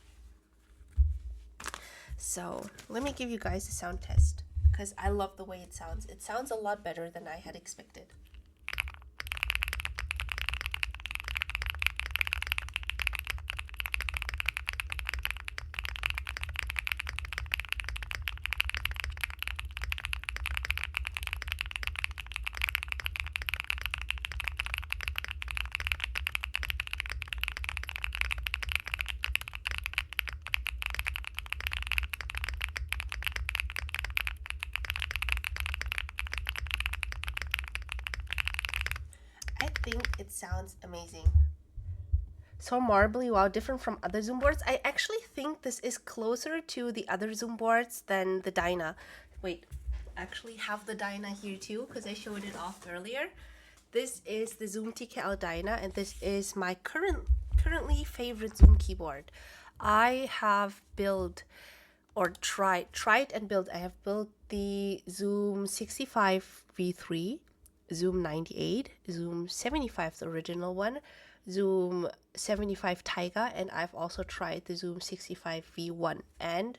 So let me give you guys a sound test because I love the way it sounds. It sounds a lot better than I had expected. I think it sounds amazing. So marbly, wow, different from other Zoom boards. I actually think this is closer to the other Zoom boards than the Dyna. Wait, actually have the Dyna here too because I showed it off earlier. This is the Zoom TKL Dyna and this is my currently favorite Zoom keyboard. I have built or tried and built. I have built the Zoom65 V3, Zoom 98, Zoom 75, the original one, Zoom 75 Taiga, and I've also tried the Zoom 65 V1 and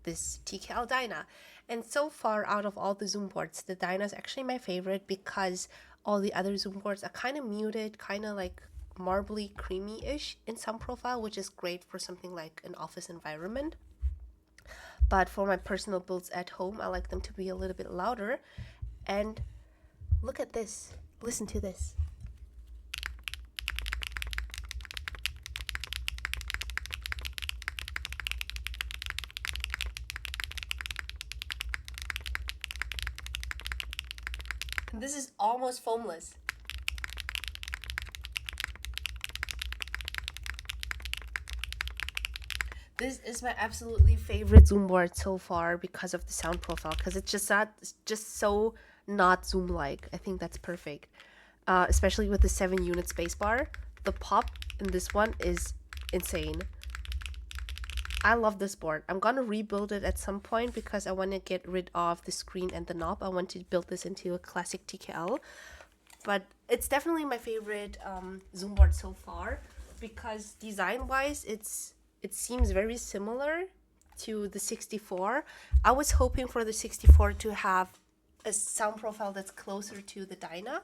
this TKL Dyna. And so far, out of all the Zoom boards, the Dyna is actually my favorite because all the other Zoom boards are kind of muted, kind of like marbly creamy-ish in sound profile, which is great for something like an office environment. But for my personal builds at home, I like them to be a little bit louder. And look at this. Listen to this. And this is almost foamless. This is my absolutely favorite Zoom board so far because of the sound profile, because it's just so not Zoom-like. I think that's perfect, especially with the 7-unit spacebar. The pop in this one is insane. I love this board. I'm gonna rebuild it at some point because I want to get rid of the screen and the knob. I want to build this into a classic TKL, but it's definitely my favorite Zoom board so far because design-wise, it seems very similar to the 64. I was hoping for the 64 to have a sound profile that's closer to the Dyna,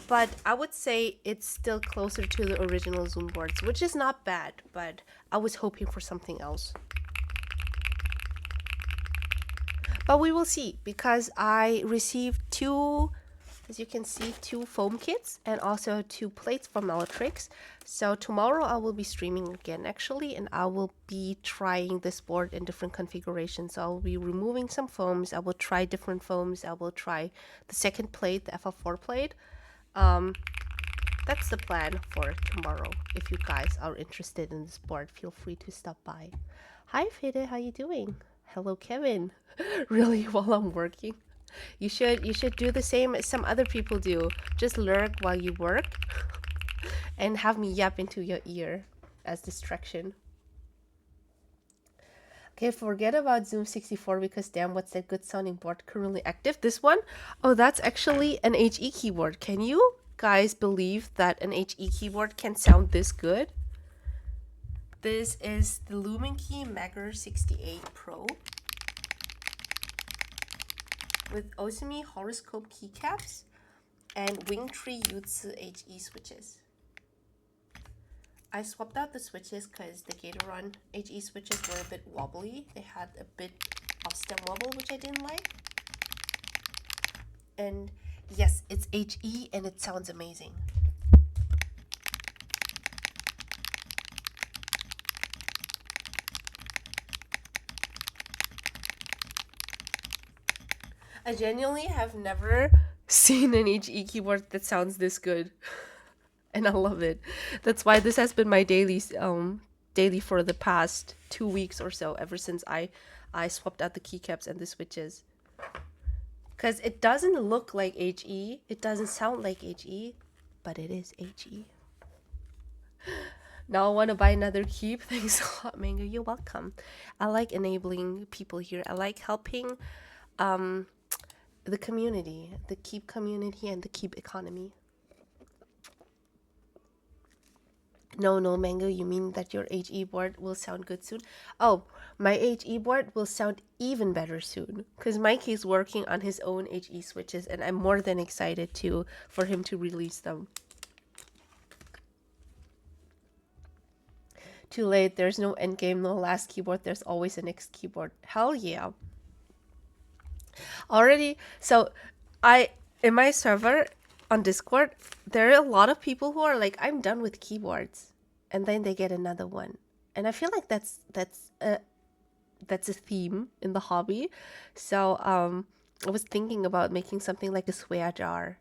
but I would say it's still closer to the original Zoom boards, which is not bad, but I was hoping for something else. But we will see because I received two, as you can see, 2 foam kits and also 2 plates from Meletrix. So tomorrow I will be streaming again actually, and I will be trying this board in different configurations. So I'll be removing some foams. I will try different foams. I will try the second plate, the FL4 plate. That's the plan for tomorrow. If you guys are interested in this board, feel free to stop by. Hi Hi, Fede. How you doing? Hello, Kevin. Really, while I'm working? You should do the same as some other people do. Just lurk while you work and have me yap into your ear as distraction. Okay, forget about Zoom64 because damn, what's that good sounding board currently active? This one? Oh, that's actually an HE keyboard. Can you guys believe that an HE keyboard can sound this good? This is the LumenKey Magger68 Pro with Osimi horoscope keycaps and Wingtree Yutsu HE switches. I swapped out the switches because the Gatoron HE switches were a bit wobbly. They had a bit of stem wobble, which I didn't like. And yes, it's HE and it sounds amazing. I genuinely have never seen an HE keyboard that sounds this good. And I love it. That's why this has been my daily for the past 2 weeks or so, ever since I swapped out the keycaps and the switches. Because it doesn't look like HE, it doesn't sound like HE, but it is HE. Now I want to buy another keep. Thanks a lot, Mango. You're welcome. I like enabling people here. I like helping the community, the keep community and the keep economy. No, Mango, you mean that your HE board will sound good soon? Oh, my HE board will sound even better soon because Mike is working on his own HE switches and I'm more than excited for him to release them. Too late, there's no end game, no last keyboard, there's always a next keyboard. Hell yeah. Already, so in my server on Discord, there are a lot of people who are like, I'm done with keyboards, and then they get another one, and I feel like that's a theme in the hobby. So I was thinking about making something like a swear jar,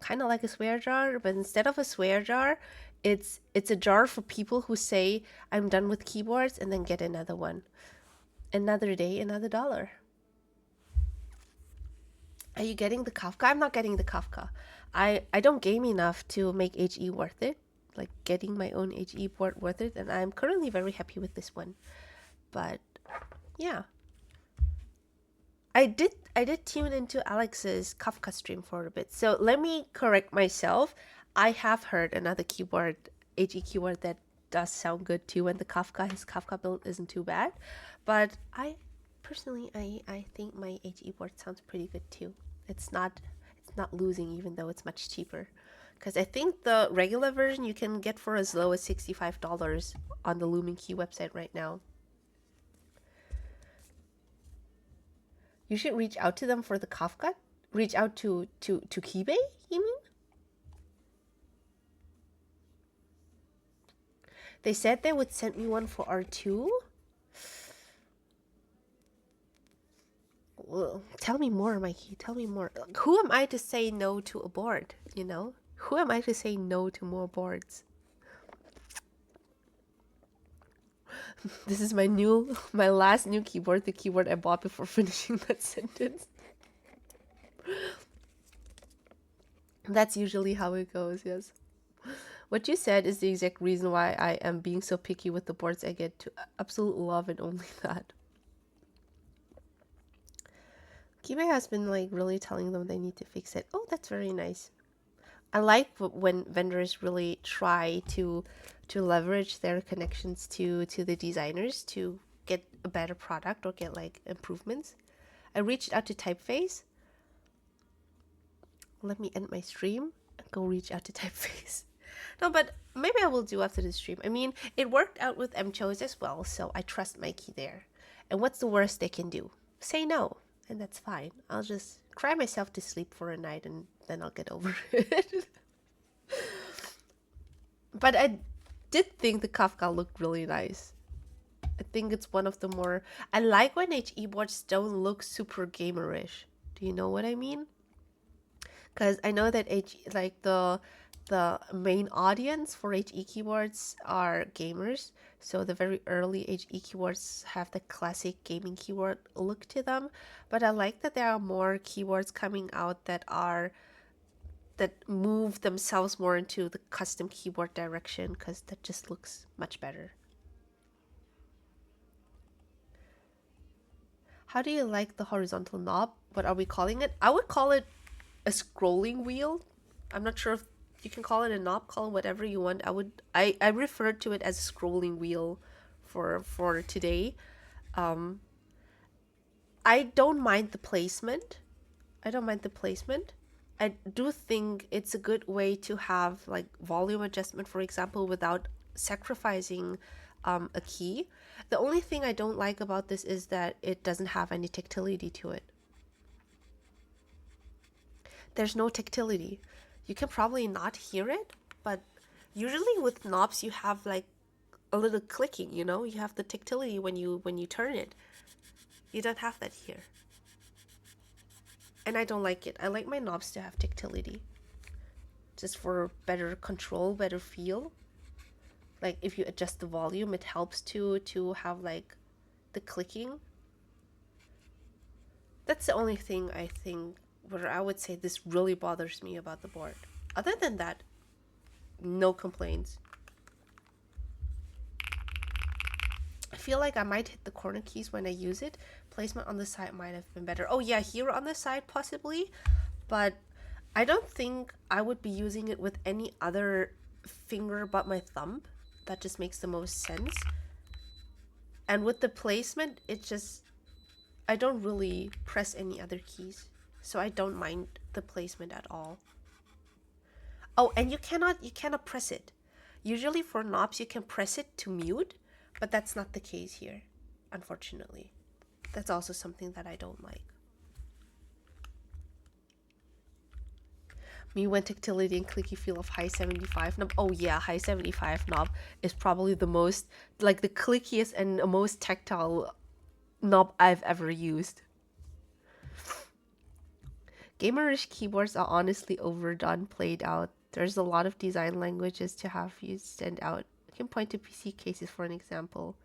kind of like a swear jar, but instead of a swear jar, it's a jar for people who say I'm done with keyboards and then get another one. Another day, another dollar. Are you getting the Kafka? I'm not getting the Kafka. I don't game enough to make HE worth it. Like getting my own HE board worth it. And I'm currently very happy with this one. But yeah. I did tune into Alex's Kafka stream for a bit. So let me correct myself. I have heard another keyboard, HE keyboard that does sound good too. And his Kafka build isn't too bad. But personally, I think my HE board sounds pretty good too. It's not losing, even though it's much cheaper. Because I think the regular version you can get for as low as $65 on the LumenKey website right now. You should reach out to them for the Kafka? Reach out to Keybay, you mean? They said they would send me one for R2? Well, tell me more, Mikey. Tell me more. Who am I to say no to a board, you know? Who am I to say no to more boards? This is my last new keyboard, the keyboard I bought before finishing that sentence. That's usually how it goes, yes. What you said is the exact reason why I am being so picky with the boards I get to absolute love and only that. Keybay has been like really telling them they need to fix it. Oh, that's very nice. I like when vendors really try to leverage their connections to the designers to get a better product or get like improvements. I reached out to Typeface. Let me end my stream and go reach out to Typeface. No, but maybe I will do after the stream. I mean, it worked out with Mchos as well, so I trust Mikey there. And what's the worst they can do? Say no. And that's fine. I'll just cry myself to sleep for a night and then I'll get over it. But I did think the Kafka looked really nice. I think it's one of the more... I like when HE boards don't look super gamerish. Do you know what I mean? Because I know that the the main audience for HE keyboards are gamers. So the very early HE keyboards have the classic gaming keyboard look to them. But I like that there are more keyboards coming out that move themselves more into the custom keyboard direction, because that just looks much better. How do you like the horizontal knob? What are we calling it? I would call it a scrolling wheel. I'm not sure if you can call it a knob, call it whatever you want. I refer to it as a scrolling wheel for today. I don't mind the placement. I do think it's a good way to have like volume adjustment, for example, without sacrificing a key. The only thing I don't like about this is that it doesn't have any tactility to it. There's no tactility. You can probably not hear it, but usually with knobs you have like a little clicking, you know? You have the tactility when you turn it. You don't have that here. And I don't like it. I like my knobs to have tactility. Just for better control, better feel. Like if you adjust the volume, it helps to have like the clicking. That's the only thing I think where I would say this really bothers me about the board. Other than that, no complaints. I feel like I might hit the corner keys when I use it. Placement on the side might have been better. Oh yeah, here on the side possibly, but I don't think I would be using it with any other finger but my thumb. That just makes the most sense. And with the placement, I don't really press any other keys, so I don't mind the placement at all. Oh, and you cannot press it. Usually for knobs you can press it to mute, but that's not the case here, unfortunately. That's also something that I don't like. Me when tactility and clicky feel of high 75 knob. Oh yeah, high 75 knob is probably the most, like the clickiest and most tactile knob I've ever used. Gamerish keyboards are honestly overdone, played out. There's a lot of design languages to have you stand out. I can point to PC cases for an example.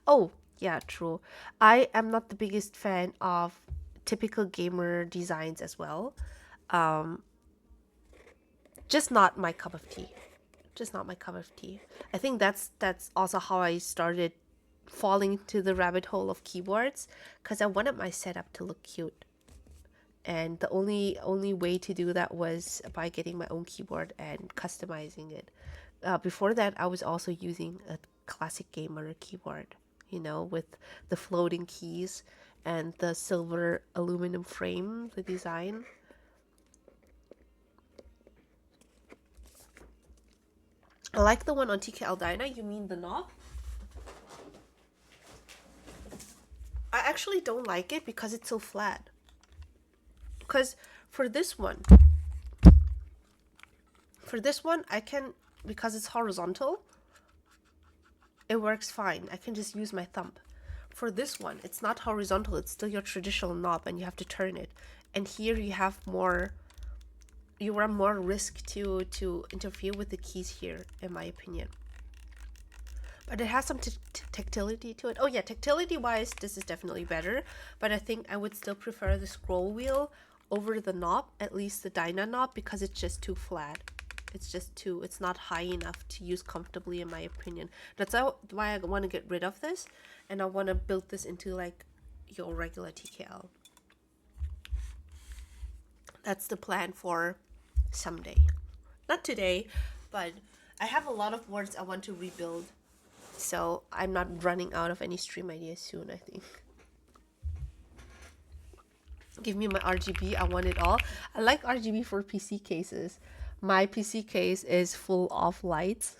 Oh, yeah, true. I am not the biggest fan of typical gamer designs as well. Just not my cup of tea. I think that's also how I started falling into the rabbit hole of keyboards, because I wanted my setup to look cute. And the only way to do that was by getting my own keyboard and customizing it. Before that, I was also using a classic gamer keyboard, you know, with the floating keys and the silver aluminum frame, the design. I like the one on TKL Dyna. You mean the knob? I actually don't like it because it's so flat. Because for this one I can, because it's horizontal, it works fine. I can just use my thumb. For this one, it's not horizontal, it's still your traditional knob and you have to turn it. And here you run more risk to interfere with the keys here, in my opinion. But it has some tactility to it. Oh yeah, tactility wise, this is definitely better. But I think I would still prefer the scroll wheel over the knob, at least the Dyna knob, because it's just too flat. It's not high enough to use comfortably, in my opinion. That's why I want to get rid of this, and I want to build this into like your regular TKL. That's the plan for someday. Not today, but I have a lot of boards I want to rebuild, so I'm not running out of any stream ideas soon, I think. Give me my RGB, I want it all. I like RGB for PC cases. My PC case is full of lights.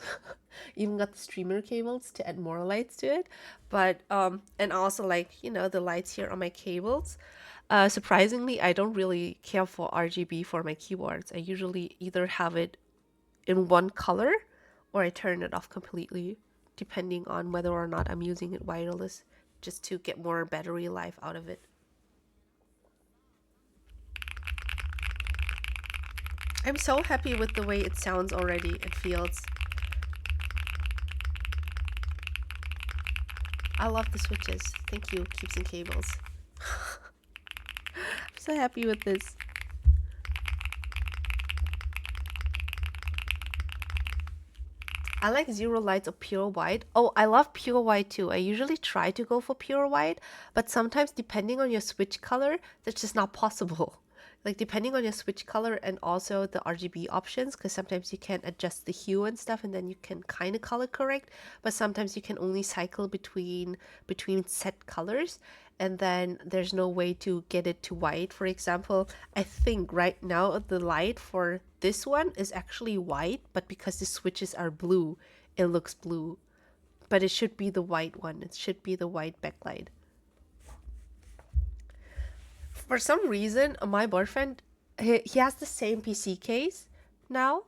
Even got the streamer cables to add more lights to it. But and also, like, you know, the lights here on my cables. Surprisingly, I don't really care for RGB for my keyboards. I usually either have it in one color or I turn it off completely, depending on whether or not I'm using it wireless, just to get more battery life out of it. I'm so happy with the way it sounds already. It feels. I love the switches. Thank you, Keeps and Cables. I'm so happy with this. I like zero lights or pure white. Oh, I love pure white too. I usually try to go for pure white, but sometimes depending on your switch color, that's just not possible. Like depending on your switch color and also the RGB options, because sometimes you can adjust the hue and stuff and then you can kind of color correct, but sometimes you can only cycle between set colors and then there's no way to get it to white. For example, I think right now the light for this one is actually white, but because the switches are blue, it looks blue. But it should be the white one. It should be the white backlight. For some reason, my boyfriend, he has the same PC case now,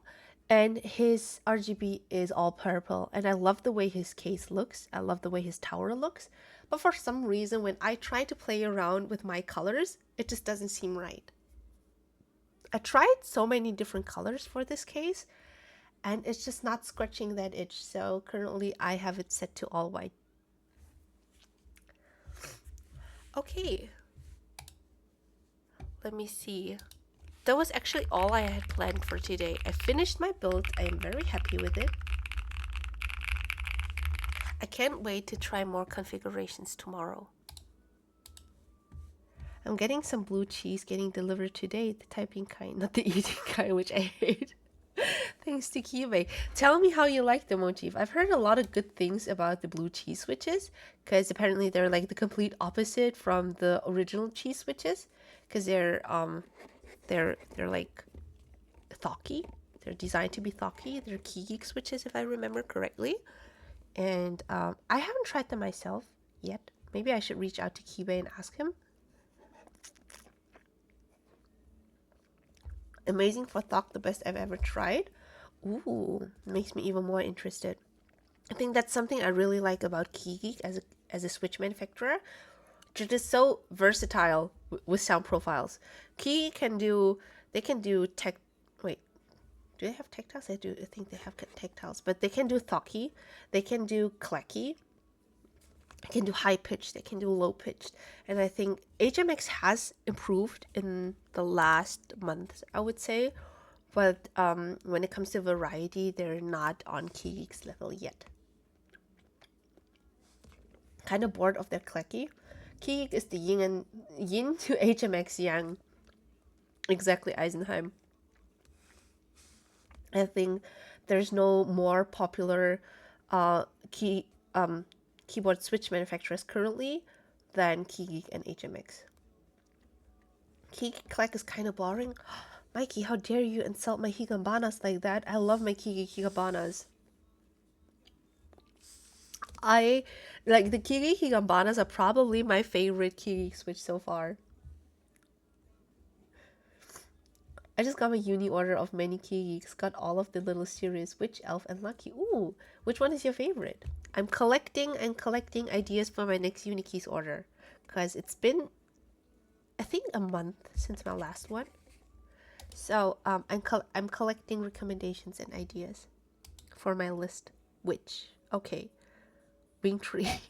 and his RGB is all purple. And I love the way his case looks. I love the way his tower looks. But for some reason, when I try to play around with my colors, it just doesn't seem right. I tried so many different colors for this case, and it's just not scratching that itch. So currently, I have it set to all white. Okay. Let me see. That was actually all I had planned for today. I finished my build. I am very happy with it. I can't wait to try more configurations tomorrow. I'm getting some blue cheese getting delivered today, the typing kind, not the eating kind, which I hate. Thanks to Kibe. Tell me how you like the motif. I've heard a lot of good things about the blue cheese switches, because apparently they're like the complete opposite from the original cheese switches, because they're like thocky. They're designed to be thocky. They're key switches, if I remember correctly. And I haven't tried them myself yet. Maybe I should reach out to Kibe and ask him. Amazing for Thok, the best I've ever tried. Ooh, makes me even more interested. I think that's something I really like about KeyGeek as a switch manufacturer. They're just so versatile with sound profiles. Key can do, they can do tech. Wait, do they have tactiles? I think they have tactiles, but they can do thocky. They can do clacky. They can do high pitched. They can do low pitched. And I think HMX has improved in the last month, I would say. But when it comes to variety, they're not on KeyGeek's level yet. Kind of bored of their clacky. KeyGeek is the yin to HMX yang. Exactly, Eisenheim. I think there's no more popular keyboard switch manufacturers currently than KeyGeek and HMX. KeyGeek clack is kind of boring. Mikey, how dare you insult my Higambanas like that? I love my KeyGeek Higambanas. I like the KeyGeek Higambanas are probably my favorite KeyGeek switch so far. I just got my uni order of many KeyGeeks, got all of the little series, Witch, Elf, and Lucky. Ooh, which one is your favorite? I'm collecting ideas for my next Unikeys order, because it's been, I think, a month since my last one. So I'm collecting recommendations and ideas for my list. Which, okay, Wingtree.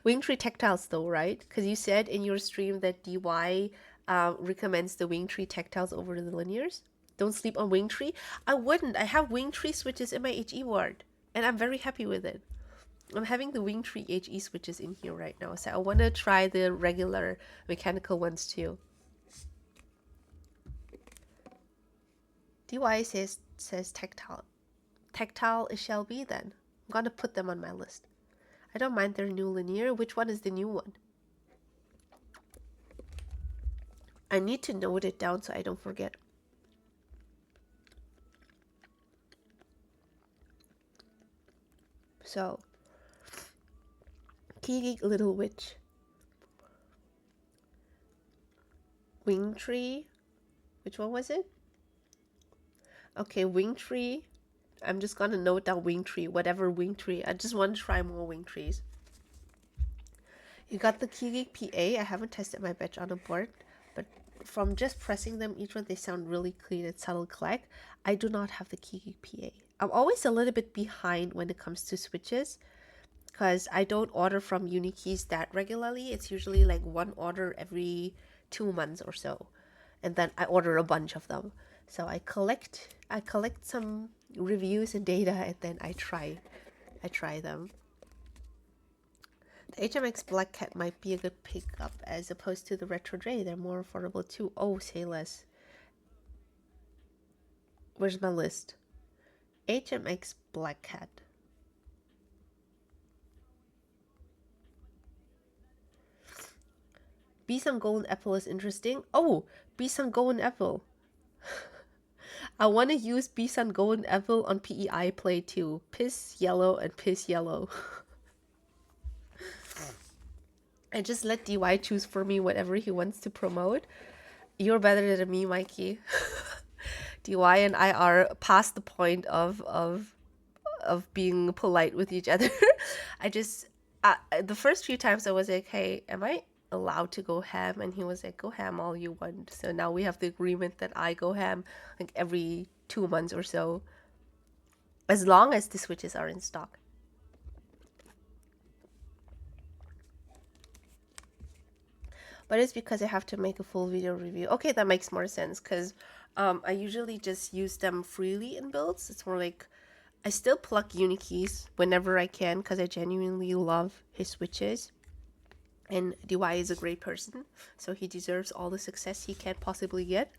Wingtree tactiles though, right? Because you said in your stream that DY recommends the Wingtree tactiles over the linears. Don't sleep on Wingtree. I wouldn't. I have Wingtree switches in my HE ward, and I'm very happy with it. I'm having the Wingtree HE switches in here right now, so I want to try the regular mechanical ones too. DY says tactile. Tactile it shall be then. I'm gonna put them on my list. I don't mind their new linear. Which one is the new one? I need to note it down so I don't forget. So, KeyGeek Little Witch. Wingtree. Which one was it? Okay, Wingtree. I'm just gonna note down Wingtree. Whatever Wingtree. I just want to try more Wingtrees. You got the KeyGeek PA. I haven't tested my batch on a board, but from just pressing them, each one, they sound really clean and subtle click. I do not have the key PA. I'm always a little bit behind when it comes to switches because I don't order from Unikeys that regularly. It's usually like one order every 2 months or so, and then I order a bunch of them. So I collect some reviews and data, and then I try them. The HMX Black Cat might be a good pickup as opposed to the Retro Dre. They're more affordable too. Oh, say less. Where's my list? HMX Black Cat. Beast on Golden Apple is interesting. Oh, Beast on Golden Apple. I want to use Beast on Golden Apple on PEI Play too. Piss Yellow and Piss Yellow. I just let DY choose for me whatever he wants to promote. You're better than me, Mikey. DY and I are past the point of being polite with each other. I just the first few times I was like, hey, am I allowed to go ham? And he was like, go ham all you want. So now we have the agreement that I go ham like every 2 months or so, as long as the switches are in stock. But it's because I have to make a full video review. Okay, that makes more sense because I usually just use them freely in builds. It's more like I still pluck Unikeys whenever I can because I genuinely love his switches. And DY is a great person, so he deserves all the success he can possibly get.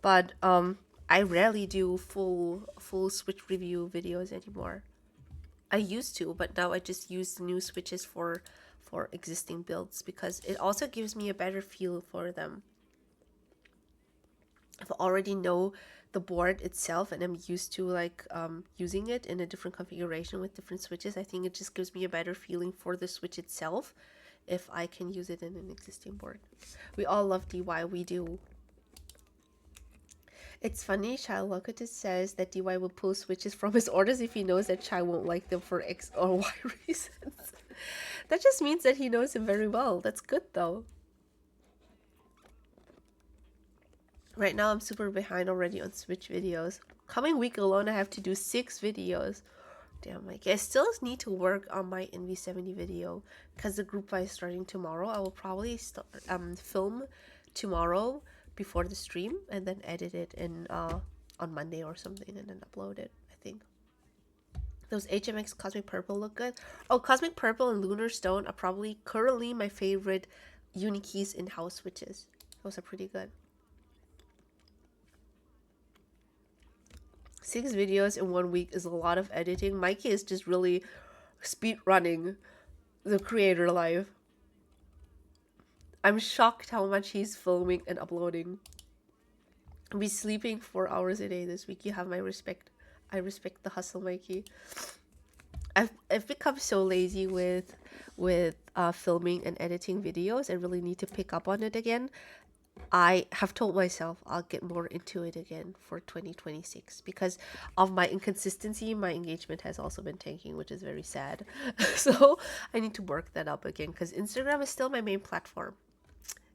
But I rarely do full switch review videos anymore. I used to, but now I just use the new switches for existing builds because it also gives me a better feel for them. If I already know the board itself and I'm used to like using it in a different configuration with different switches, I think it just gives me a better feeling for the switch itself if I can use it in an existing board. We all love DY, we do. It's funny, Chai Locatus says that DY will pull switches from his orders if he knows that Chai won't like them for X or Y reasons. That just means that he knows him very well. That's good though. Right now I'm super behind already on Switch videos. Coming week alone I have to do 6 videos. Damn, like I still need to work on my NV70 video because the group buy is starting tomorrow. I will probably start film tomorrow before the stream and then edit it in on Monday or something and then upload it, I think. Those HMX Cosmic Purple look good. Oh, Cosmic Purple and Lunar Stone are probably currently my favorite Unikeys in-house switches. Those are pretty good. 6 videos in 1 week is a lot of editing. Mikey is just really speed running the creator life. I'm shocked how much he's filming and uploading. I'll be sleeping 4 hours a day this week. You have my respect. I respect the hustle, Mikey. I've become so lazy with filming and editing videos. I really need to pick up on it again. I have told myself I'll get more into it again for 2026 because of my inconsistency. My engagement has also been tanking, which is very sad. So I need to work that up again because Instagram is still my main platform.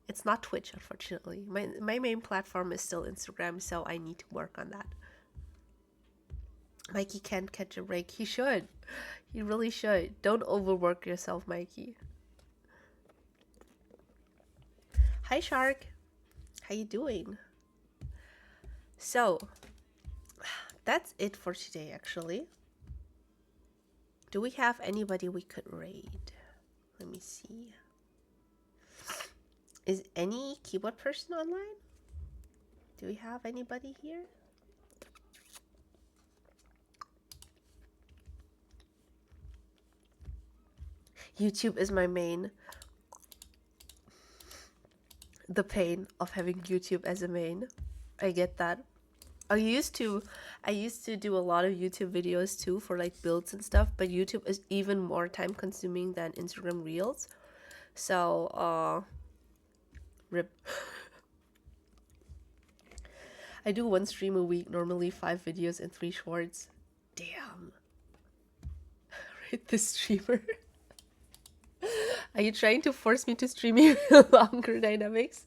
It's not Twitch, unfortunately. My main platform is still Instagram, so I need to work on that. Mikey can't catch a break. He should. He really should. Don't overwork yourself, Mikey. Hi, Shark. How you doing? So, that's it for today, actually. Do we have anybody we could raid? Let me see. Is any keyboard person online? Do we have anybody here? YouTube is my main. The pain of having YouTube as a main. I get that. I used to do a lot of YouTube videos too for like builds and stuff, but YouTube is even more time consuming than Instagram Reels. So rip. I do 1 stream a week, normally 5 videos and 3 shorts. Damn. Right, this streamer. Are you trying to force me to stream even longer, Dynamics?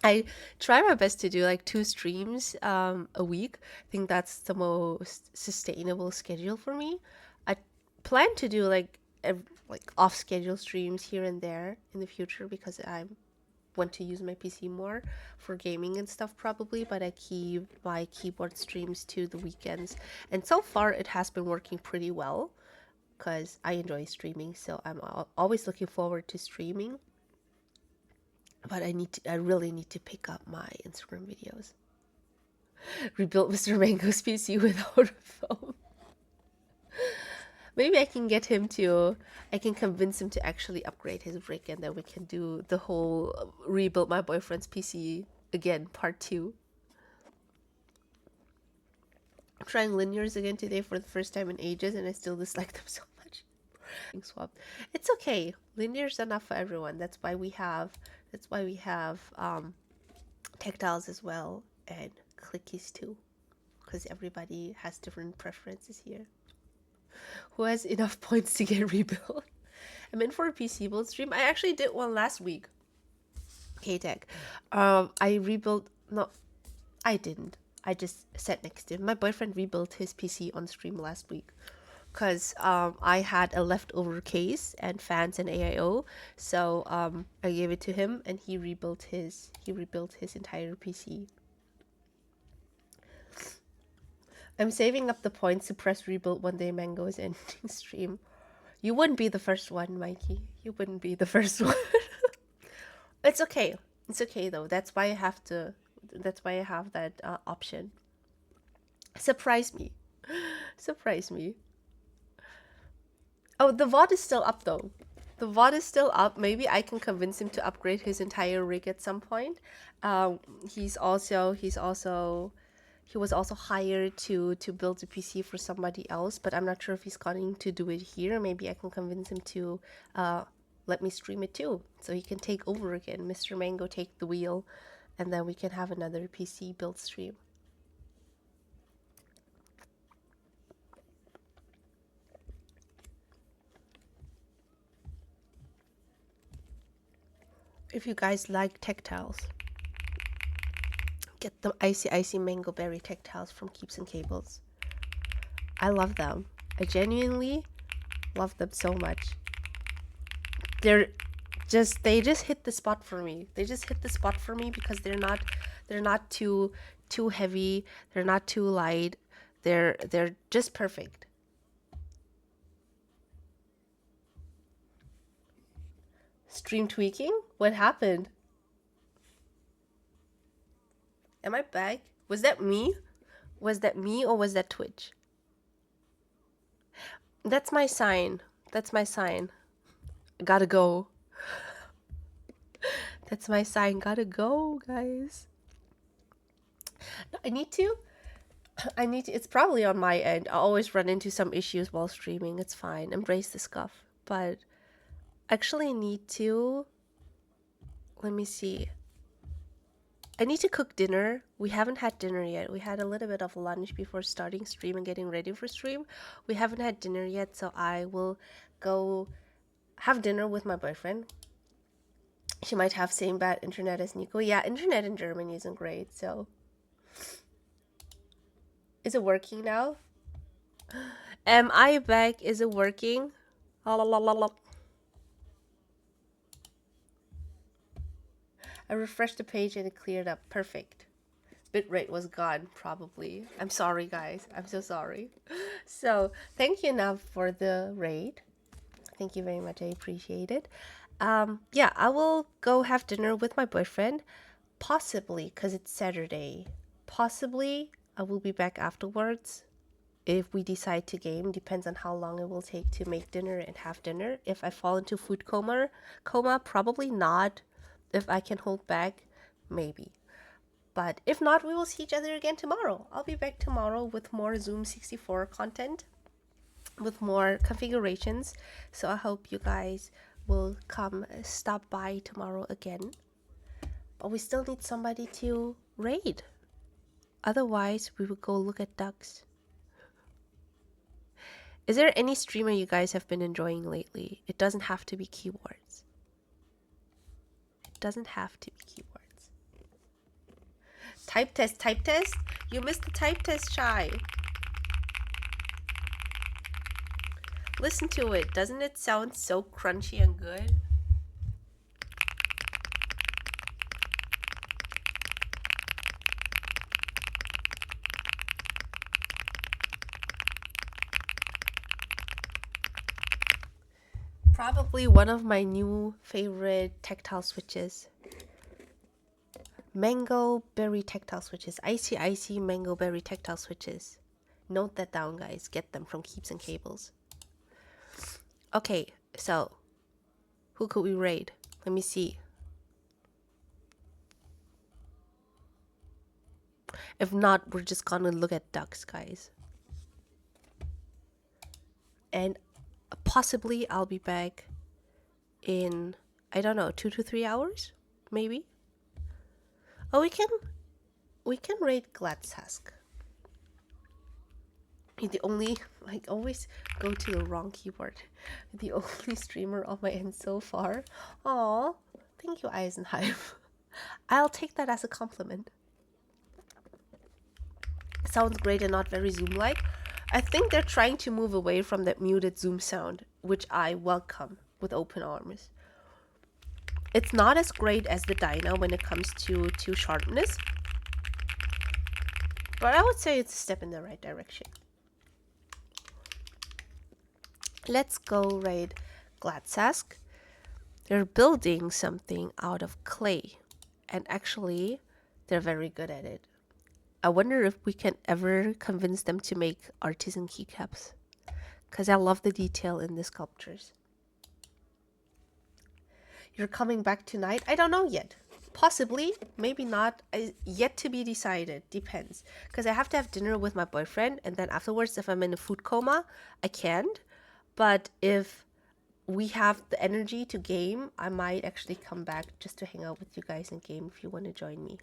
I try my best to do like 2 streams a week. I think that's the most sustainable schedule for me. I plan to do like off schedule streams here and there in the future because I want to use my PC more for gaming and stuff probably, but I keep my keyboard streams to the weekends. And so far it has been working pretty well because I enjoy streaming, so I'm always looking forward to streaming. But I really need to pick up my Instagram videos. Rebuild Mr. Mango's PC without a phone. Maybe I can get him to, I can convince him to actually upgrade his rig, and then we can do the whole rebuild my boyfriend's PC again, part 2. I'm trying linears again today for the first time in ages, and I still dislike them so much. Swapped. It's okay. Linears are not for everyone. That's why we have tactiles as well, and clickies too, because everybody has different preferences here. Who has enough points to get rebuilt? I'm in for a PC build stream. I actually did one last week. K-Tech. I rebuilt. No, I didn't. I just sat next to him. My boyfriend rebuilt his PC on stream last week. Because I had a leftover case and fans and AIO, so I gave it to him, and he rebuilt his entire PC. I'm saving up the points to press rebuild one day Mango is ending stream. You wouldn't be the first one, Mikey. You wouldn't be the first one. It's okay. It's okay though. That's why I have to. That's why I have that option. Surprise me. Surprise me. Oh, the VOD is still up though. The VOD is still up. Maybe I can convince him to upgrade his entire rig at some point. He was also hired to build a PC for somebody else, but I'm not sure if he's going to do it here. Maybe I can convince him to let me stream it too, so he can take over again. Mr. Mango take the wheel, and then we can have another PC build stream. If you guys like tactiles, get the icy mango berry tactiles from Keeps and Cables. I love them. I genuinely love them so much. They just hit the spot for me. They just hit the spot for me because they're not too heavy. They're not too light. They're just perfect. Stream tweaking? What happened? Am I back? Was that me? Was that me or was that Twitch? That's my sign. That's my sign. Gotta go. That's my sign. Gotta go, guys. I need to. It's probably on my end. I always run into some issues while streaming. It's fine. Embrace the scuff. But actually need to. Let me see. I need to cook dinner. We haven't had dinner yet. We had a little bit of lunch before starting stream and getting ready for stream. We haven't had dinner yet, so I will go have dinner with my boyfriend. She might have same bad internet as Nico. Yeah, internet in Germany isn't great, so. Is it working now? Am I back? Is it working? I refreshed the page and it cleared up. Perfect. Bitrate was gone, probably. I'm sorry, guys. I'm so sorry. So, thank you, Nav, for the raid. Thank you very much. I appreciate it. Yeah, I will go have dinner with my boyfriend. Possibly, because it's Saturday. Possibly, I will be back afterwards. If we decide to game, depends on how long it will take to make dinner and have dinner. If I fall into food coma, probably not. If I can hold back, maybe. But if not, we will see each other again tomorrow. I'll be back tomorrow with more Zoom64 content, with more configurations. So I hope you guys will stop by tomorrow again. But we still need somebody to raid. Otherwise, we will go look at ducks. Is there any streamer you guys have been enjoying lately? It doesn't have to be keywords. It doesn't have to be keywords. Type test, type test. You missed the type test, Shy. Listen to it. Doesn't it sound so crunchy and good? Probably one of my new favorite tactile switches. Mango berry tactile switches. Icy mango berry tactile switches. Note that down, guys. Get them from Keeps and Cables. Okay, so who could we raid? Let me see. If not, we're just gonna look at ducks, guys. And possibly I'll be back in, I don't know, 2 to 3 hours, maybe. Oh, we can raid Gladsask. The only, I always go to the wrong keyboard. The only streamer on my end so far. Aw, thank you, Eisenhive. I'll take that as a compliment. Sounds great and not very Zoom-like. I think they're trying to move away from that muted Zoom sound, which I welcome with open arms. It's not as great as the Dyna when it comes to sharpness, but I would say it's a step in the right direction. Let's go raid Gladsask. They're building something out of clay, and actually, they're very good at it. I wonder if we can ever convince them to make artisan keycaps, because I love the detail in the sculptures. You're coming back tonight? I don't know yet. Possibly, maybe not. Yet to be decided. Depends. Because I have to have dinner with my boyfriend, and then afterwards, if I'm in a food coma, I can't. But if we have the energy to game, I might actually come back just to hang out with you guys and game if you want to join me.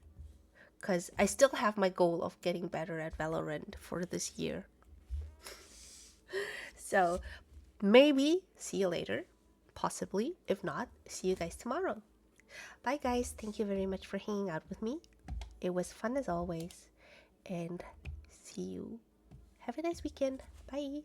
Because I still have my goal of getting better at Valorant for this year. So, maybe see you later. Possibly. If not, see you guys tomorrow. Bye, guys. Thank you very much for hanging out with me. It was fun as always. And see you. Have a nice weekend. Bye.